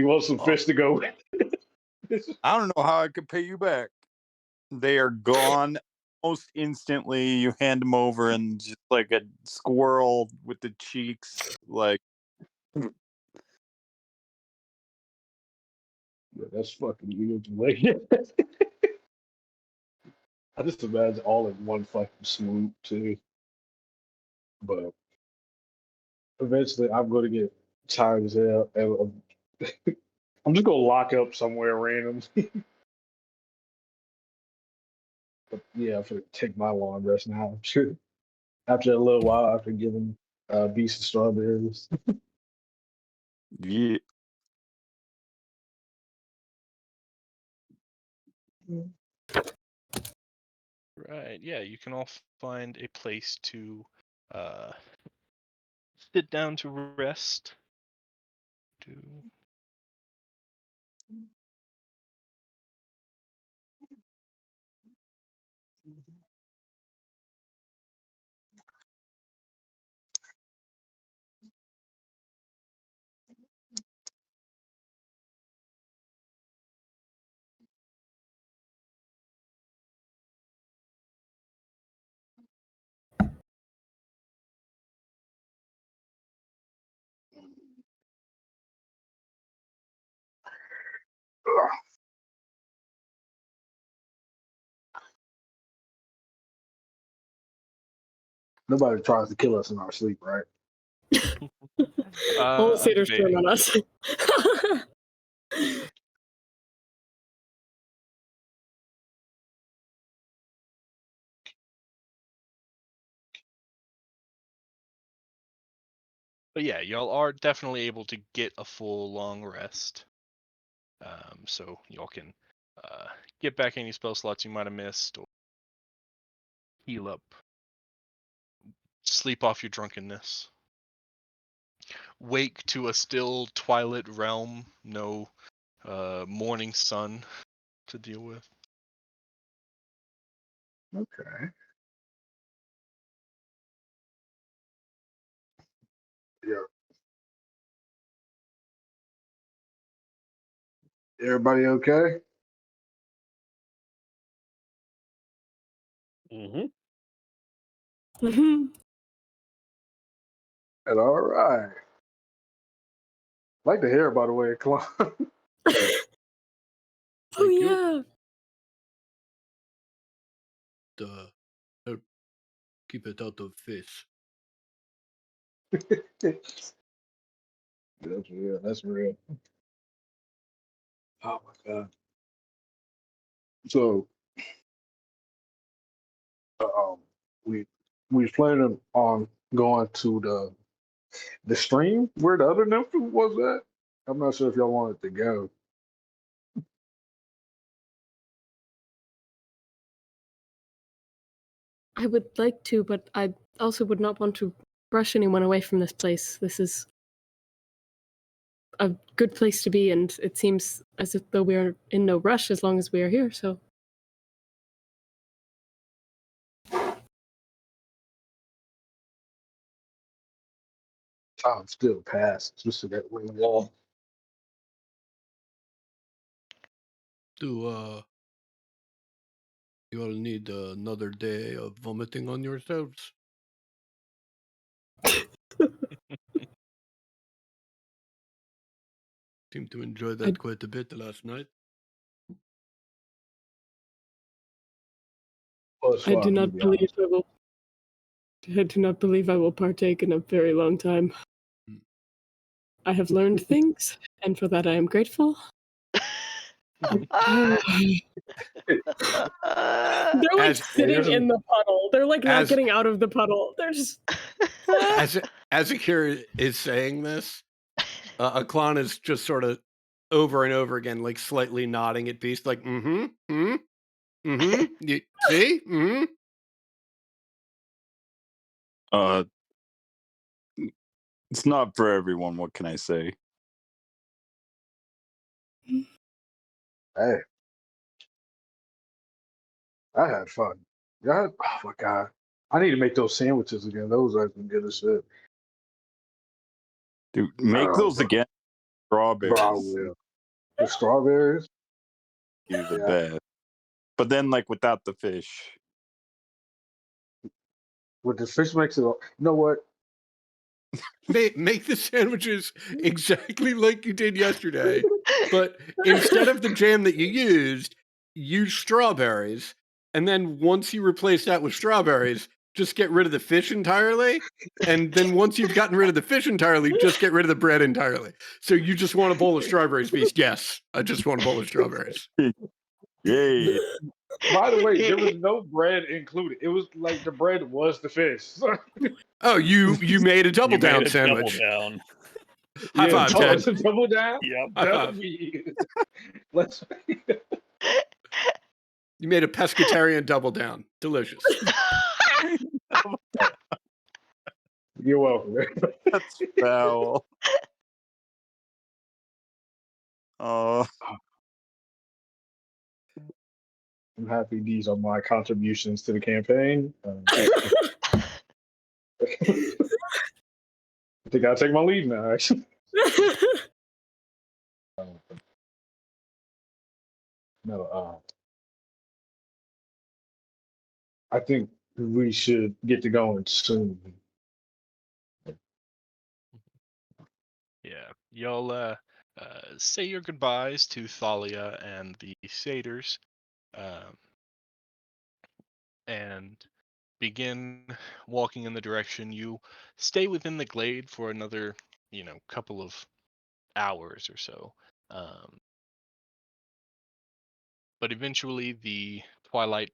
want some fish to go with? I don't know how I could pay you back. They are gone almost instantly. You hand them over, and just like a squirrel with the cheeks, like Yeah, that's fucking weird. Like, I just imagine all in one fucking swoop too. But eventually, I'm going to get tired as hell, and I'm just going to lock up somewhere random. But yeah, I'm going to take my long rest now. I'm sure after a little while, after giving beast of strawberries. yeah. Right. Yeah, you can all find a place to uh, sit down to rest. Do Nobody tries to kill us in our sleep, right? All the satyrs turn debating. on us. But yeah, y'all are definitely able to get a full long rest. So y'all can get back any spell slots you might have missed, or heal up, sleep off your drunkenness. Wake to a still twilight realm, no morning sun to deal with. Okay. Yeah. Everybody okay? Mm-hmm. Mhm. And all right. Like the hair, by the way, Kalon. Oh Thank you. yeah. Help keep it out of fish. That's real. That's real. Oh my god. So, um, we planning on going to the stream where the other nymph was at. I'm not sure if y'all wanted to go. I would like to, but I also would not want to brush anyone away from this place. This is a good place to be, and it seems as if though we are in no rush as long as we are here, so. Time still passed. Just to that ring wall. Do you all need another day of vomiting on yourselves? Seemed to enjoy that quite a bit last night. Plus I do five, not to be believe honest. I do not believe I will partake in a very long time. Hmm. I have learned things, and for that I am grateful. They're like As- sitting in the puddle. They're like not as- getting out of the puddle. They're just. As Akira is saying this, Aklan is just sort of over and over again, like slightly nodding at Beast, like, you see? It's not for everyone. What can I say? Hey, I had fun. Yeah. Oh my god, I need to make those sandwiches again. Those are good as shit. Dude, make those again. Strawberries. Bro, I will. The strawberries. You the Yeah. best. But then, like, without the fish. With the fish makes it. You know what? Make the sandwiches exactly like you did yesterday, but instead of the jam that you used, use strawberries. And then once you replace that with strawberries, just get rid of the fish entirely. And then once you've gotten rid of the fish entirely, just get rid of the bread entirely. So you just want a bowl of strawberries, Beast? Yes, I just want a bowl of strawberries. Yay. By the way, there was no bread included. It was like the bread was the fish. Oh, you made a double You made down a sandwich. Double down. High five, Ted. Double down. Yep. High That'll five. be. Let's. You made a pescatarian double down. Delicious. You're welcome. That's foul. Oh, I'm happy these are my contributions to the campaign. I think I'll take my lead now, actually. No, I think we should get to going soon. Yeah, y'all say your goodbyes to Thalia and the satyrs, and begin walking in the direction. You stay within the glade for another, couple of hours or so. But eventually, the twilight,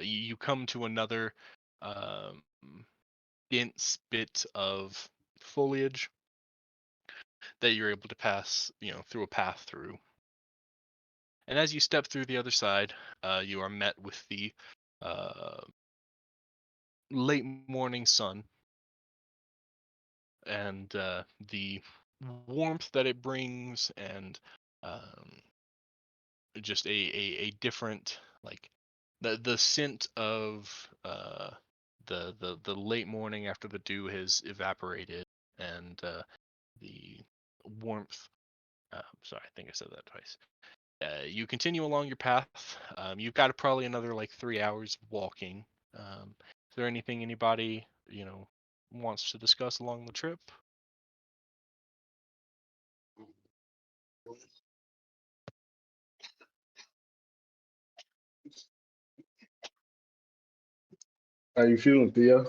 you come to another um, dense bit of foliage that you're able to pass, through a path through. And as you step through the other side, you are met with the late morning sun and the warmth that it brings, and just a different, like, the scent of the late morning after the dew has evaporated, and the warmth. Sorry, I think I said that twice. You continue along your path. You've got probably another like 3 hours walking. Is there anything anybody wants to discuss along the trip? How you feeling, Theo?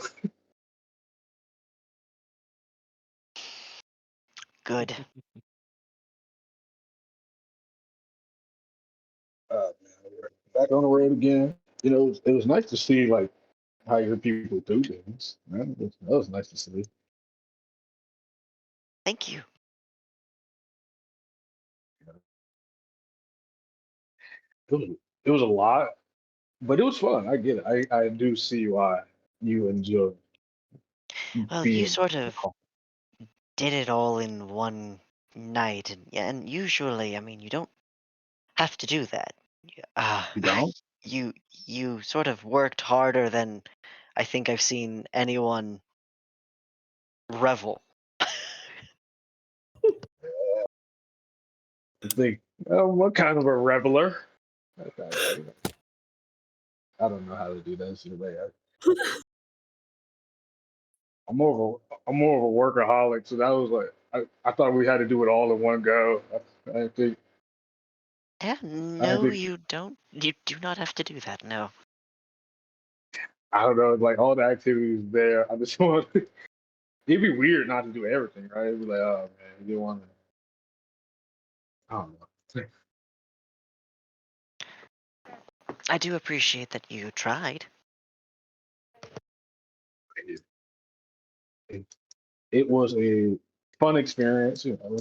Good. Man, we're back on the road again. It was nice to see like how your people do things. Man, that was nice to see. Thank you. It was it was a lot, but it was fun. I get it. I do see why you enjoy Well, you being. sort of did it all in one night, and usually, I mean, you don't have to do that. You don't? You sort of worked harder than I think I've seen anyone revel. I think, what kind of a reveler? I don't know how to do that. I'm more of a workaholic, so that was like I thought we had to do it all in one go. I think Yeah, I no, think you don't. You do not have to do that. No. I don't know, like all the activities there. I just want it'd be weird not to do everything, right? It'd be like, oh man, you want to I don't know. I do appreciate that you tried. It, it, it was a fun experience, you know.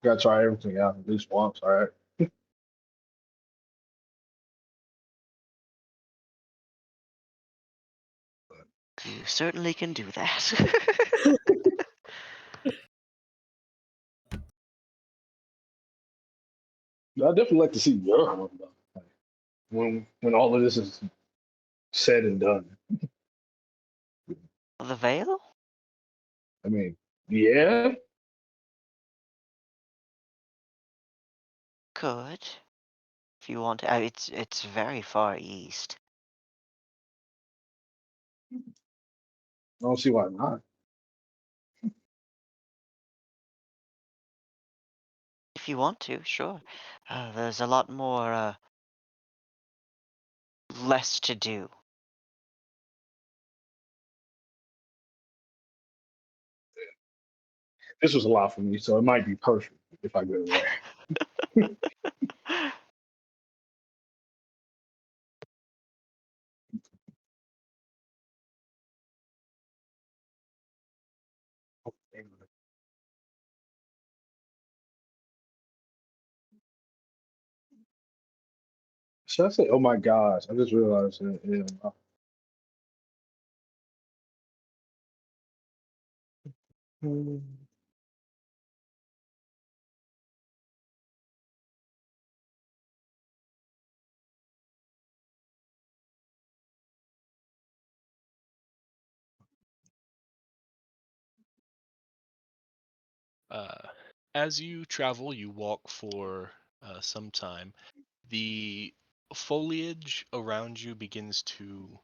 Gotta try everything out at least once, all right? You certainly can do that. I definitely like to see your home though. Like, when all of this is said and done. The veil? I mean, yeah, Good. If you want to, it's very far east. I don't see why not. If you want to, sure. There's a lot more less to do. This was a lot for me, so it might be perfect if I go there. Should I say, oh my gosh, I just realized that, yeah. Uh, as you travel, you walk for some time. The foliage around you begins to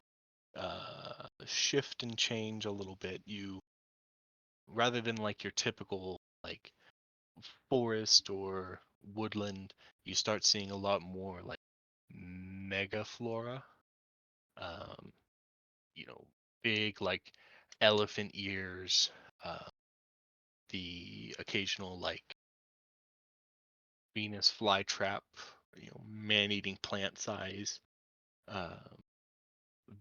shift and change a little bit. You, rather than like your typical like forest or woodland, you start seeing a lot more like megaflora. Um, you know, big like elephant ears, uh, the occasional like Venus flytrap, man-eating plant size. Um,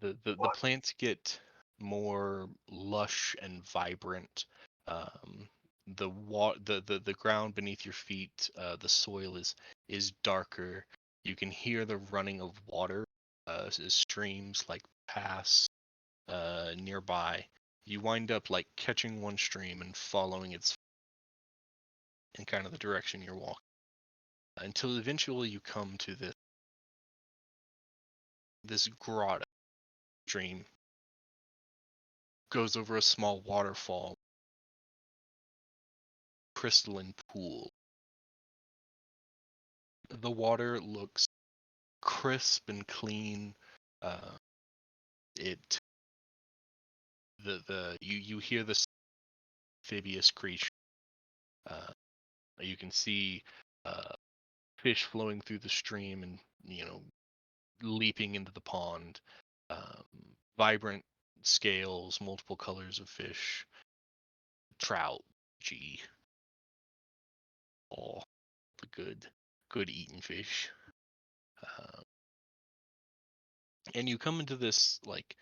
the plants get more lush and vibrant. Um, the ground beneath your feet, the soil is darker. You can hear the running of water, as streams like pass nearby. You wind up like catching one stream and following its in kind of the direction you're walking until eventually you come to this grotto. Stream goes over a small waterfall, crystalline pool. The water looks crisp and clean. Uh, it the you hear this amphibious creature. Uh, you can see uh, fish flowing through the stream and leaping into the pond. Um, Vibrant scales, multiple colors of fish, trout, gee, all the good eating fish. Uh, And you come into this like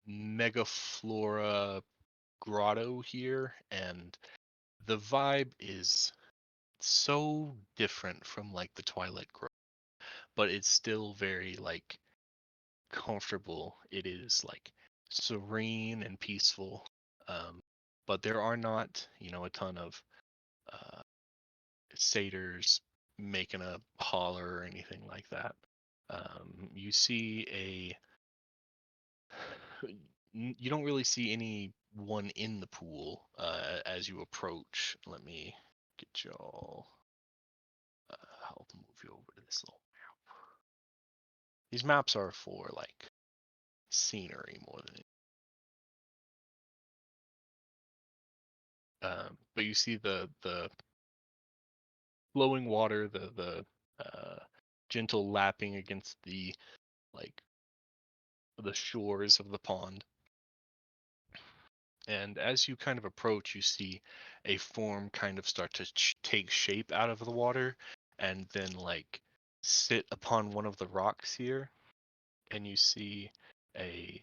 megaflora grotto here, and the vibe is so different from like the Twilight Grove, but it's still very like comfortable. It is like serene and peaceful. But there are not, a ton of satyrs making a holler or anything like that. You see you don't really see anyone in the pool as you approach. Let me get y'all. I'll move you over to this little map. These maps are for like scenery more than but you see the flowing water, the gentle lapping against the like the shores of the pond. And as you kind of approach, you see a form kind of start to take shape out of the water and then like sit upon one of the rocks here. And you see a,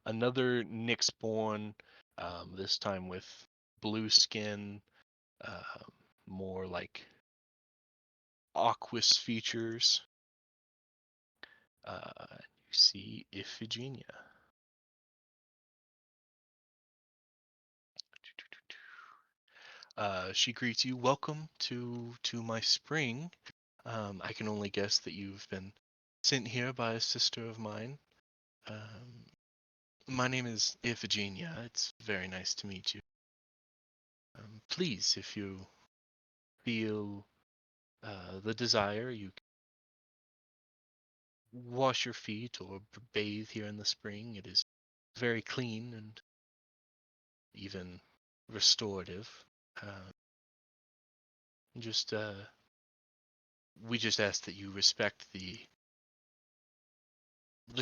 another Nyxborn, this time with blue skin, more like aqueous features. You see Iphigenia. She greets you. Welcome to my spring. I can only guess that you've been sent here by a sister of mine. My name is Iphigenia. It's very nice to meet you. Please, if you feel the desire, you can wash your feet or bathe here in the spring. It is very clean and even restorative. Just we just ask that you respect the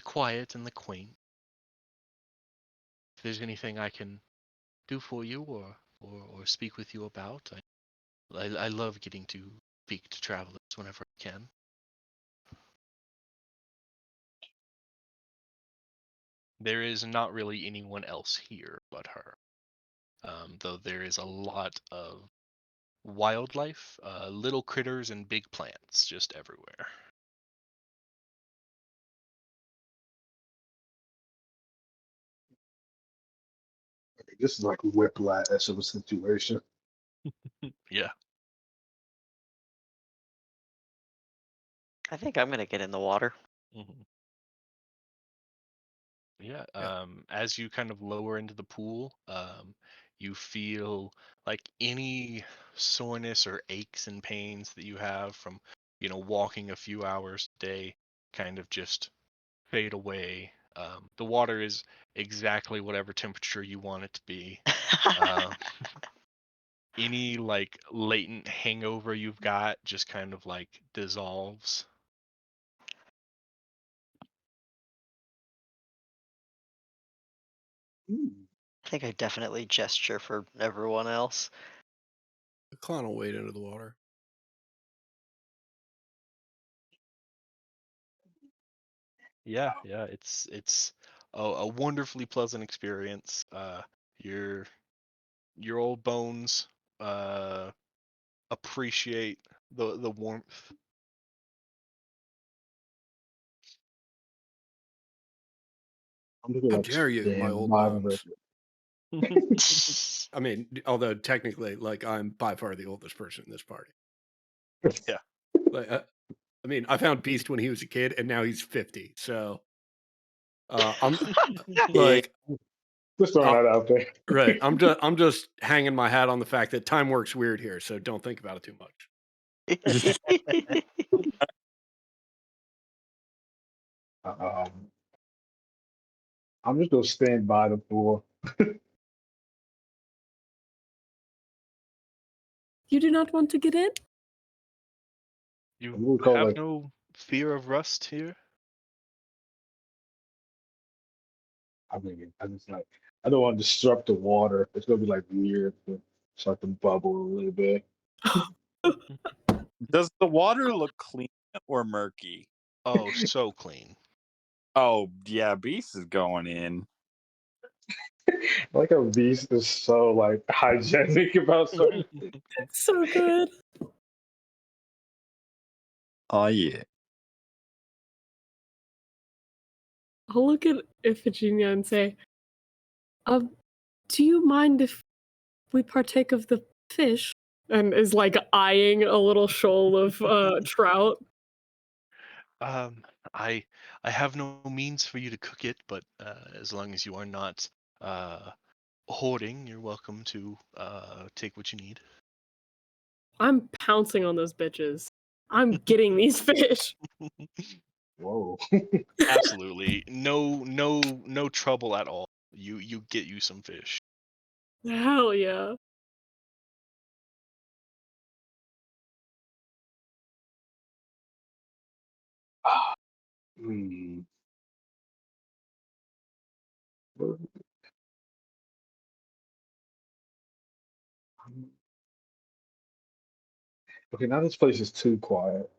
quiet and the quaint. If there's anything I can do for you or speak with you about, I love getting to speak to travelers whenever I can. There is not really anyone else here but her, though there is a lot of wildlife, little critters and big plants just everywhere. This is like a whiplash of a situation. Yeah. I think I'm gonna get in the water. Mm-hmm. Yeah. As you kind of lower into the pool, you feel like any soreness or aches and pains that you have from, walking a few hours a day kind of just fade away. The water is exactly whatever temperature you want it to be. Any like latent hangover you've got just kind of like dissolves. I think I definitely gesture for everyone else. The clown will wade into the water. Yeah, it's a wonderfully pleasant experience. Your old bones appreciate the warmth. I'm just gonna How like dare you, my stand old by the bones? river. I mean, although technically, like, I'm by far the oldest person in this party. Yeah. Like, I mean, I found Beast when he was a kid, and now he's 50. So, I'm like, Just throwing that out there. right. I'm just hanging my hat on the fact that time works weird here. So don't think about it too much. I'm just gonna stand by the pool. You do not want to get in? You We'll call have like no fear of rust here? I mean, I just like I don't want to disrupt the water. It's gonna be like weird, but start to bubble a little bit. Does the water look clean or murky? Oh, so clean. Oh yeah, Beast is going in. Like a beast is so like hygienic about certain things. It's so good. Oh yeah. I'll look at Iphigenia and say, do you mind if we partake of the fish? And is like eyeing a little shoal of trout. Um, I have no means for you to cook it, but as long as you are not hoarding, you're welcome to take what you need. I'm pouncing on those bitches. I'm getting these fish. Whoa. Absolutely, no trouble at all. You get you some fish. Hell yeah. Hmm. Okay, now this place is too quiet.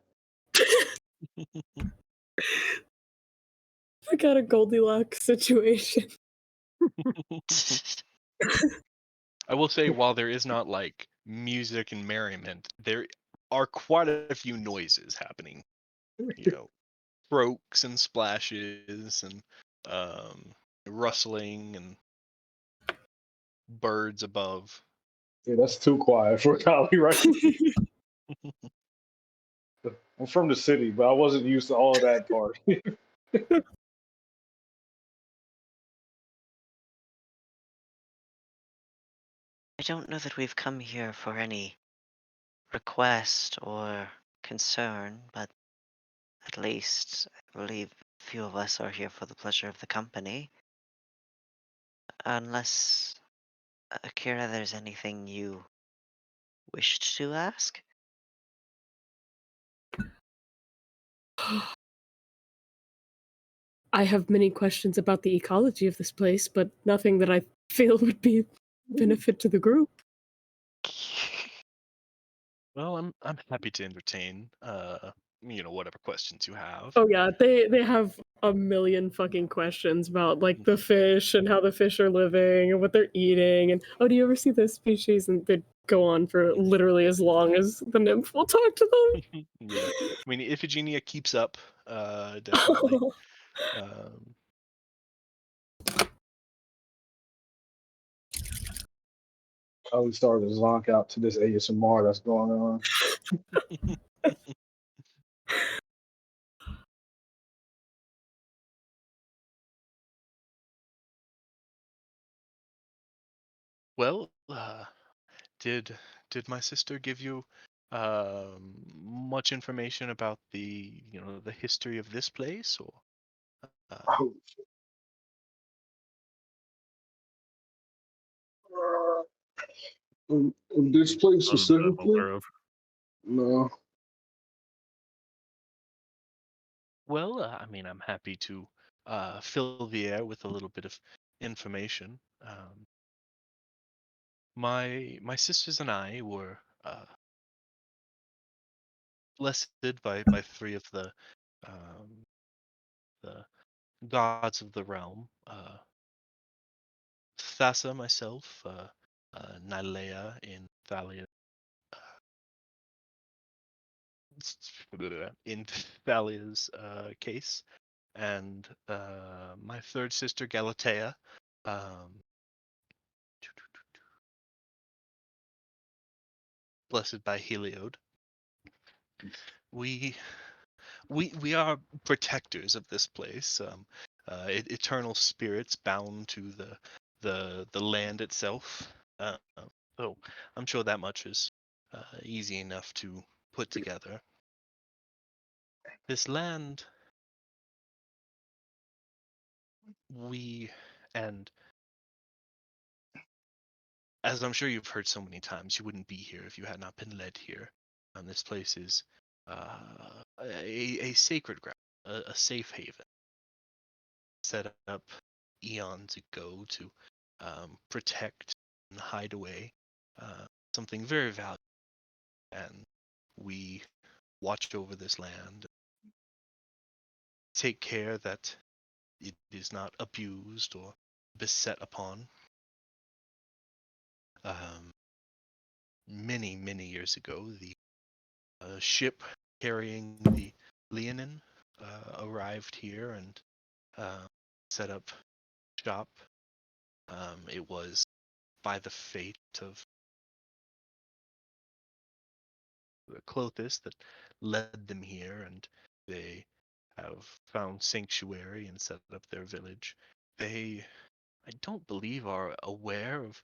I got a Goldilocks situation. I will say, while there is not like music and merriment, there are quite a few noises happening. You know, croaks and splashes and rustling and birds above. Yeah, that's too quiet for Kali, right? I'm from the city, but I wasn't used to all of that part. I don't know that we've come here for any request or concern, but at least I believe a few of us are here for the pleasure of the company. Unless, Akira, there's anything you wished to ask? I have many questions about the ecology of this place, but nothing that I feel would be benefit to the group. Well, I'm happy to entertain whatever questions you have. Oh yeah, they have a million fucking questions about like the fish and how the fish are living and what they're eating and do you ever see this species? And they go on for literally as long as the nymph will talk to them. Yeah, I mean, Iphigenia keeps up, definitely. Um, Kali started to zonk out to this ASMR that's going on. well, did my sister give you much information about the history of this place, or uh, Oh, in this place None that I'm specifically? aware of. No. well, I mean, I'm happy to fill the air with a little bit of information. My sisters and I were blessed by three of um, the gods of the realm. Thassa, myself, Nylea in Thalia, in Thalia's case, and my third sister Galatea, um, blessed by Heliode. We we are protectors of this place, eternal spirits bound to the land itself. So I'm sure that much is easy enough to put together. This land, we and as I'm sure you've heard so many times, you wouldn't be here if you had not been led here. This place is a sacred ground, a safe haven, set up eons ago to protect and hide away something very valuable. And we watched over this land, take care that it is not abused or beset upon. Um, many years ago, the ship carrying the Leonin arrived here and set up shop. It was by the fate of Clothis that led them here, and they have found sanctuary and set up their village. They, I don't believe, are aware of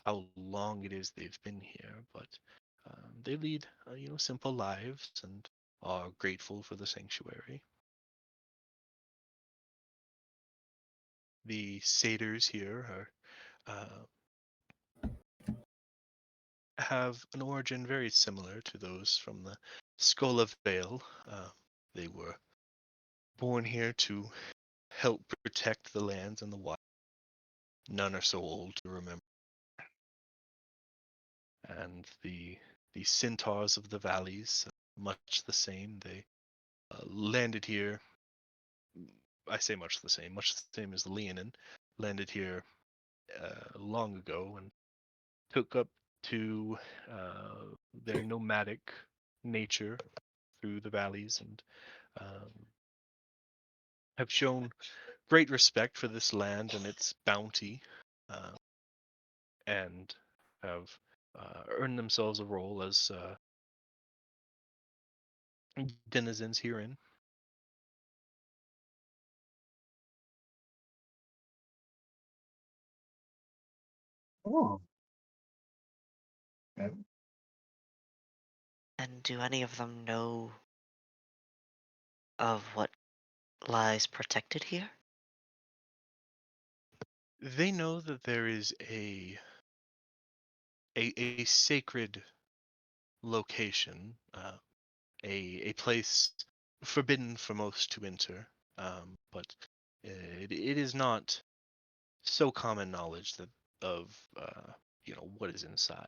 how long it is they've been here, but they lead, simple lives and are grateful for the sanctuary. The satyrs here have an origin very similar to those from the Skull of Vale. They were born here to help protect the lands and the wild. None are so old to remember. And the centaurs of the valleys, much the same. They landed here. I say much the same as the Leonin, landed here long ago and took up to their nomadic nature through the valleys and um, have shown great respect for this land and its bounty, uh, and have earned themselves a role as denizens herein. Oh. Okay. And do any of them know of what lies protected here? They know that there is a sacred location, a place forbidden for most to enter, but it is not so common knowledge that of what is inside.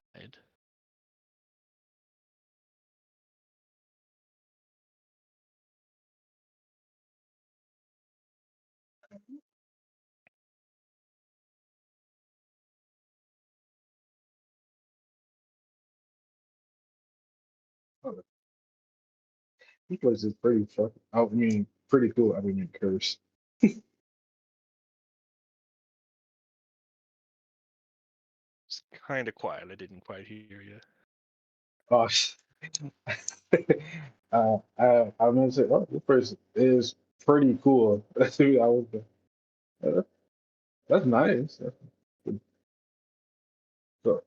Oh, this place is pretty fucking. I mean, pretty cool. I mean, curse. It's kind of quiet. I didn't quite hear you. Oh, I'm gonna say, oh, this place is pretty cool. That's who I was. Uh, That's nice. That's good. So,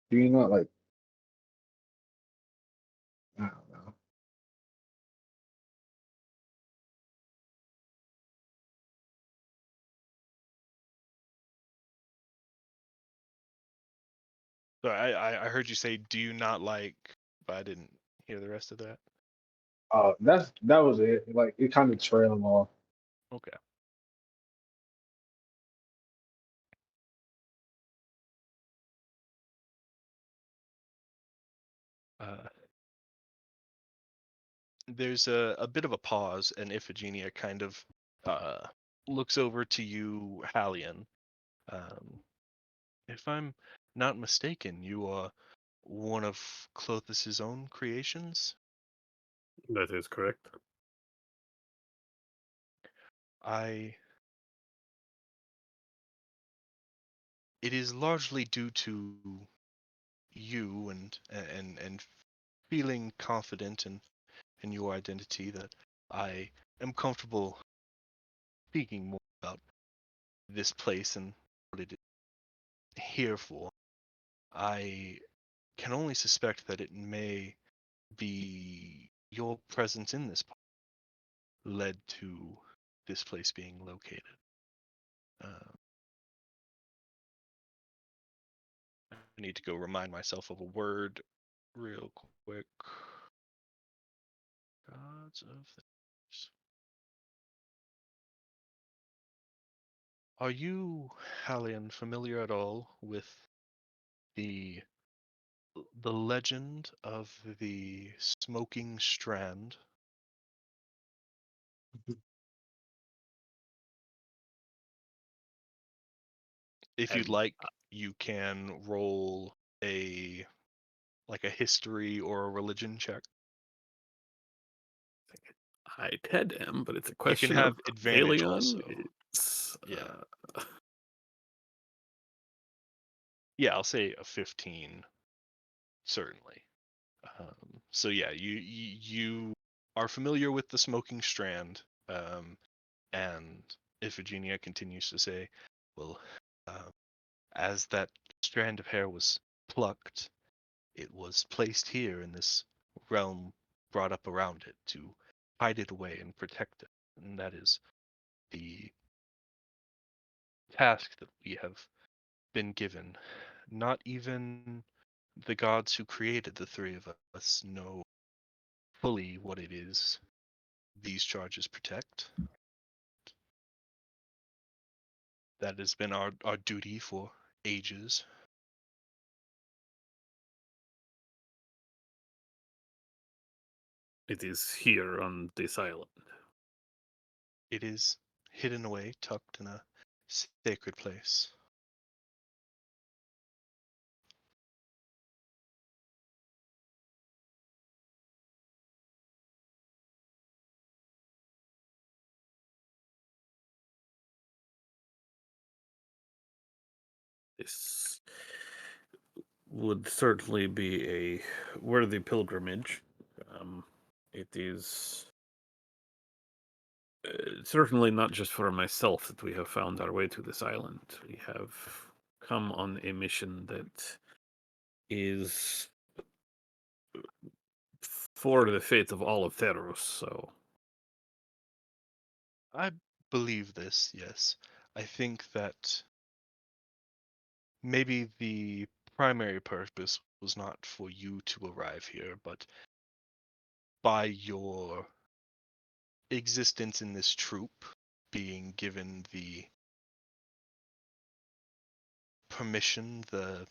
do you not like? I don't know. So I heard you say, "Do you not like?" But I didn't hear the rest of that. That was it. Like it kind of trailed off. Okay. Uh, there's a bit of a pause, and Iphigenia kind of uh, looks over to you, Hallian. Um, if I'm not mistaken, you are one of Clothis's own creations. That is correct. I. It is largely due to you and feeling confident in your identity that I am comfortable speaking more about this place and what it is here for. I can only suspect that it may be your presence in this part led to this place being located. Uh, I need to go remind myself of a word real quick. Gods of things. Are you, Hallian, familiar at all with the the legend of the smoking strand? If you'd And like, you can roll a history or a religion check. I TED am, but it's a You can question have of advantage Aelion. also. It's, Yeah. Yeah, I'll say a 15, certainly. So yeah, you are familiar with the smoking strand, and Iphigenia continues to say, well, as that strand of hair was plucked, it was placed here in this realm, brought up around it to hide it away and protect it. And that is the task that we have been given. Not even the gods who created the three of us know fully what it is these charges protect. That has been our duty for ages. It is here on this island. It is hidden away, tucked in a sacred place. This would certainly be a worthy pilgrimage. It is certainly not just for myself that we have found our way to this island. We have come on a mission that is for the fate of all of Theros, so I believe this, yes. I think that maybe the primary purpose was not for you to arrive here, but by your existence in this troop, being given the permission, the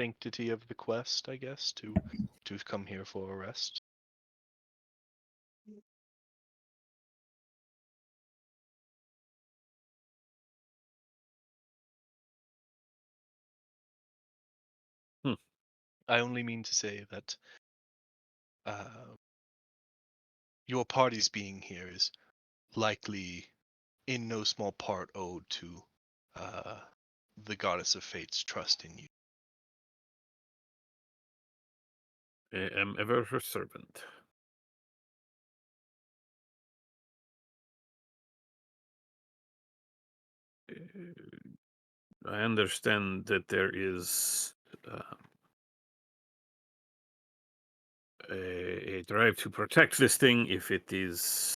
sanctity of the quest, I guess, to come here for a rest. I only mean to say that your party's being here is likely in no small part owed to uh, the goddess of fate's trust in you. I am ever her servant. I understand that there is a drive to protect this thing if it is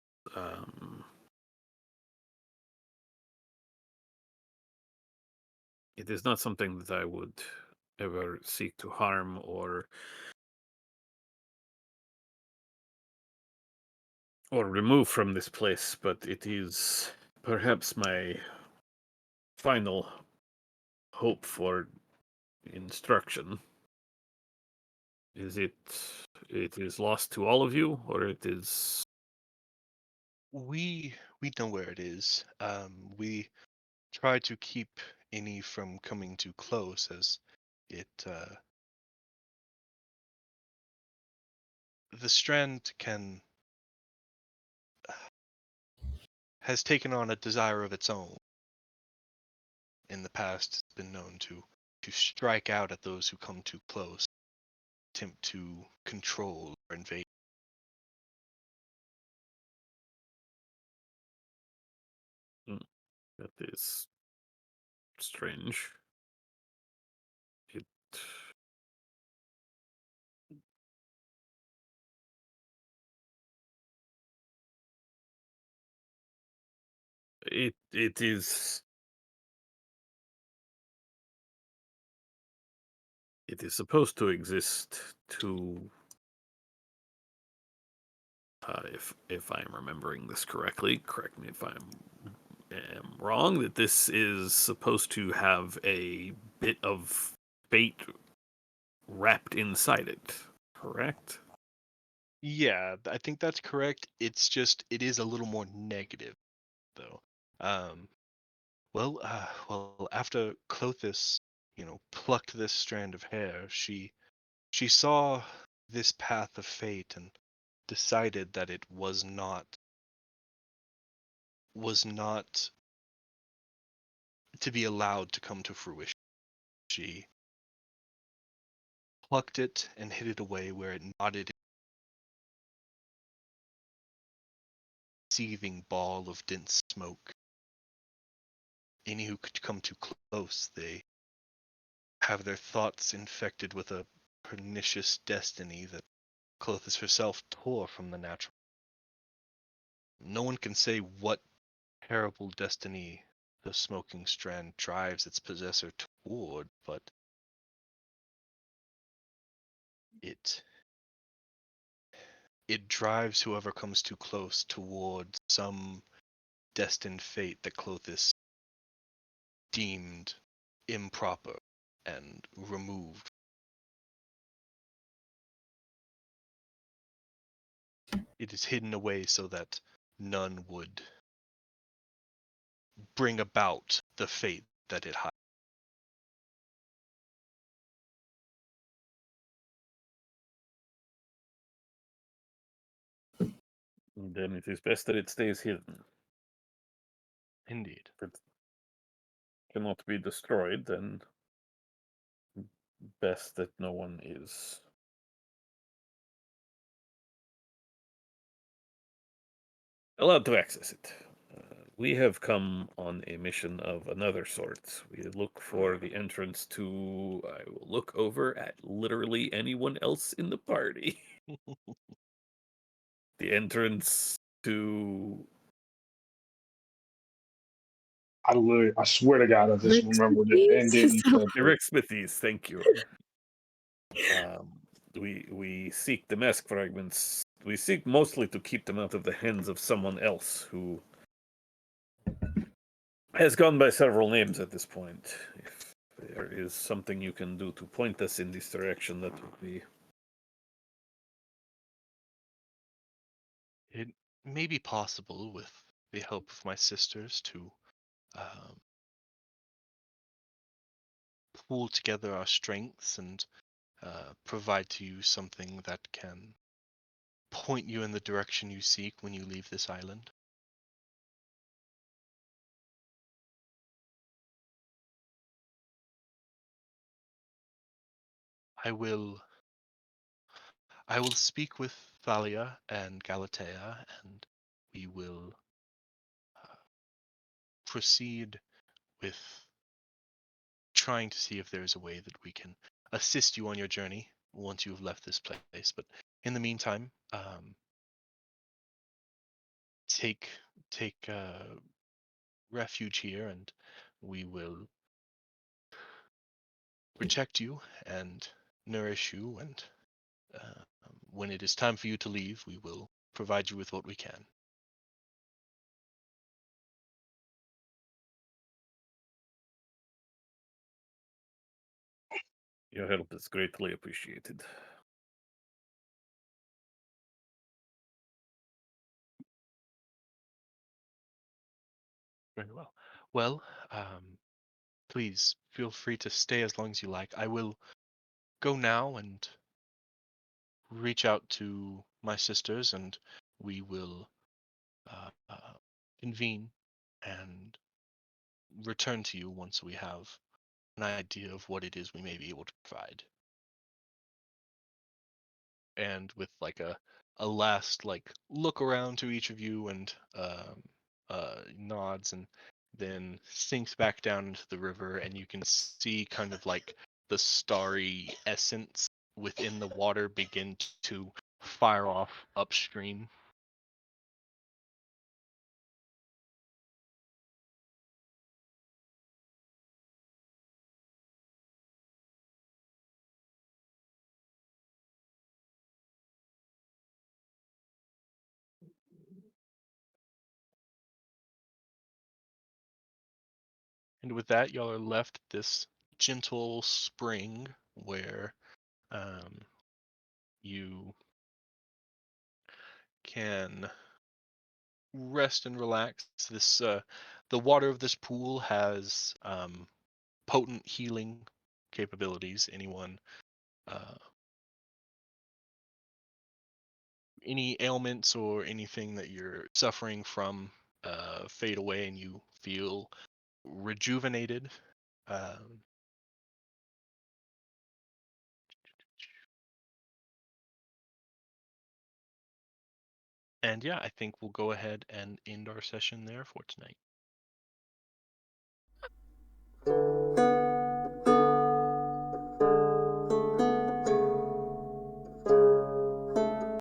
it is not something that I would ever seek to harm or remove from this place, but it is perhaps my final hope for instruction. Is it is lost to all of you, or it is We know where it is. We try to keep any from coming too close, as it the strand has taken on a desire of its own. In the past, it's been known to strike out at those who come too close, attempt to control or invade. that is strange. It it is supposed to exist to if I'm remembering this correctly, correct me if am wrong, that this is supposed to have a bit of fate wrapped inside it, correct? Yeah, I think that's correct. It's just it is a little more negative though. Um, well, after Clothis, plucked this strand of hair, she saw this path of fate and decided that it was not to be allowed to come to fruition. She plucked it and hid it away where it nodded, a seething ball of dense smoke. Any who could come too close, they have their thoughts infected with a pernicious destiny that Clothis herself tore from the natural. No one can say what terrible destiny the smoking strand drives its possessor toward, but it it drives whoever comes too close towards some destined fate that Clothis deemed improper and removed. It is hidden away so that none would bring about the fate that it hides. Then it is best that it stays hidden. Indeed. If it cannot be destroyed, then best that no one is allowed to access it. We have come on a mission of another sort. We look for the entrance to. I will look over at literally anyone else in the party. The entrance to. I swear to God, I just Rick's remembered it and didn't Cookies? touch it. Rick Smithies, thank you. Um, we seek the mask fragments. We seek mostly to keep them out of the hands of someone else who has gone by several names at this point. If there is something you can do to point us in this direction, that would be. It may be possible, with the help of my sisters, to um, pool together our strengths and provide to you something that can point you in the direction you seek when you leave this island. I will I will speak with Thalia and Galatea, and we will uh, proceed with trying to see if there is a way that we can assist you on your journey once you have left this place. But in the meantime, take refuge here, and we will protect you and nourish you. And when it is time for you to leave, we will provide you with what we can. Your help is greatly appreciated. Very well. Well, please feel free to stay as long as you like. I will go now and reach out to my sisters, and we will convene and return to you once we have an idea of what it is we may be able to provide. And with like a last like look around to each of you and nods, and then sinks back down into the river, and you can see kind of like the starry essence within the water begin to fire off upstream. And with that, y'all are left this gentle spring where you can rest and relax. This the water of this pool has potent healing capabilities. Anyone any ailments or anything that you're suffering from fade away and you feel rejuvenated. Um, and yeah, I think we'll go ahead and end our session there for tonight.